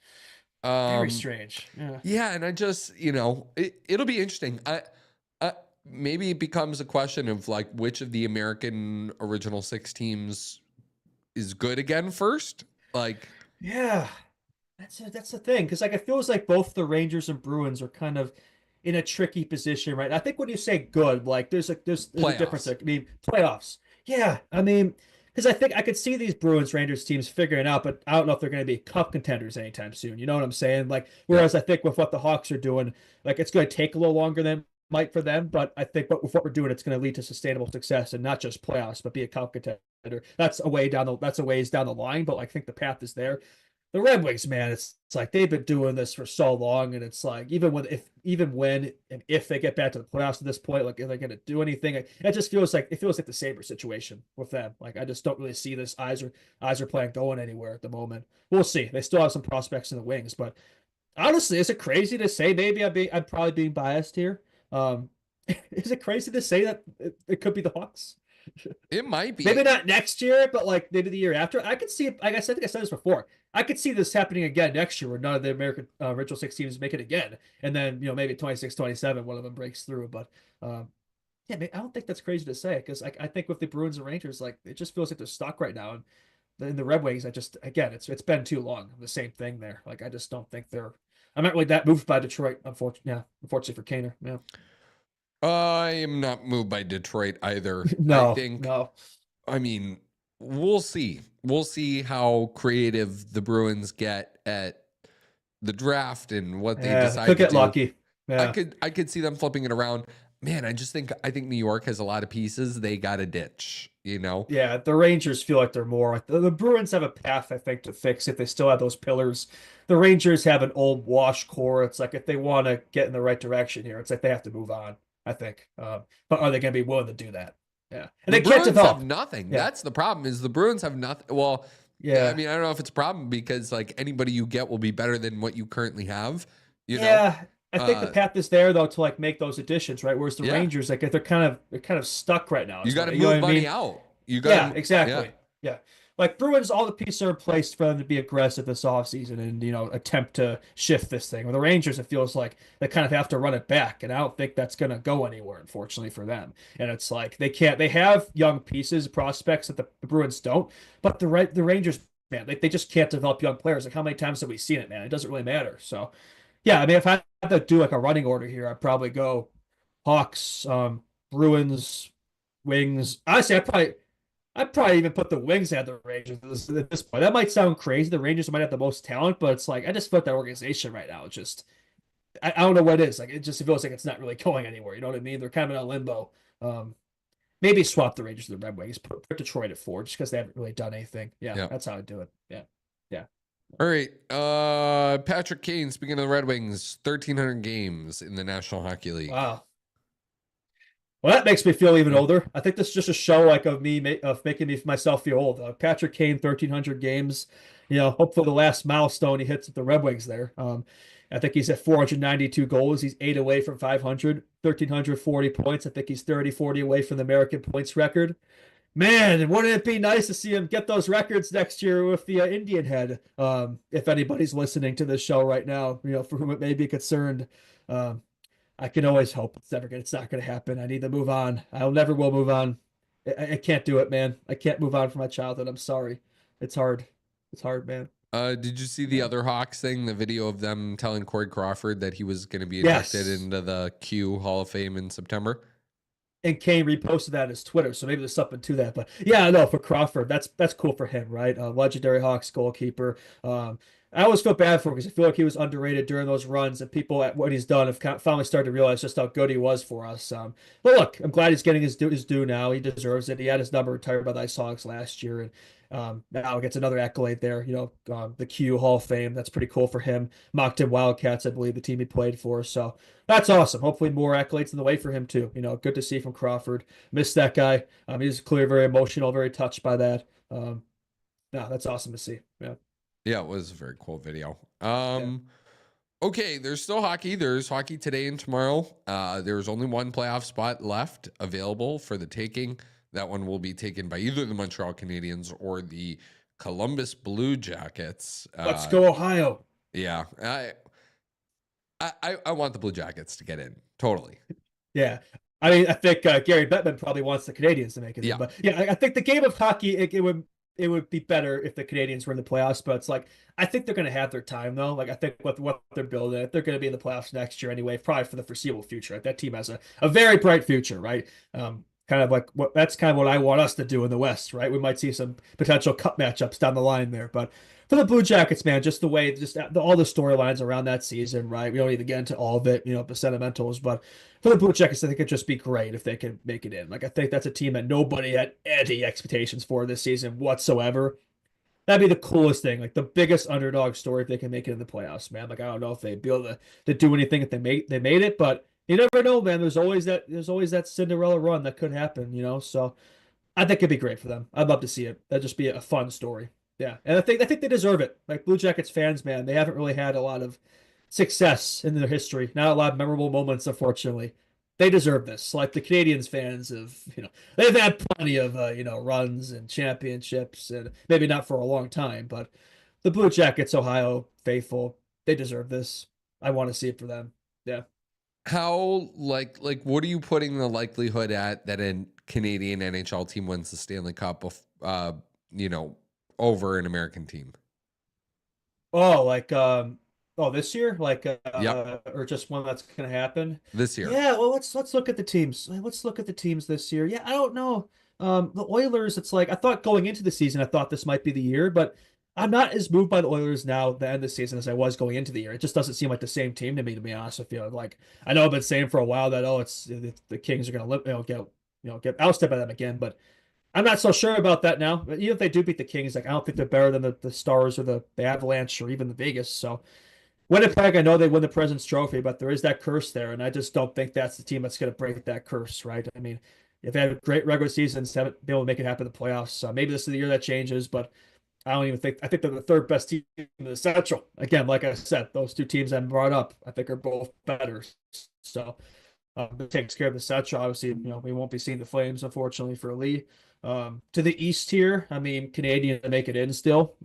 Very strange. Yeah. Yeah, and I just, it'll be interesting. Maybe it becomes a question of like which of the American Original Six teams is good again first. Like, Yeah, that's the thing because like it feels like both the Rangers and Bruins are kind of in a tricky position, right? I think when you say good, like there's a difference. Playoffs. I mean, playoffs. Yeah, I mean, because I think I could see these Bruins Rangers teams figuring out, but I don't know if they're going to be cup contenders anytime soon. You know what I'm saying? Like, whereas I think with what the Hawks are doing, like it's going to take a little longer than it might for them, but I think with what we're doing, it's going to lead to sustainable success and not just playoffs, but be a cup contender. That's a ways down the line, but I think the path is there. The Red Wings, man, it's like they've been doing this for so long, and it's like even when and if they get back to the playoffs at this point, like are they going to do anything? It just feels like the Sabre situation with them. Like I just don't really see this Eiser plan going anywhere at the moment. We'll see. They still have some prospects in the wings, but honestly, is it crazy to say? Maybe I'm probably being biased here. Is it crazy to say that it could be the Hawks? it might be. Maybe not next year, but like maybe the year after. I could see it. Like I think I said this before. I could see this happening again next year where none of the American Original Six teams make it again. And then, maybe 26-27, one of them breaks through. But yeah, I don't think that's crazy to say because I think with the Bruins and Rangers, like it just feels like they're stuck right now. And in the Red Wings, again, it's been too long. The same thing there. Like I just don't think I'm not really that moved by Detroit, unfortunately for Kaner. Yeah. I am not moved by Detroit either. No, I think, no. I mean, we'll see. We'll see how creative the Bruins get at the draft and what they decide could to get do. lucky. Yeah. I could see them flipping it around. Man, I think New York has a lot of pieces they got to ditch, Yeah, the Rangers feel like they're more like the Bruins have a path, I think, to fix if they still have those pillars. The Rangers have an old wash core. It's like if they want to get in the right direction here, it's like they have to move on, I think. But are they going to be willing to do that? Yeah. And the they can't Bruins develop. have nothing. Yeah. That's the problem is the Bruins have nothing. Well, Yeah. I mean, I don't know if it's a problem because like anybody you get will be better than what you currently have. Yeah. I think the path is there though to like make those additions, right? Whereas the Yeah. Rangers, like they're kind of stuck right now. You got to know what move I money mean? out. You Yeah, got exactly. Yeah. Like Bruins, all the pieces are in place for them to be aggressive this offseason and, attempt to shift this thing. With the Rangers, it feels like they kind of have to run it back. And I don't think that's going to go anywhere, unfortunately, for them. And it's like they have young pieces, prospects that the Bruins don't, but the Rangers, man, they just can't develop young players. Like how many times have we seen it, man? It doesn't really matter. So, yeah, I mean, if I had to do like a running order here, I'd probably go Hawks, Bruins, Wings. Honestly, I'd probably even put the Wings at the Rangers at this point. That might sound crazy. The Rangers might have the most talent, but it's like I just feel like that organization right now. It's just I don't know what it is. Like it just feels like it's not really going anywhere. You know what I mean? They're kind of in a limbo. Um, Maybe swap the Rangers to the Red Wings. Put Detroit at 4 just because they haven't really done anything. Yeah, Yeah. that's how I do it. Yeah, yeah. All right. Patrick Kane, speaking of the Red Wings, 1,300 games in the National Hockey League. Wow. Well, that makes me feel even older. I think this is just a show like of me of making me myself feel old. Patrick Kane, 1,300 games. You know, hopefully the last milestone he hits at the Red Wings there. I think he's at 492 goals. He's 8 away from 500, 1,340 points. I think he's 30, 40 away from the American points record. Man, wouldn't it be nice to see him get those records next year with the Indian head? If anybody's listening to this show right now, you know, for whom it may be concerned, I can always hope it's not going to happen. I need to move on. I never will move on. I can't do it, man. I can't move on from my childhood. I'm sorry. It's hard. It's hard, man. Did you see the other Hawks thing? The video of them telling Corey Crawford that he was going to be inducted into the Q Hall of Fame in September? And Kane reposted that on his Twitter, so maybe there's something to that. But yeah, no, for Crawford, that's cool for him, right? Legendary Hawks goalkeeper. I always feel bad for him because I feel like he was underrated during those runs, and people at what he's done have finally started to realize just how good he was for us. But look, I'm glad he's getting his due now. He deserves it. He had his number retired by the Ice Hawks last year, and now gets another accolade there. You know, the Q Hall of Fame. That's pretty cool for him. Moncton Wildcats, I believe, the team he played for. So that's awesome. Hopefully more accolades in the way for him too. You know, good to see from Crawford. Missed that guy. He's clearly very emotional, very touched by that. No, that's awesome to see. Yeah. Yeah, it was a very cool video. Yeah. Okay, there's still hockey. There's hockey today and tomorrow. There's only one playoff spot left available for the taking. That one will be taken by either the Montreal Canadiens or the Columbus Blue Jackets. Let's go, Ohio. Yeah, I want the Blue Jackets to get in. Totally. Yeah. I mean, I think Gary Bettman probably wants the Canadiens to make it. Yeah. In, but yeah, I think the game of hockey, it would be better if the Canadiens were in the playoffs, but it's like I think they're going to have their time though. Like I think what they're building, they're going to be in the playoffs next year anyway, probably for the foreseeable future. Right? That team has a very bright future, right? Kind of like that's kind of what I want us to do in the West, right? We might see some potential cup matchups down the line there, but for the Blue Jackets, man, just the way, all the storylines around that season, right? We don't need to get into all of it, you know, the sentimentals, but for the Blue Jackets, I think it'd just be great if they could make it in. Like, I think that's a team that nobody had any expectations for this season whatsoever. That'd be the coolest thing, like the biggest underdog story if they can make it in the playoffs, man. Like, I don't know if they'd be able to do anything if they made it, but you never know, man. There's always that Cinderella run that could happen, you know. So I think it'd be great for them. I'd love to see it. That'd just be a fun story. Yeah, and I think they deserve it. Like Blue Jackets fans, man, they haven't really had a lot of success in their history. Not a lot of memorable moments, unfortunately. They deserve this. Like the Canadians fans have, you know, they've had plenty of runs and championships, and maybe not for a long time, but the Blue Jackets, Ohio faithful, they deserve this. I want to see it for them. Yeah. How like what are you putting the likelihood at that a Canadian NHL team wins the Stanley Cup over an American team? Oh, like this year, like Yep. or just one that's gonna happen This year. Yeah, well, let's look at the teams. Let's look at the teams this year. Yeah, I don't know. The Oilers. It's like I thought going into the season, I thought this might be the year, but I'm not as moved by the Oilers now at the end of the season as I was going into the year. It just doesn't seem like the same team to me, to be honest with you. Like I know I've been saying for a while that it's the Kings are gonna get ousted by them again, but I'm not so sure about that now. But even if they do beat the Kings, like I don't think they're better than the Stars or the Avalanche or even the Vegas. So Winnipeg, I know they win the President's Trophy, but there is that curse there, and I just don't think that's the team that's going to break that curse, right? I mean, if they have great regular seasons, haven't been able to make it happen in the playoffs, maybe this is the year that changes, but I don't even think I think they're the third best team in the Central. Again, like I said, those two teams I brought up, I think are both better. So it takes care of the Central. Obviously, we won't be seeing the Flames, unfortunately, for Lee. To the East here, I mean, Canadian to make it in still.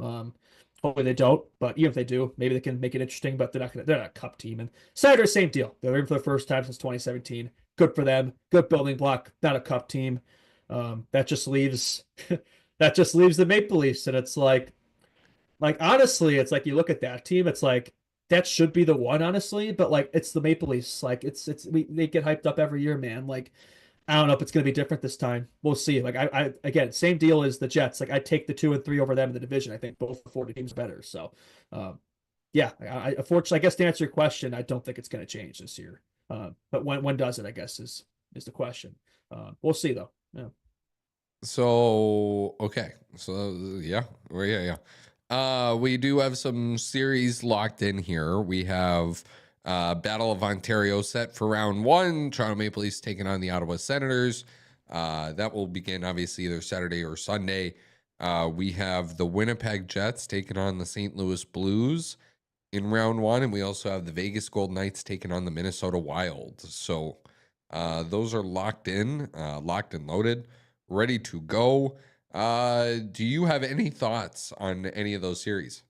Hopefully they don't, but even if they do, maybe they can make it interesting. But they're not a cup team. And Senators, same deal. They're in for the first time since 2017. Good for them. Good building block. Not a cup team. That just leaves the Maple Leafs, and it's like honestly, it's like you look at that team, it's like that should be the one, honestly. But like it's the Maple Leafs. Like they get hyped up every year, man. Like I don't know if it's going to be different this time. We'll see. Like I again, same deal as the Jets. Like I take the 2 and 3 over them in the division. I think both the 40 teams better. So, yeah. Unfortunately, I guess to answer your question, I don't think it's going to change this year. But when does it? I guess is the question. We'll see though. Yeah. So okay, so yeah, we do have some series locked in here. We have Battle of Ontario set for round 1. Toronto Maple Leafs taking on the Ottawa Senators. That will begin obviously either Saturday or Sunday. We have the Winnipeg Jets taking on the St. Louis Blues in round 1, and we also have the Vegas Golden Knights taking on the Minnesota Wild. So those are locked and loaded, ready to go. Do you have any thoughts on any of those series?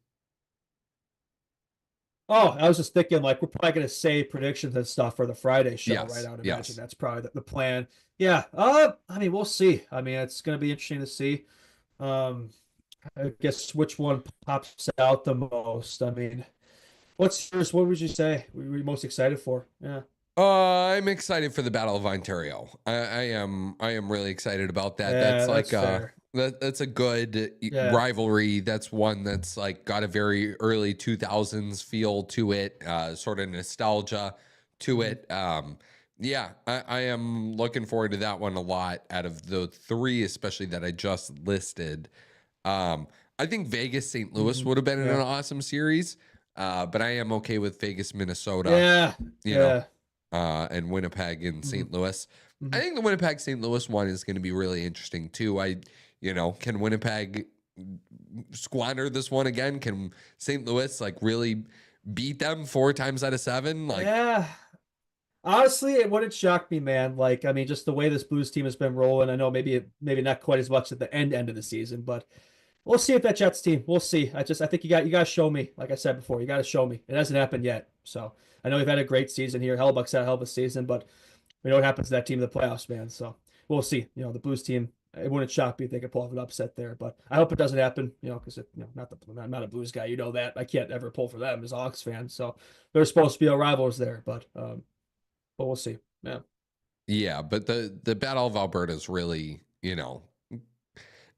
Oh, I was just thinking, like, we're probably going to say predictions and stuff for the Friday show, Yes, right? I would yes. imagine that's probably the plan. Yeah. I mean, we'll see. I mean, it's going to be interesting to see. I guess which one pops out the most. I mean, what's yours? What would you say were you most excited for? Yeah. I'm excited for the Battle of Ontario. I am really excited about that. Yeah, That's like that's fair. that's a good Yeah. rivalry. That's one that's like got a very early 2000s feel to it, sort of nostalgia to it. Yeah, I am looking forward to that one a lot out of the 3, especially that I just listed. I think Vegas St. Louis would have been an awesome series, but I am okay with Vegas Minnesota. Yeah. You know, and Winnipeg and St. Louis. I think the Winnipeg St. Louis one is going to be really interesting too. Can Winnipeg squander this one again? Can St. Louis like really beat them 4 times out of 7? Like, Yeah. Honestly, it wouldn't shock me, man. Like, I mean, just the way this Blues team has been rolling. I know maybe not quite as much at the end of the season, but we'll see if that Jets team. We'll see. I think you got to show me. Like I said before, you got to show me. It hasn't happened yet. So I know we've had a great season here. Hellebuck's had a hell of a season, but we know what happens to that team in the playoffs, man. So we'll see. The Blues team. It wouldn't shock me if they could pull off an upset there, but I hope it doesn't happen. Because I'm not a Blues guy. You know that I can't ever pull for them as a Hawks fan. So they're supposed to be our rivals there, but we'll see. Yeah. yeah, but the Battle of Alberta is really,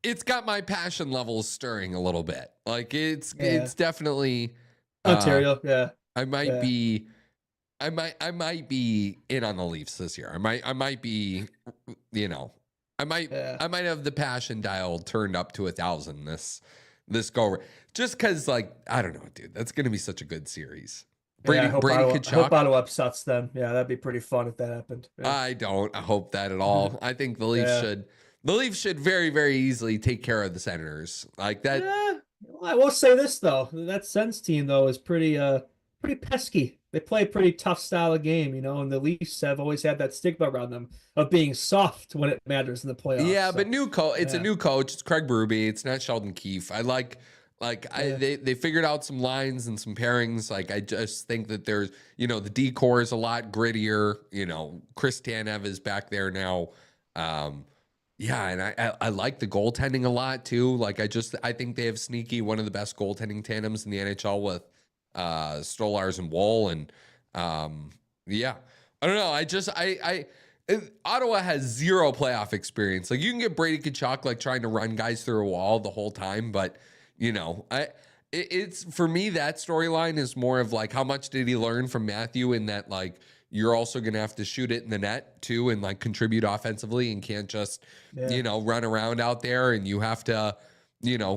it's got my passion levels stirring a little bit. Like it's definitely Ontario. Yeah. I might be in on the Leafs this year. I might be, I might have the passion dial turned up to 1,000 this go, just because, like, I don't know, dude, that's gonna be such a good series. Brady I hope Tkachuk. Ottawa upsets them. Yeah, that'd be pretty fun if that happened. Yeah. I don't hope that at all. I think the Leafs should. The Leafs should very, very easily take care of the Senators like that. Yeah. Well, I will say this though, that Sens team though is pretty pesky. They play a pretty tough style of game, and the Leafs have always had that stigma around them of being soft when it matters in the playoffs. Yeah, but it's a new coach. It's Craig Berube. It's not Sheldon Keefe. They figured out some lines and some pairings. Like, I just think that there's, the decor is a lot grittier. Chris Tanev is back there now. Yeah, and I like the goaltending a lot too. Like, I think they have sneaky one of the best goaltending tandems in the NHL with Stolarz and Woll. And yeah, I don't know. Ottawa has zero playoff experience. Like, you can get Brady Tkachuk like trying to run guys through a wall the whole time, but it's for me, that storyline is more of like, how much did he learn from Matthew in that, like, you're also going to have to shoot it in the net too and like contribute offensively and can't just, run around out there, and you have to,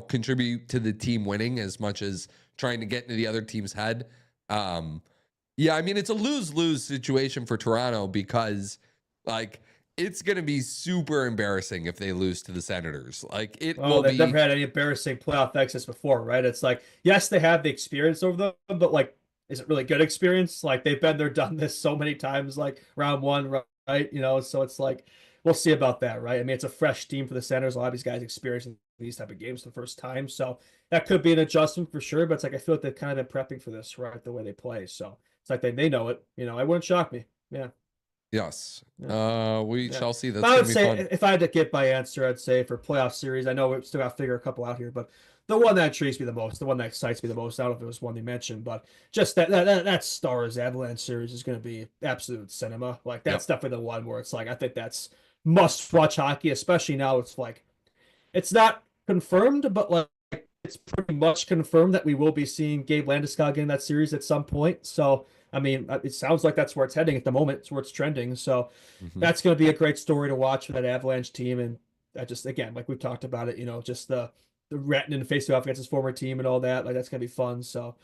contribute to the team winning as much as trying to get into the other team's head. Yeah, I mean, it's a lose-lose situation for Toronto because, like, it's going to be super embarrassing if they lose to the Senators. Like, they've never had any embarrassing playoff exits before, right? It's like, yes, they have the experience over them, but like, is it really good experience? Like, they've been there, done this so many times, like round 1, right? So it's like, we'll see about that, right? I mean, it's a fresh team for the Senators. A lot of these guys experiencing these type of games for the first time. So that could be an adjustment for sure, but it's like, I feel like they've kind of been prepping for this, right? The way they play. So it's like they know it, it wouldn't shock me. Yeah. Yes. We shall see. That's I would gonna be say, fun. if I had to get my answer, I'd say for playoff series, I know we still got to figure a couple out here, but the one that intrigues me the most, the one that excites me the most, I don't know if it was one they mentioned, but just that Stars Avalanche series is going to be absolute cinema. Like, that's definitely the one where it's like, I think that's must-watch hockey, especially now. It's like it's not confirmed, but like it's pretty much confirmed that we will be seeing Gabe Landeskog in that series at some point. So, I mean, it sounds like that's where it's heading at the moment. It's where it's trending. So, that's going to be a great story to watch for that Avalanche team. And that just, again, like we've talked about it, just the Rantanen facing off against his former team and all that. Like, that's going to be fun. So,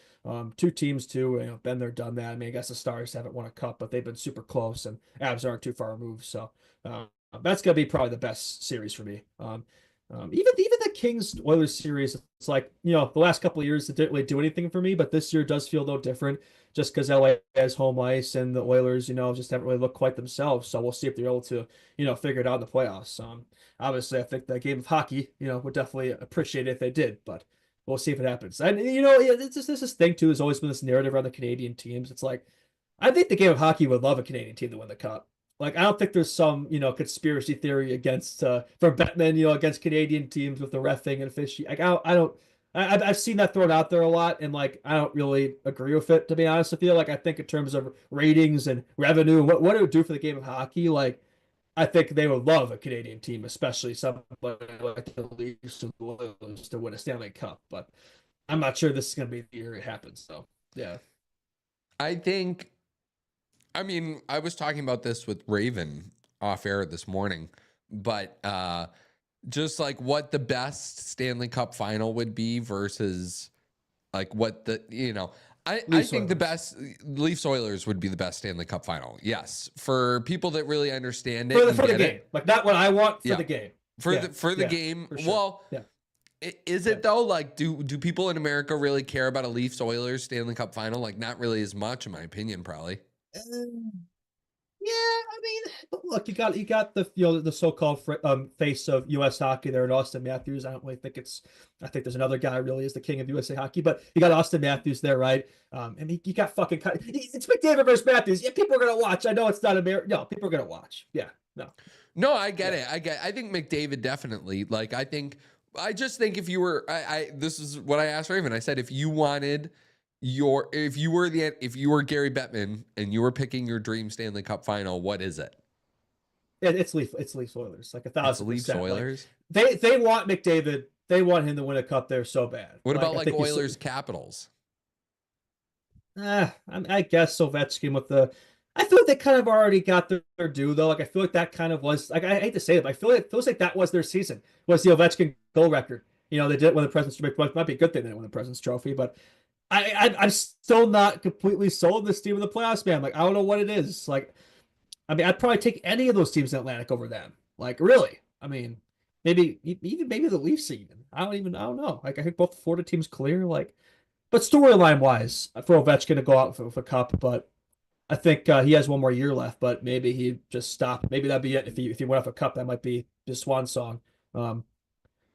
two teams, too, been there, done that. I mean, I guess the Stars haven't won a cup, but they've been super close, and Avs aren't too far removed. So, that's going to be probably the best series for me. Even the Kings Oilers series, it's like, the last couple of years it didn't really do anything for me, but this year does feel a little different just because LA has home ice and the Oilers, just haven't really looked quite themselves. So we'll see if they're able to, figure it out in the playoffs. Obviously, I think the game of hockey, would definitely appreciate it if they did, but we'll see if it happens. And, this thing too has always been this narrative around the Canadian teams. It's like, I think the game of hockey would love a Canadian team to win the cup. Like, I don't think there's some, conspiracy theory against from Bettman, against Canadian teams with the reffing and officiating. Like, I've seen that thrown out there a lot, and like I don't really agree with it, to be honest with you. Like, I think in terms of ratings and revenue and what it would do for the game of hockey, like I think they would love a Canadian team, especially somebody like the Leafs and the Oilers to win a Stanley Cup. But I'm not sure this is going to be the year it happens. So yeah, I mean, I was talking about this with Raven off air this morning, but just like what the best Stanley Cup final would be versus like what I think the best Leafs Oilers would be the best Stanley Cup final. Yes. For people that really understand it. For the game. Like, not what I want for the game. For the game. For sure. Well, is it though? Like, do people in America really care about a Leafs Oilers Stanley Cup final? Like, not really as much, in my opinion, probably. Yeah, I mean, look, you got the the so-called face of U.S. hockey there in Austin Matthews. I don't really think I think there's another guy really is the king of USA hockey, but you got Austin Matthews there, right? I mean, you got fucking it's McDavid versus Matthews. Yeah, people are gonna watch. I know it's not America. No, people are gonna watch. Yeah, no, I get it. I think McDavid definitely. Like, I just think if you were, this is what I asked Raven. I said if you wanted. If you were Gary Bettman and you were picking your dream Stanley Cup final, what is it? It's Leafs Oilers, like 1,000%. It's Leafs Oilers. Like, they want McDavid. They want him to win a cup there so bad. What about like Oilers Capitals? I guess Ovechkin with the. I feel like they kind of already got their due though. Like, I feel like that kind of was like, I hate to say it, but I feel like it feels like that was their season. Was the Ovechkin goal record? They didn't win the President's Trophy. Might be a good thing they didn't win the President's Trophy, but. I'm still not completely sold this team in the playoffs, man. Like, I don't know what it is. Like, I mean, I'd probably take any of those teams in Atlantic over them. Like, really. I mean, maybe the Leafs even. I don't know. Like, I think both Florida teams clear. Like, but storyline wise, for Ovechkin to go out with a cup, but I think he has one more year left. But maybe he just stopped. Maybe that'd be it. If he went off a cup, that might be his swan song.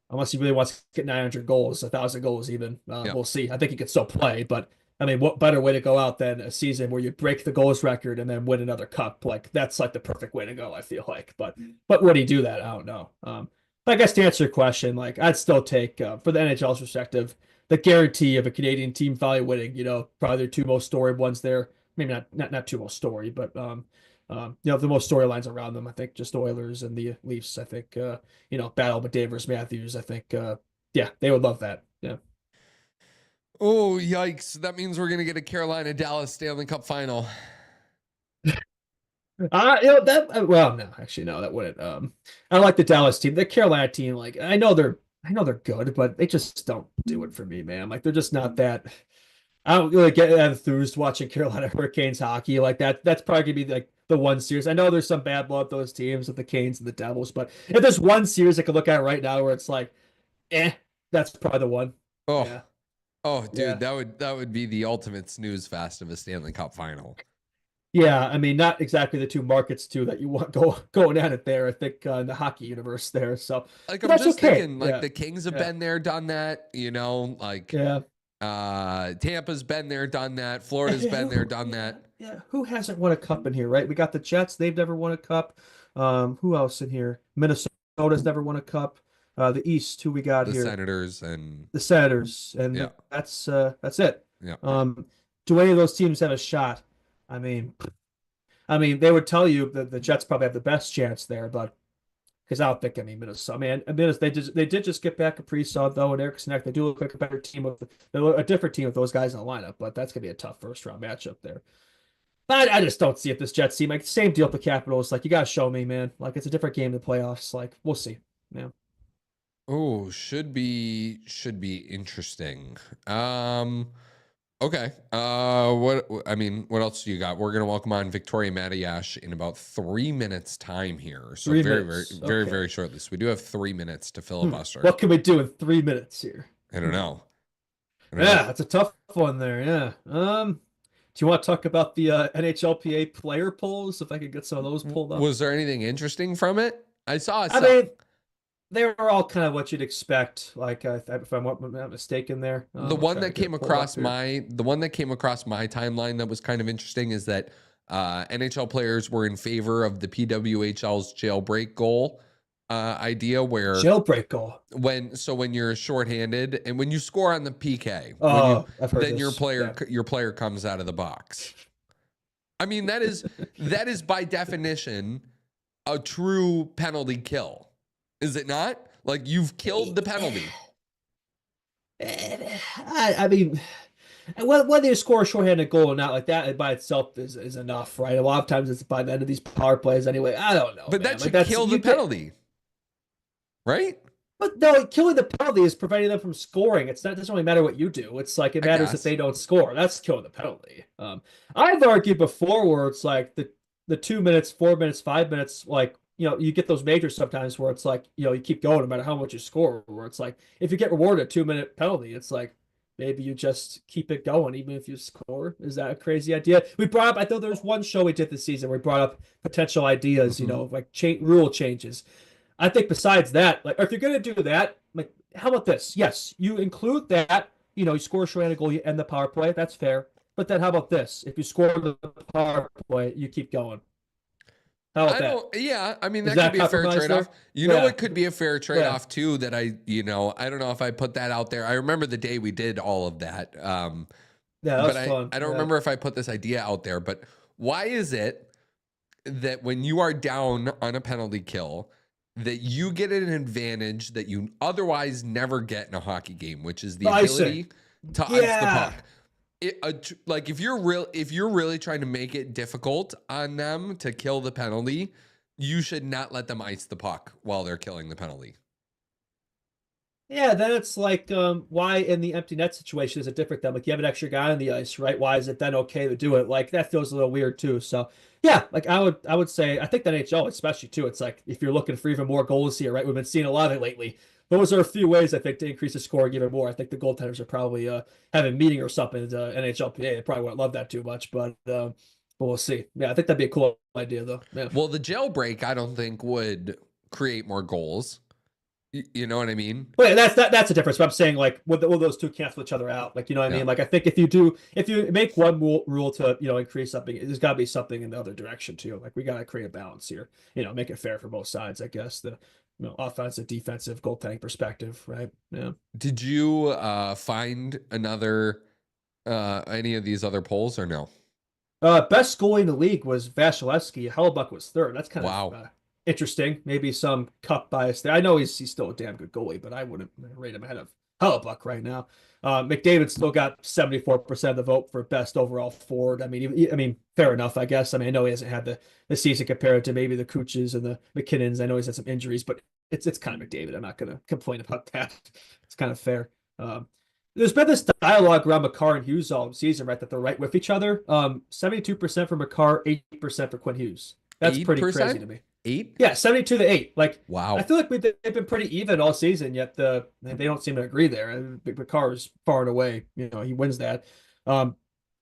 Unless he really wants to get 900 goals, 1,000 goals even. We'll see. I think he could still play, but I mean, what better way to go out than a season where you break the goals record and then win another cup? Like, that's like the perfect way to go, I feel like. But would he do that? I don't know. But I guess to answer your question, like, I'd still take, for the NHL's perspective, the guarantee of a Canadian team finally winning. Probably their two most storied ones there. Maybe not two most storied, but the most storylines around them. I think just the Oilers and the Leafs. I think battle McDavid versus Matthews. I think they would love that. Yeah. Oh, yikes! That means we're gonna get a Carolina Dallas Stanley Cup final. Well, no, actually, no, that wouldn't. I like the Dallas team. The Carolina team, like, I know they're good, but they just don't do it for me, man. Like, they're just not that. I don't really get enthused watching Carolina Hurricanes hockey like that. That's probably gonna be like the one series. I know there's some bad blood those teams with the Canes and the Devils, but if there's one series I could look at right now where it's like, that's probably the one. Oh, yeah. Oh, dude, that would be the ultimate snooze fest of a Stanley Cup final. Yeah, I mean, not exactly the two markets too that you want going at it there. I think in the hockey universe there. So like, I'm just thinking, like, the Kings have been there, done that. Like Tampa's been there, done that. Florida's been there, done that. Yeah, who hasn't won a cup in here, right? We got the Jets; they've never won a cup. Who else in here? Minnesota's never won a cup. The East, who we got here? The Senators, and that's it. Yeah. Do any of those teams have a shot? I mean, they would tell you that the Jets probably have the best chance there, but Because I don't think any Minnesota. They did just get back Kaprizov though and Eric Snack. They do look like a better team with a different team with those guys in the lineup, but that's gonna be a tough first round matchup there. But I just don't see if this Jets team like same deal with the Capitals. Like you gotta show me, man. Like it's a different game in the playoffs. Like we'll see. Yeah. Oh, should be interesting. Okay. What else do you got? We're gonna welcome on Victoria Matiash in about 3 minutes time here. So very shortly. So we do have 3 minutes to filibuster. What can we do in 3 minutes here? I don't know. That's a tough one there. Yeah. Do you want to talk about the NHLPA player polls? If I could get some of those pulled up. Was there anything interesting from it? I saw. I mean, they were all kind of what you'd expect. Like, if I'm not mistaken, there. The one that came across my timeline that was kind of interesting is that NHL players were in favor of the PWHL's jailbreak goal idea, where jailbreak goal when you're shorthanded and when you score on the PK, then your player comes out of the box. I mean, that is by definition a true penalty kill. Is it not? Like, you've killed the penalty. I mean, whether you score a shorthanded goal or not, like that by itself is enough, right? A lot of times it's by the end of these power plays anyway. I don't know. But that should kill the penalty, right? But no, killing the penalty is preventing them from scoring. It doesn't really matter what you do. It's like it matters if they don't score. That's killing the penalty. I've argued before where it's like the 2 minutes, 4 minutes, 5 minutes, like, you get those majors sometimes where it's like, you keep going no matter how much you score, where it's like, if you get rewarded a 2 minute penalty, it's like, maybe you just keep it going even if you score. Is that a crazy idea? We brought up, I thought there was one show we did this season where we brought up potential ideas, like rule changes. I think besides that, like, if you're going to do that, like, how about this? Yes, you include that, you score a shorthanded goal, you end the power play. That's fair. But then how about this? If you score the power play, you keep going. How about that? Yeah, I mean, that could be a fair trade-off. What could be a fair trade-off too that I don't know if I put that out there. I remember the day we did all of that. That was fun. I don't remember if I put this idea out there, but why is it that when you are down on a penalty kill, that you get an advantage that you otherwise never get in a hockey game, which is the ability to ice the puck? Like if you're really trying to make it difficult on them to kill the penalty, you should not let them ice the puck while they're killing the penalty. Yeah, then it's like, why in the empty net situation is it different then? Like you have an extra guy on the ice, right? Why is it then okay to do it? Like that feels a little weird too. So yeah, like I would say, I think the NHL especially too, it's like if you're looking for even more goals here, right? We've been seeing a lot of it lately. Those are a few ways I think to increase the scoring even more. I think the goaltenders are probably having a meeting or something at the NHLPA. They probably wouldn't love that too much, but we'll see. Yeah, I think that'd be a cool idea though. Yeah. Well, the jailbreak I don't think would create more goals. You know what I mean? Well, that's a difference. But I'm saying, like, will those two cancel each other out? Like, you know what I mean? Like, I think if you make one rule to increase something, there's got to be something in the other direction too. Like, we got to create a balance here. Make it fair for both sides. I guess the offensive, defensive, goaltending perspective, right? Yeah. Did you find any of these other polls or no? Best goalie in the league was Vasilevsky. Hellebuck was third. That's kind of interesting. Maybe some cup bias there. I know he's still a damn good goalie, but I wouldn't rate him ahead of Hellebuck right now. McDavid still got 74% of the vote for best overall forward. I mean, fair enough, I guess. I mean, I know he hasn't had the season compared to maybe the Kuches and the McKinnons. I know he's had some injuries, but it's kind of McDavid. I'm not going to complain about that. It's kind of fair. There's been this dialogue around Makar and Hughes all season, right? That they're right with each other. 72% for Makar, 8% for Quinn Hughes. That's 8%? Pretty crazy to me. 8? Yeah, 72 to 8. Like, wow. I feel like they've been pretty even all season, yet they don't seem to agree there. Makar is far and away, he wins that.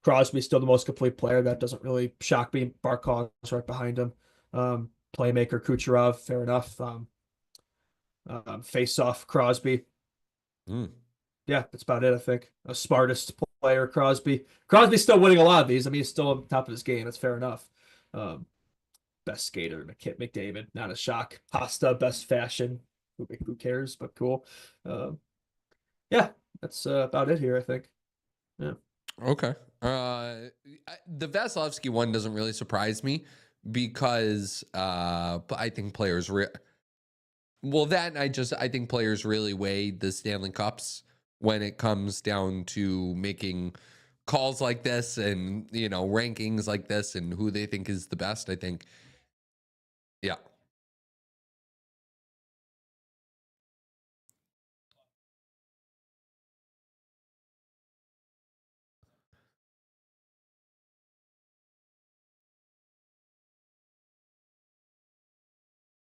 Crosby's still the most complete player. That doesn't really shock me. Barkov's right behind him. Playmaker Kucherov, fair enough. Face-off Crosby. Yeah, that's about it, I think. Smartest player, Crosby. Crosby's still winning a lot of these. I mean, he's still on top of his game. That's fair enough. Best skater, McDavid, not a shock. Pasta, best fashion. Who cares? But cool. Yeah, that's about it here, I think. Yeah. Okay. The Vasilevsky one doesn't really surprise me because I think players Well, that and I think players really weigh the Stanley Cups when it comes down to making calls like this and, you know, rankings like this and who they think is the best. I think, yeah.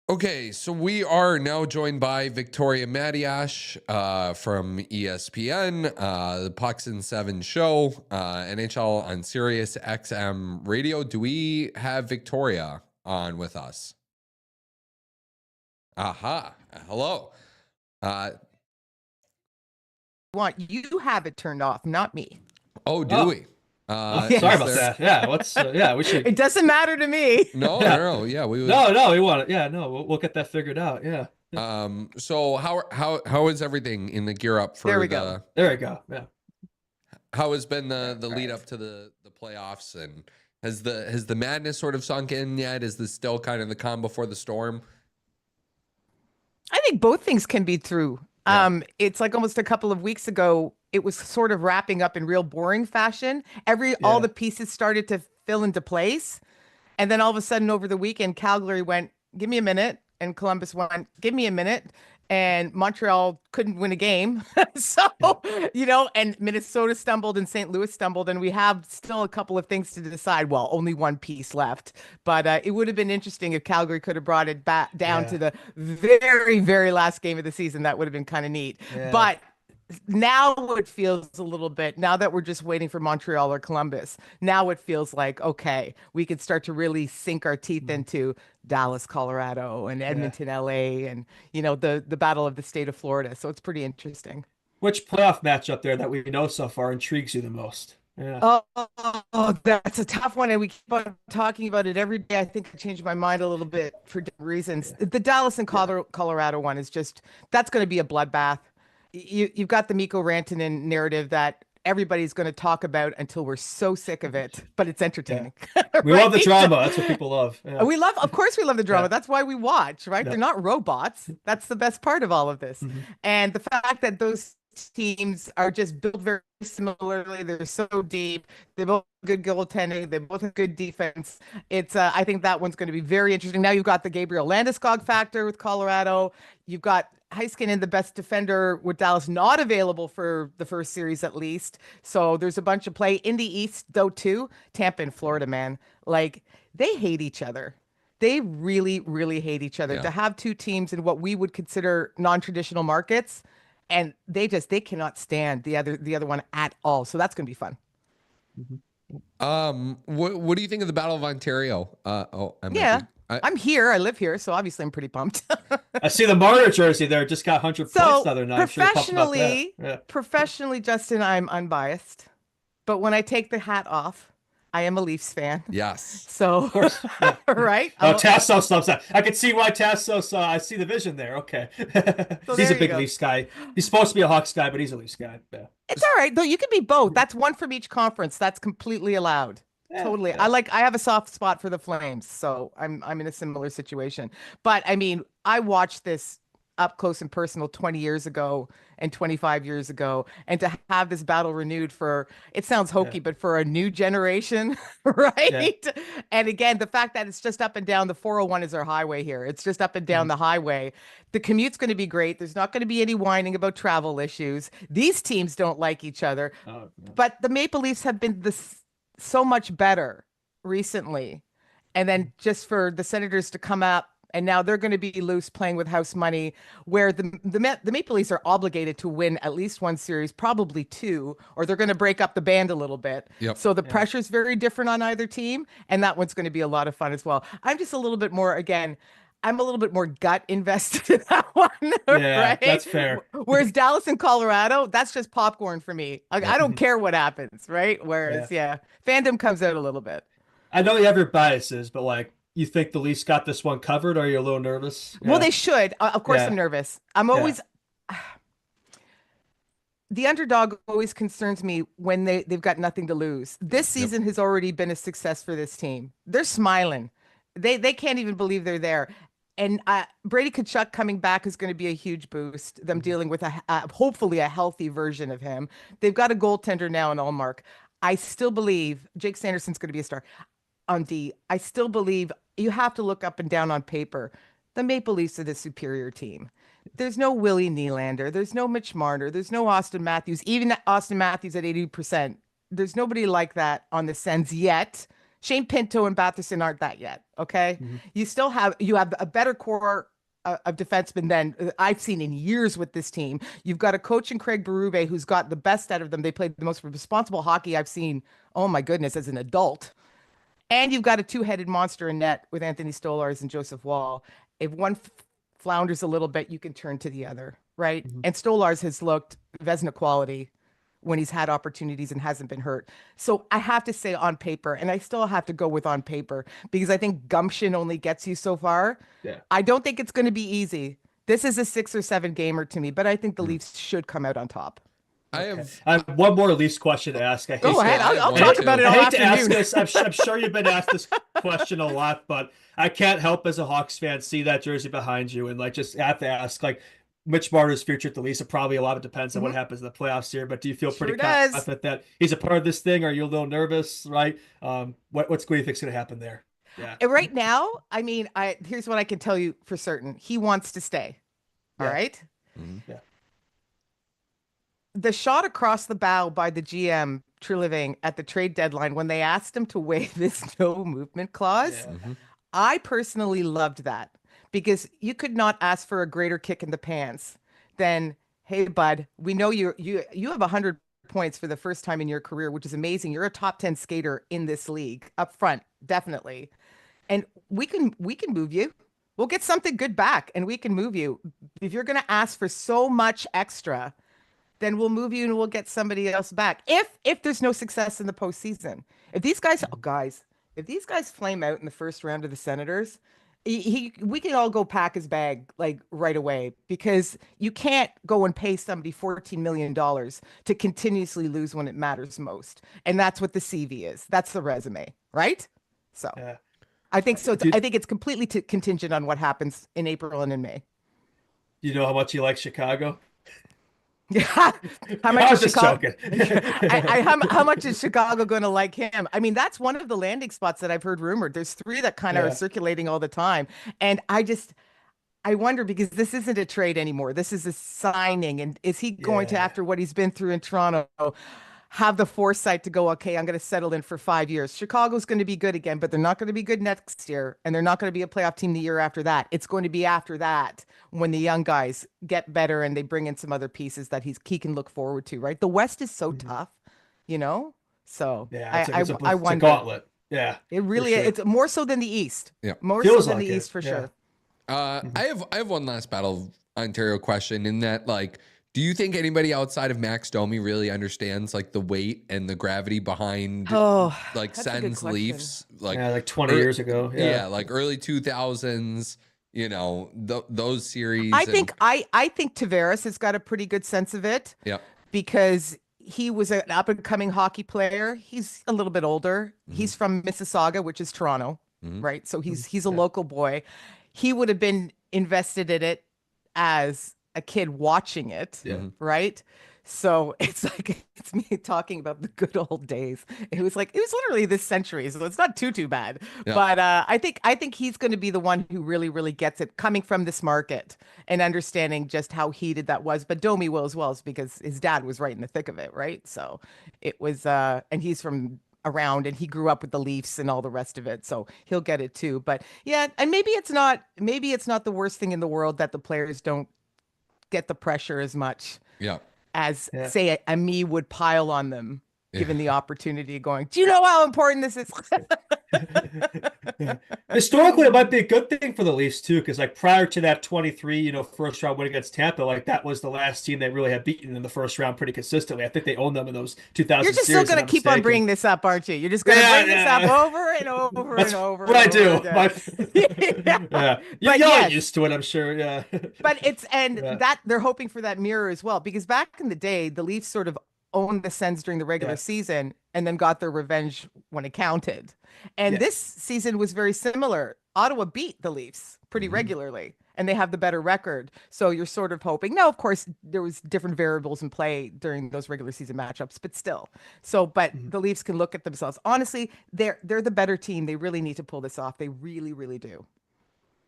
Okay, so we are now joined by Victoria Matiash from ESPN, the Pucks in 7 show, NHL on Sirius XM radio. Do we have Victoria on with us? Aha, hello. You have it turned off, not me. Oh, do we? Sorry about that. Yeah, we should. It doesn't matter to me. No. Yeah, we would. No, we want it. Yeah, no, we'll get that figured out. Yeah. So how is everything in the gear up for There we go. Yeah. How has been the lead up to the playoffs, and has the madness sort of sunk in yet? Is this still kind of the calm before the storm? I think both things can be true. Yeah. It's like almost a couple of weeks ago, it was sort of wrapping up in real boring fashion. All the pieces started to fill into place. And then all of a sudden over the weekend, Calgary went, give me a minute. And Columbus went, give me a minute. And Montreal couldn't win a game. So, you know, and Minnesota stumbled and St. Louis stumbled. And we have still a couple of things to decide. Well, only one piece left. But it would have been interesting if Calgary could have brought it back down to the very, very last game of the season. That would have been kind of neat. Yeah. But now it feels a little bit, now that we're just waiting for Montreal or Columbus, now it feels like, okay, we could start to really sink our teeth into Dallas, Colorado, and Edmonton, LA, and, you know, the battle of the state of Florida. So it's pretty interesting. Which playoff matchup there that we know so far intrigues you the most? Yeah. Oh, that's a tough one. And we keep on talking about it every day. I think I changed my mind a little bit for different reasons. The Dallas and Colorado one is that's going to be a bloodbath. You've got the Mikko Rantanen narrative that everybody's going to talk about until we're so sick of it, but it's entertaining. Yeah. We love the drama. That's what people love. Yeah. Of course we love the drama. Yeah. That's why we watch, right? Yeah. They're not robots. That's the best part of all of this. Mm-hmm. And the fact that those teams are just built very similarly. They're so deep. They both have good goaltending. They both have good defense. It's I think that one's going to be very interesting. Now you've got the Gabriel Landeskog factor with Colorado. You've got Heiskanen, the best defender with Dallas, not available for the first series at least. So there's a bunch of play in the East though too. Tampa and Florida, man, like they hate each other. They really, really hate each other. Yeah. To have two teams in what we would consider non-traditional markets, and they cannot stand the other one at all. So that's going to be fun. Mm-hmm. What do you think of the Battle of Ontario? I'm here. I live here, so obviously I'm pretty pumped. I see the Marner jersey there. Just got 100 points the other night. Professionally, Justin, I'm unbiased. But when I take the hat off, I am a Leafs fan. Yes. So, of course. Yeah. Right? Oh, Tassos loves that. I can see why Tassos, I see the vision there. Okay. So he's a big Leafs guy. He's supposed to be a Hawks guy, but he's a Leafs guy. Yeah. It's all right, though. You can be both. That's one from each conference. That's completely allowed. Yeah, totally. Yeah. I have a soft spot for the Flames, so I'm in a similar situation. But I mean, I watched this up close and personal 20 years ago and 25 years ago, and to have this battle renewed for, it sounds hokey, but for a new generation, right? Yeah. And again, the fact that it's just up and down, the 401 is our highway here. It's just up and down the highway. The commute's going to be great. There's not going to be any whining about travel issues. These teams don't like each other, but the Maple Leafs have been so much better recently. And then just for the Senators to come up, and now they're going to be loose playing with house money, where the Maple Leafs are obligated to win at least one series, probably two, or they're going to break up the band a little bit. Yep. So the pressure is very different on either team, and that one's going to be a lot of fun as well. I'm just a little bit more, again, I'm a little bit more gut invested in that one. Yeah, right? That's fair. Whereas Dallas and Colorado, that's just popcorn for me. I don't care what happens, right? Whereas, fandom comes out a little bit. I know you have your biases, but like, you think the Leafs got this one covered, or are you a little nervous? Well, they should. Of course, I'm nervous. I'm always... The underdog always concerns me when they've got nothing to lose. This season has already been a success for this team. They're smiling. They can't even believe they're there. And Brady Tkachuk coming back is going to be a huge boost. Them dealing with hopefully a healthy version of him. They've got a goaltender now in Allmark. I still believe Jake Sanderson's going to be a star on D. I still believe you have to look up and down on paper. The Maple Leafs are the superior team. There's no Willie Nylander. There's no Mitch Marner. There's no Austin Matthews. Even Austin Matthews at 80%. There's nobody like that on the Sens yet. Shane Pinto and Batherson aren't that yet. Okay. You still have a better core of defensemen than I've seen in years with this team. You've got a coach in Craig Berube who's got the best out of them. They played the most responsible hockey I've seen. Oh my goodness, as an adult. And you've got a two-headed monster in net with Anthony Stolarz and Joseph Wall. If one flounders a little bit, you can turn to the other, right? And Stolarz has looked Vezina quality when he's had opportunities and hasn't been hurt. So I have to say on paper, and I still have to go with on paper, because I think gumption only gets you so far. Yeah. I don't think it's going to be easy. This is a 6 or 7 gamer to me, but I think the Leafs should come out on top. I have one more Leafs question to ask. Go ahead. I'll talk about it all I hate to afternoon. ask this. I'm sure you've been asked this question a lot, but I can't help as a Hawks fan see that jersey behind you and like just have to ask like Mitch Marner's future at the Leafs. Probably a lot of it depends on what happens in the playoffs here, but do you feel pretty confident that he's a part of this thing? Are you a little nervous, right? What do you think's going to happen there? Yeah. And right now, I mean, here's what I can tell you for certain. He wants to stay. All right. Yeah. The shot across the bow by the GM Treliving at the trade deadline when they asked him to waive this no movement clause, I personally loved that, because you could not ask for a greater kick in the pants than, hey bud, we know you have 100 points for the first time in your career, which is amazing. You're a top 10 skater in this league up front, definitely. And we can move you. We'll get something good back and we can move you. If you're going to ask for so much extra, then we'll move you and we'll get somebody else back. If there's no success in the postseason, if these guys, if these guys flame out in the first round of the Senators, we can all go pack his bag like right away, because you can't go and pay somebody $14 million to continuously lose when it matters most. And that's what the CV is. That's the resume, right? So I think so. I think it's completely contingent on what happens in April and in May. You know how much you like Chicago? Yeah, how much I was is just Chicago? joking. How much is Chicago going to like him? I mean, that's one of the landing spots that I've heard rumored. There's 3 that kind of are circulating all the time, and I wonder, because this isn't a trade anymore. This is a signing, and is he going to, after what he's been through in Toronto, have the foresight to go, okay, I'm going to settle in for 5 years. Chicago's going to be good again, but they're not going to be good next year, and they're not going to be a playoff team the year after that. It's going to be after that when the young guys get better and they bring in some other pieces that he can look forward to, right? The West is so tough, you know? So it's I a wonder. gauntlet. Yeah. It really is. It's more so than the East. Yeah. More Feels so than like the it. East for sure. I have one last Battle of Ontario question, in that, like, do you think anybody outside of Max Domi really understands like the weight and the gravity behind like Sens Leafs, like 20 years ago? Yeah, like early 2000s. You know, those series. I think Tavares has got a pretty good sense of it. Yeah, because he was an up and coming hockey player. He's a little bit older. He's from Mississauga, which is Toronto, right? So he's a local boy. He would have been invested in it as a kid watching it, right? So it's like, it's me talking about the good old days. It was literally this century, so it's not too bad. Yeah. But I think he's going to be the one who really gets it, coming from this market and understanding just how heated that was. But Domi will as well, because his dad was right in the thick of it, right? So it was, and he's from around, and he grew up with the Leafs and all the rest of it, so he'll get it too. But yeah, and maybe it's not the worst thing in the world that the players don't get the pressure as much as say a me would pile on them given the opportunity, going, do you know how important this is? Historically, it might be a good thing for the Leafs too, because like prior to that 23, first round win against Tampa, like that was the last team they really had beaten in the first round pretty consistently. I think they owned them in those 2000 You're just series. still going to keep on bringing this up, aren't you? You're just going to bring this up over and over That's and over. what I do. But You're used to it, I'm sure. Yeah. But that they're hoping for that mirror as well, because back in the day, the Leafs sort of owned the Sens during the regular season and then got their revenge when it counted. And this season was very similar. Ottawa beat the Leafs pretty regularly, and they have the better record. So you're sort of hoping. Now, of course, there was different variables in play during those regular season matchups, but still. So, but the Leafs can look at themselves. Honestly, they're the better team. They really need to pull this off. They really, really do.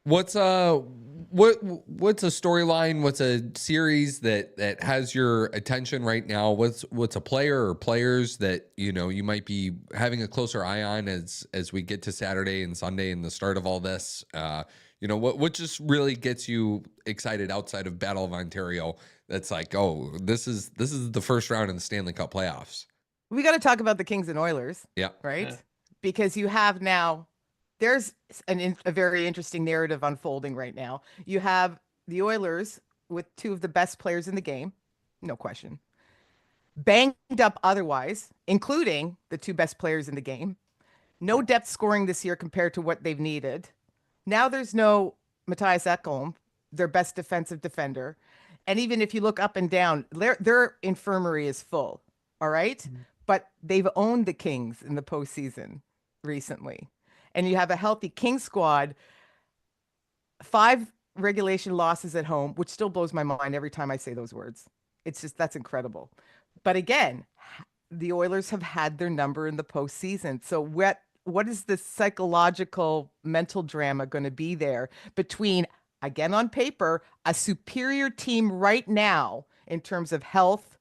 What's a storyline? What's a series that has your attention right now? What's a player or players that you might be having a closer eye on as we get to Saturday and Sunday and the start of all this? What just really gets you excited outside of Battle of Ontario? That's like, oh, this is the first round in the Stanley Cup playoffs. We got to talk about the Kings and Oilers. Yeah. Right. Yeah. Because you have now. There's a very interesting narrative unfolding right now. You have the Oilers with two of the best players in the game, no question. Banged up otherwise, including the two best players in the game. No depth scoring this year compared to what they've needed. Now there's no Matthias Ekholm, their best defensive defender. And even if you look up and down, their infirmary is full, all right? But they've owned the Kings in the postseason recently. And you have a healthy Kings squad, 5 regulation losses at home, which still blows my mind every time I say those words. It's just, that's incredible. But again, the Oilers have had their number in the postseason. So what is the psychological mental drama going to be there between, again, on paper, a superior team right now in terms of health?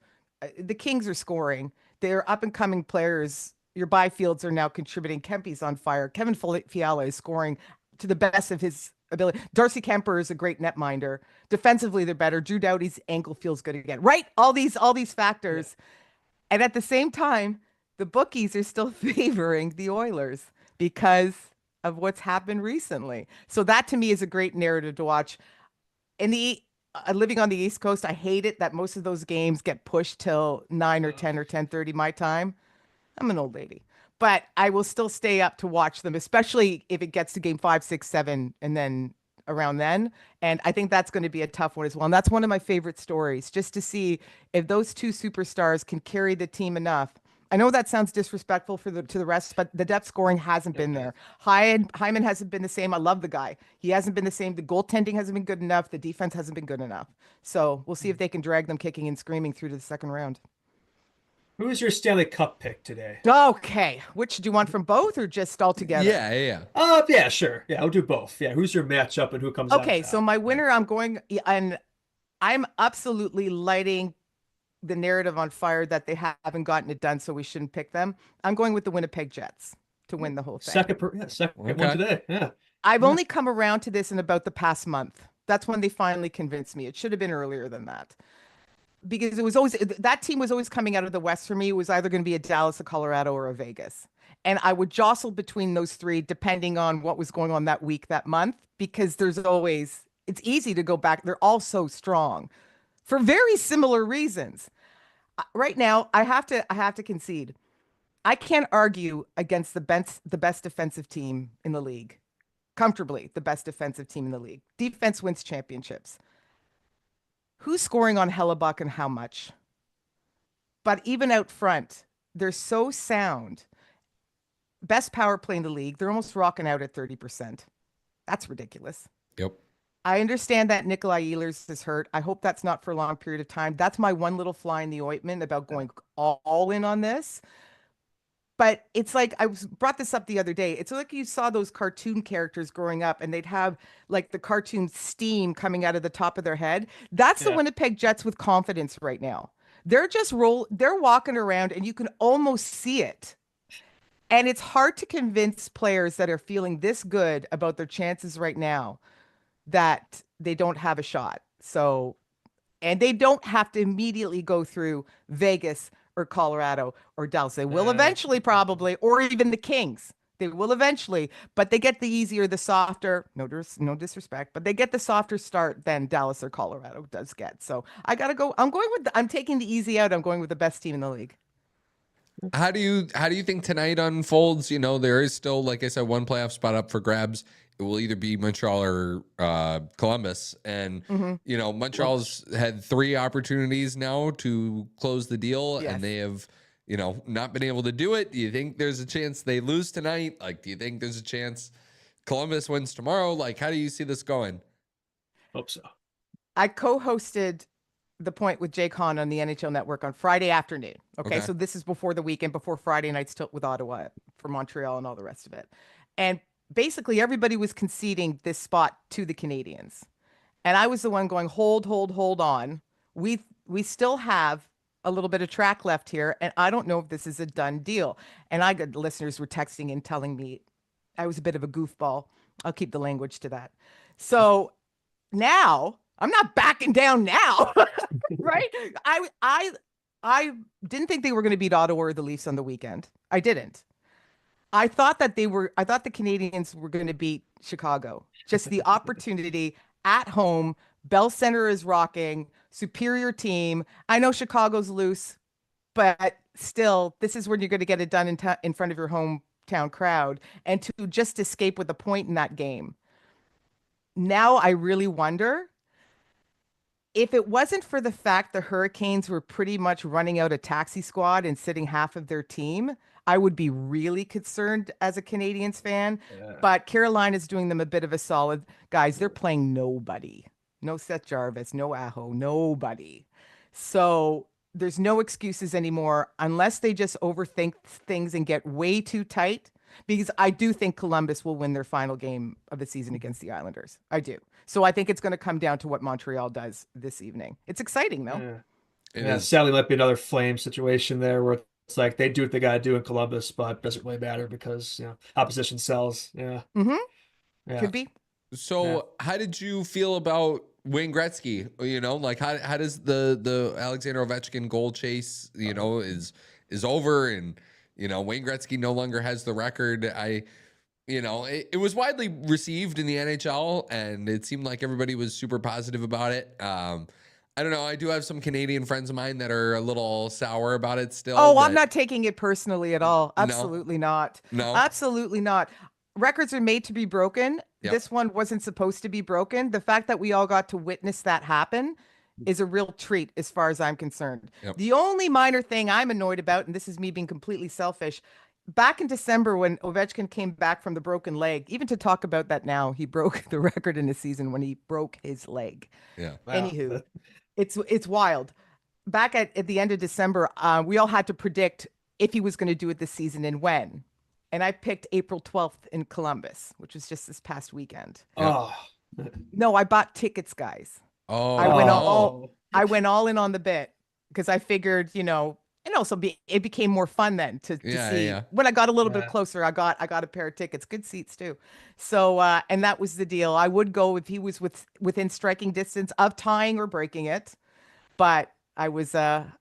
The Kings are scoring. They're up and coming players. Your Byfields are now contributing. Kempy's on fire. Kevin Fiala is scoring to the best of his ability. Darcy Kemper is a great netminder. Defensively, they're better. Drew Doughty's ankle feels good again. Right? All these factors. Yeah. And at the same time, the bookies are still favoring the Oilers because of what's happened recently. So that to me is a great narrative to watch. Living on the East Coast, I hate it that most of those games get pushed till 9 or 10 or 10:30 my time. I'm an old lady, but I will still stay up to watch them, especially if it gets to game 5, 6, 7, and then around then. And I think that's going to be a tough one as well. And that's one of my favorite stories, just to see if those two superstars can carry the team enough. I know that sounds disrespectful to the rest, but the depth scoring hasn't been there. Hyman hasn't been the same. I love the guy. He hasn't been the same. The goaltending hasn't been good enough. The defense hasn't been good enough. So we'll see if they can drag them kicking and screaming through to the second round. Who is your Stanley Cup pick today? Okay. Which do you want from both or just all together? Yeah. Yeah, sure. Yeah, I'll do both. Yeah, who's your matchup and who comes out? Okay, so my winner, I'm absolutely lighting the narrative on fire that they haven't gotten it done, so we shouldn't pick them. I'm going with the Winnipeg Jets to win the whole thing. Second one today. Yeah. I've only come around to this in about the past month. That's when they finally convinced me. It should have been earlier than that. Because that team was always coming out of the West for me. It was either going to be a Dallas, a Colorado, or a Vegas. And I would jostle between those three depending on what was going on that week, that month, because it's easy to go back. They're all so strong for very similar reasons. Right now, I have to concede. I can't argue against the best defensive team in the league. Comfortably, the best defensive team in the league. Defense wins championships. Who's scoring on Hellebuck and how much? But even out front, they're so sound. Best power play in the league. They're almost rocking out at 30%. That's ridiculous. Yep. I understand that Nikolai Ehlers is hurt. I hope that's not for a long period of time. That's my one little fly in the ointment about going all in on this. But it's like, brought this up the other day. It's like you saw those cartoon characters growing up and they'd have like the cartoon steam coming out of the top of their head. That's the Winnipeg Jets with confidence right now. They're walking around and you can almost see it. And it's hard to convince players that are feeling this good about their chances right now that they don't have a shot. So, and they don't have to immediately go through Vegas or Colorado or Dallas. They will eventually probably, or even the Kings. They will eventually, but they get the easier, the softer, no disrespect, but they get the softer start than Dallas or Colorado does get. So I got to go. I'm taking the easy out. I'm going with the best team in the league. How do you think tonight unfolds? There is still, like I said, one playoff spot up for grabs. it will either be Montreal or Columbus. And, you know, Montreal's had 3 opportunities now to close the deal, and they have, you know, not been able to do it. Do you think there's a chance they lose tonight? Like, do you think there's a chance Columbus wins tomorrow? Like, how do you see this going? Hope so. I co-hosted The Point with Jay Kahn on the NHL Network on Friday afternoon. Okay, so this is before the weekend, before Friday night's tilt with Ottawa for Montreal and all the rest of it. And basically everybody was conceding this spot to the Canadians. And I was the one going, hold on. We still have a little bit of track left here, and I don't know if this is a done deal. And I got listeners were texting and telling me I was a bit of a goofball. I'll keep the language to that. So now I'm not backing down now, right? I didn't think they were going to beat Ottawa or the Leafs on the weekend. I didn't. I thought the Canadians were going to beat Chicago. Just the opportunity at home. Bell Center is rocking. Superior team. I know Chicago's loose, but still, this is when you're going to get it done in front of your hometown crowd, and to just escape with a point in that game. Now I really wonder if it wasn't for the fact the Hurricanes were pretty much running out a taxi squad and sitting half of their team, I would be really concerned as a Canadiens fan. Yeah. But Carolina's doing them a bit of a solid. Guys, they're playing nobody. No Seth Jarvis, no Aho, nobody. So there's no excuses anymore unless they just overthink things and get way too tight. Because I do think Columbus will win their final game of the season against the Islanders. I do. So I think it's going to come down to what Montreal does this evening. It's exciting, though. Yeah, sadly, might be another flame situation there where it's like they do what they got to do in Columbus, but it doesn't really matter because, you know, opposition sells. Yeah. Yeah. Could be. So how did you feel about Wayne Gretzky? You know, like how does the Alexander Ovechkin goal chase, you know, is over, and, you know, Wayne Gretzky no longer has the record. It was widely received in the NHL, and it seemed like everybody was super positive about it. I don't know. I do have some Canadian friends of mine that are a little sour about it still. Oh, I'm not taking it personally at all. Absolutely not. No, absolutely not. Records are made to be broken. Yep. This one wasn't supposed to be broken. The fact that we all got to witness that happen is a real treat as far as I'm concerned. Yep. The only minor thing I'm annoyed about, and this is me being completely selfish, back in December when Ovechkin came back from the broken leg, even to talk about that now, he broke the record in a season when he broke his leg. Yeah. Wow. Anywho, it's wild. Back at the end of December, we all had to predict if he was going to do it this season and when. And I picked April 12th in Columbus, which was just this past weekend. Oh. No, I bought tickets, guys. Oh. I went all in on the bet because I figured, you know, and also it became more fun then to see. Yeah. When I got a little bit closer, I got a pair of tickets, good seats too. So and that was the deal. I would go if he was within striking distance of tying or breaking it, but I was a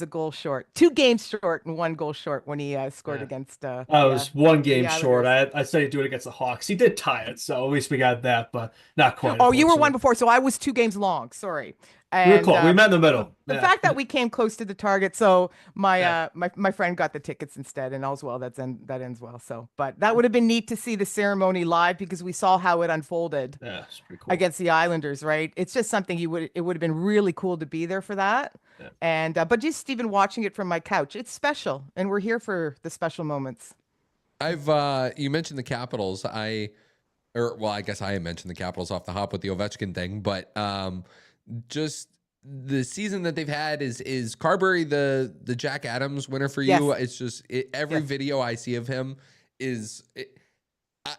goal short, 2 games short and 1 goal short when he scored against. I was 1 game short. I said he'd do it against the Hawks. He did tie it, so at least we got that, but not quite. Oh, you were 1 before, so I was 2 games long. Sorry. And, we were close. We met in the middle. The fact that we came close to the target, so my friend got the tickets instead, and all's well. That ends well. So, but that would have been neat to see the ceremony live because we saw how it unfolded it's pretty cool. Against the Islanders. Right? It's just something it would have been really cool to be there for that. Yeah. And but just even watching it from my couch, it's special, and we're here for the special moments. You mentioned the Capitals. I guess I mentioned the Capitals off the hop with the Ovechkin thing, but just the season that they've had is Carberry the Jack Adams winner for you? Yes. It's just every video I see of him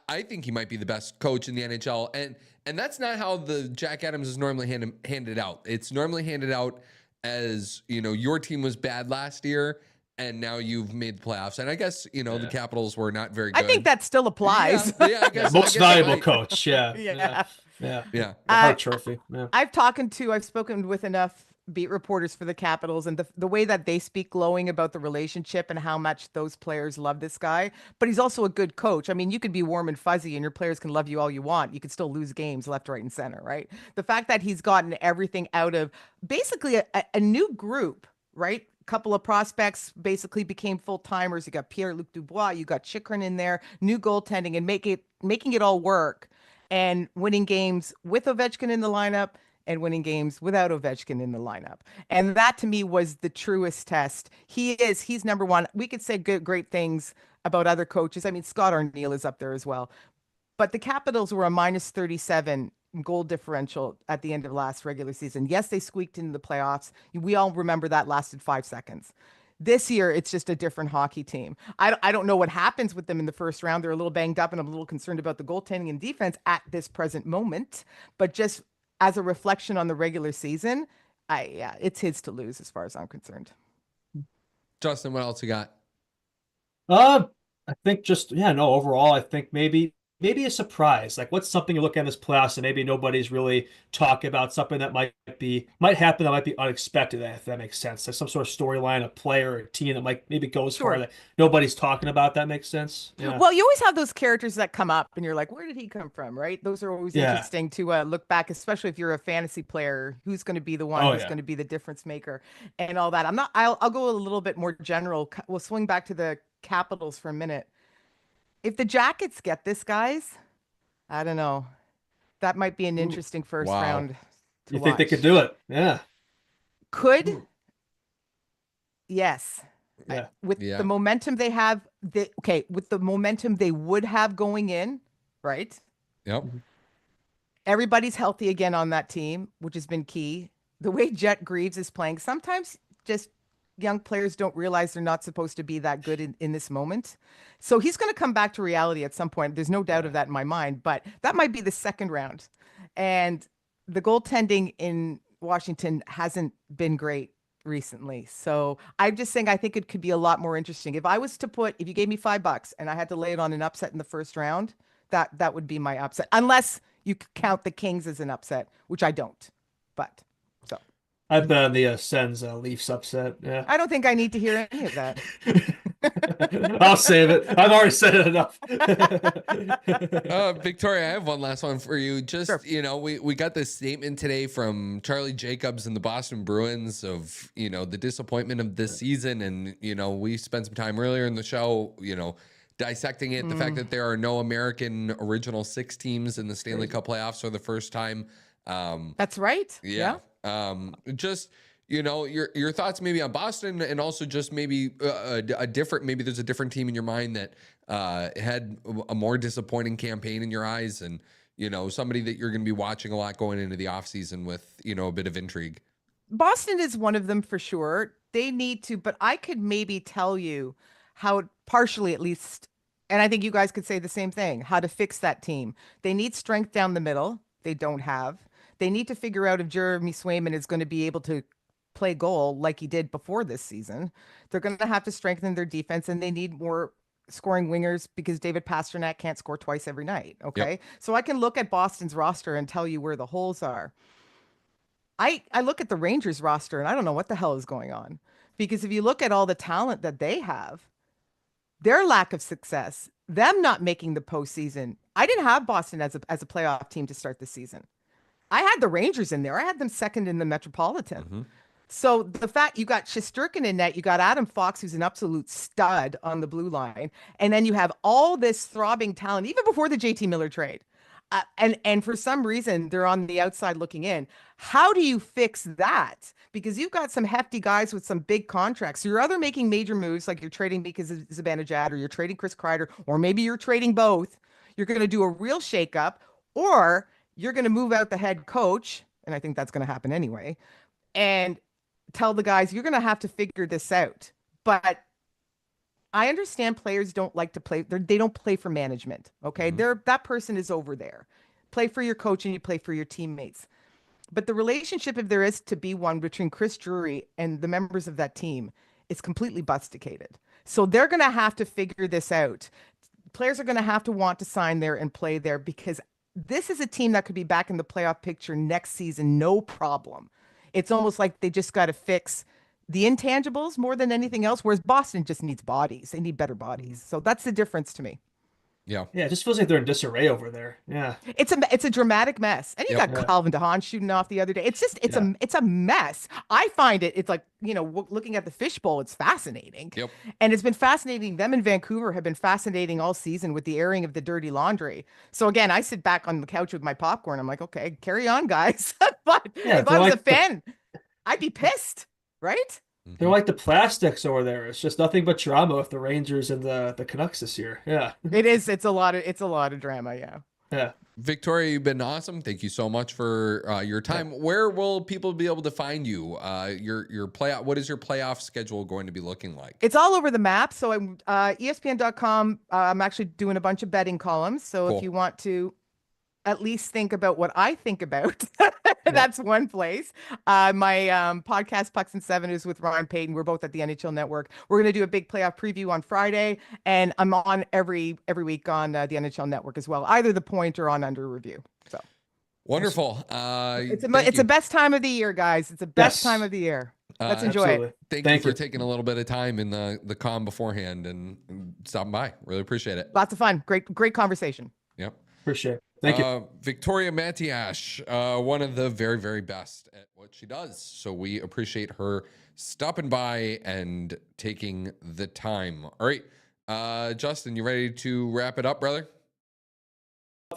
I think he might be the best coach in the NHL, and that's not how the Jack Adams is normally handed out. It's normally handed out as, you know, your team was bad last year and now you've made the playoffs. And I guess, you know, the Capitals were not very good. I think that still applies. Yeah, I guess, most valuable coach. Yeah. The Hart Trophy. Yeah. I've spoken with enough beat reporters for the Capitals, and the way that they speak glowing about the relationship and how much those players love this guy. But he's also a good coach. I mean, you could be warm and fuzzy and your players can love you all you want. You could still lose games left, right, and center, right? The fact that he's gotten everything out of basically a new group, right? couple of prospects basically became full timers. You got Pierre-Luc Dubois, you got Chychrun in there, new goaltending, and making it all work, and winning games with Ovechkin in the lineup and winning games without Ovechkin in the lineup. And that to me was the truest test. He's number one. We could say great things about other coaches. I mean, Scott Arniel is up there as well. But the Capitals were a minus 37 goal differential at the end of last regular season. Yes, they squeaked into the playoffs. We all remember that lasted 5 seconds. This year, it's just a different hockey team. I don't know what happens with them in the first round. They're a little banged up, and I'm a little concerned about the goaltending and defense at this present moment. But just as a reflection on the regular season, it's his to lose as far as I'm concerned. Justin, what else you got? I think overall, I think maybe a surprise. Like, what's something you look at in this playoffs and maybe nobody's really talking about, something that might happen that might be unexpected, if that makes sense. Like some sort of storyline, a player, or a team that might maybe goes far that nobody's talking about. That makes sense. Yeah. Well, you always have those characters that come up and you're like, where did he come from? Right. Those are always interesting to look back, especially if you're a fantasy player, who's going to be the one who's going to be the difference maker and all that. I'll go a little bit more general. We'll swing back to the Capitals for a minute. If the Jackets get this, guys, I don't know. That might be an interesting first round. You think they could do it? Yeah. Could. Yes. Yeah. With the momentum they have, with the momentum they would have going in, right? Yep. Everybody's healthy again on that team, which has been key. The way Jet Greaves is playing, sometimes just young players don't realize they're not supposed to be that good in this moment. So he's going to come back to reality at some point. There's no doubt of that in my mind, but that might be the second round. And the goaltending in Washington hasn't been great recently. So I'm just saying, I think it could be a lot more interesting. If you gave me $5 and I had to lay it on an upset in the first round, that would be my upset, unless you count the Kings as an upset, which I don't, but I've been on the Sens Leafs upset. Yeah. I don't think I need to hear any of that. I'll save it. I've already said it enough. Victoria, I have one last one for you. Just, we got this statement today from Charlie Jacobs and the Boston Bruins of, the disappointment of this season. And, we spent some time earlier in the show, dissecting it. The fact that there are no American original 6 teams in the Stanley Cup playoffs for the first time. That's right. Yeah. Just your thoughts maybe on Boston, and also just maybe maybe there's a different team in your mind that had a more disappointing campaign in your eyes, and somebody that you're going to be watching a lot going into the offseason with a bit of intrigue. Boston is one of them for sure. They need to, but I could maybe tell you how, partially at least, and I think you guys could say the same thing, how to fix that team. They need strength down the middle. They don't have. They need to figure out if Jeremy Swayman is going to be able to play goal like he did before this season. They're going to have to strengthen their defense, and they need more scoring wingers because David Pastrnak can't score twice every night. Okay. Yep. So I can look at Boston's roster and tell you where the holes are. I look at the Rangers roster and I don't know what the hell is going on, because if you look at all the talent that they have, their lack of success, them not making the postseason. I didn't have Boston as a playoff team to start the season. I had the Rangers in there. I had them second in the Metropolitan. Mm-hmm. So the fact you got Shesterkin in net, you got Adam Fox, who's an absolute stud on the blue line. And then you have all this throbbing talent, even before the JT Miller trade. And for some reason, they're on the outside looking in. How do you fix that? Because you've got some hefty guys with some big contracts. So you're either making major moves, like you're trading because of Zibanejad, or you're trading Chris Kreider, or maybe you're trading both. You're going to do a real shakeup, or you're going to move out the head coach, and I think that's going to happen anyway, and tell the guys, you're going to have to figure this out. But I understand players don't like to play. They don't play for management, okay? Mm-hmm. That person is over there. Play for your coach and you play for your teammates. But the relationship, if there is to be one, between Chris Drury and the members of that team is completely busticated. So they're going to have to figure this out. Players are going to have to want to sign there and play there, because this is a team that could be back in the playoff picture next season, no problem. It's almost like they just got to fix the intangibles more than anything else, whereas Boston just needs bodies. They need better bodies. So that's the difference to me. Yeah. Yeah, it just feels like they're in disarray over there. Yeah. It's a dramatic mess. And you Yep. got Yeah. Calvin DeHaan shooting off the other day. It's just it's a mess. I find it's like, looking at the fishbowl, it's fascinating. Yep. And it's been fascinating. Them in Vancouver have been fascinating all season with the airing of the dirty laundry. So again, I sit back on the couch with my popcorn. I'm like, okay, carry on, guys. But Yeah, if I was a like the- fan, I'd be pissed, right? They're like the plastics over there. It's just nothing but drama with the Rangers and the Canucks this year. Yeah. It is. It's a lot of drama. Yeah. Yeah. Victoria, you've been awesome. Thank you so much for your time. Where will people be able to find you? Your playoff. What is your playoff schedule going to be looking like? It's all over the map. So I'm ESPN.com. I'm actually doing a bunch of betting columns. So Cool. if you want to at least think about what I think about, that's one place. My podcast Pucks and Seven is with Ryan Payton. We're both at the NHL Network. We're going to do a big playoff preview on Friday, and I'm on every week on the NHL Network as well, either The Point or on Under Review. So Wonderful. it's thank the you. best time of the year, guys. It's the best time of the year. Let's enjoy it. Thank you for taking a little bit of time in the con beforehand and stopping by. Really appreciate it. Lots of fun. Great conversation. Yep. Appreciate it. Thank you. Victoria Matiash, one of the very, very best at what she does. So we appreciate her stopping by and taking the time. All right. Justin, you ready to wrap it up, brother?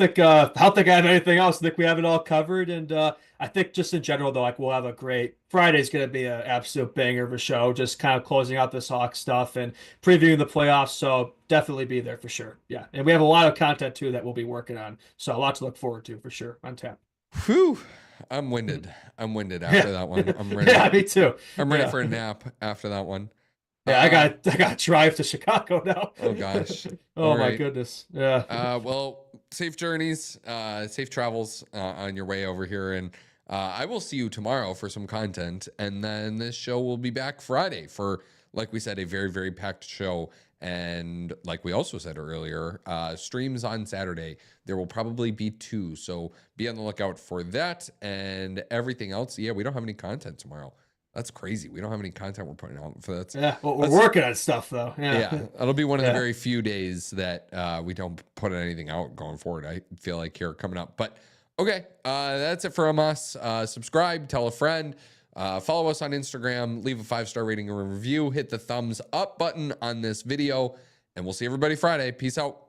I don't think I have anything else. I think we have it all covered. And I think just in general, though, like we'll have a great Friday's going to be an absolute banger of a show, just kind of closing out this Hawk stuff and previewing the playoffs. So definitely be there for sure. Yeah. And we have a lot of content too that we'll be working on. So a lot to look forward to for sure on tap. Whew. I'm winded after that one. I'm ready. Yeah, me too. I'm ready for a nap after that one. Yeah, I got to drive to Chicago now. Oh gosh. Oh All my right. goodness. Yeah. Well, safe journeys, safe travels on your way over here, and I will see you tomorrow for some content, and then this show will be back Friday for, like we said, a very, very packed show. And like we also said earlier, streams on Saturday. There will probably be 2, so be on the lookout for that and everything else. Yeah, we don't have any content tomorrow. That's crazy. We don't have any content we're putting out for that. Yeah, well, we're working on stuff though. Yeah, it'll be one of the very few days that we don't put anything out going forward. I feel like here coming up. But okay, that's it from us. Subscribe, tell a friend, follow us on Instagram, leave a 5-star rating and review, hit the thumbs up button on this video, and we'll see everybody Friday. Peace out.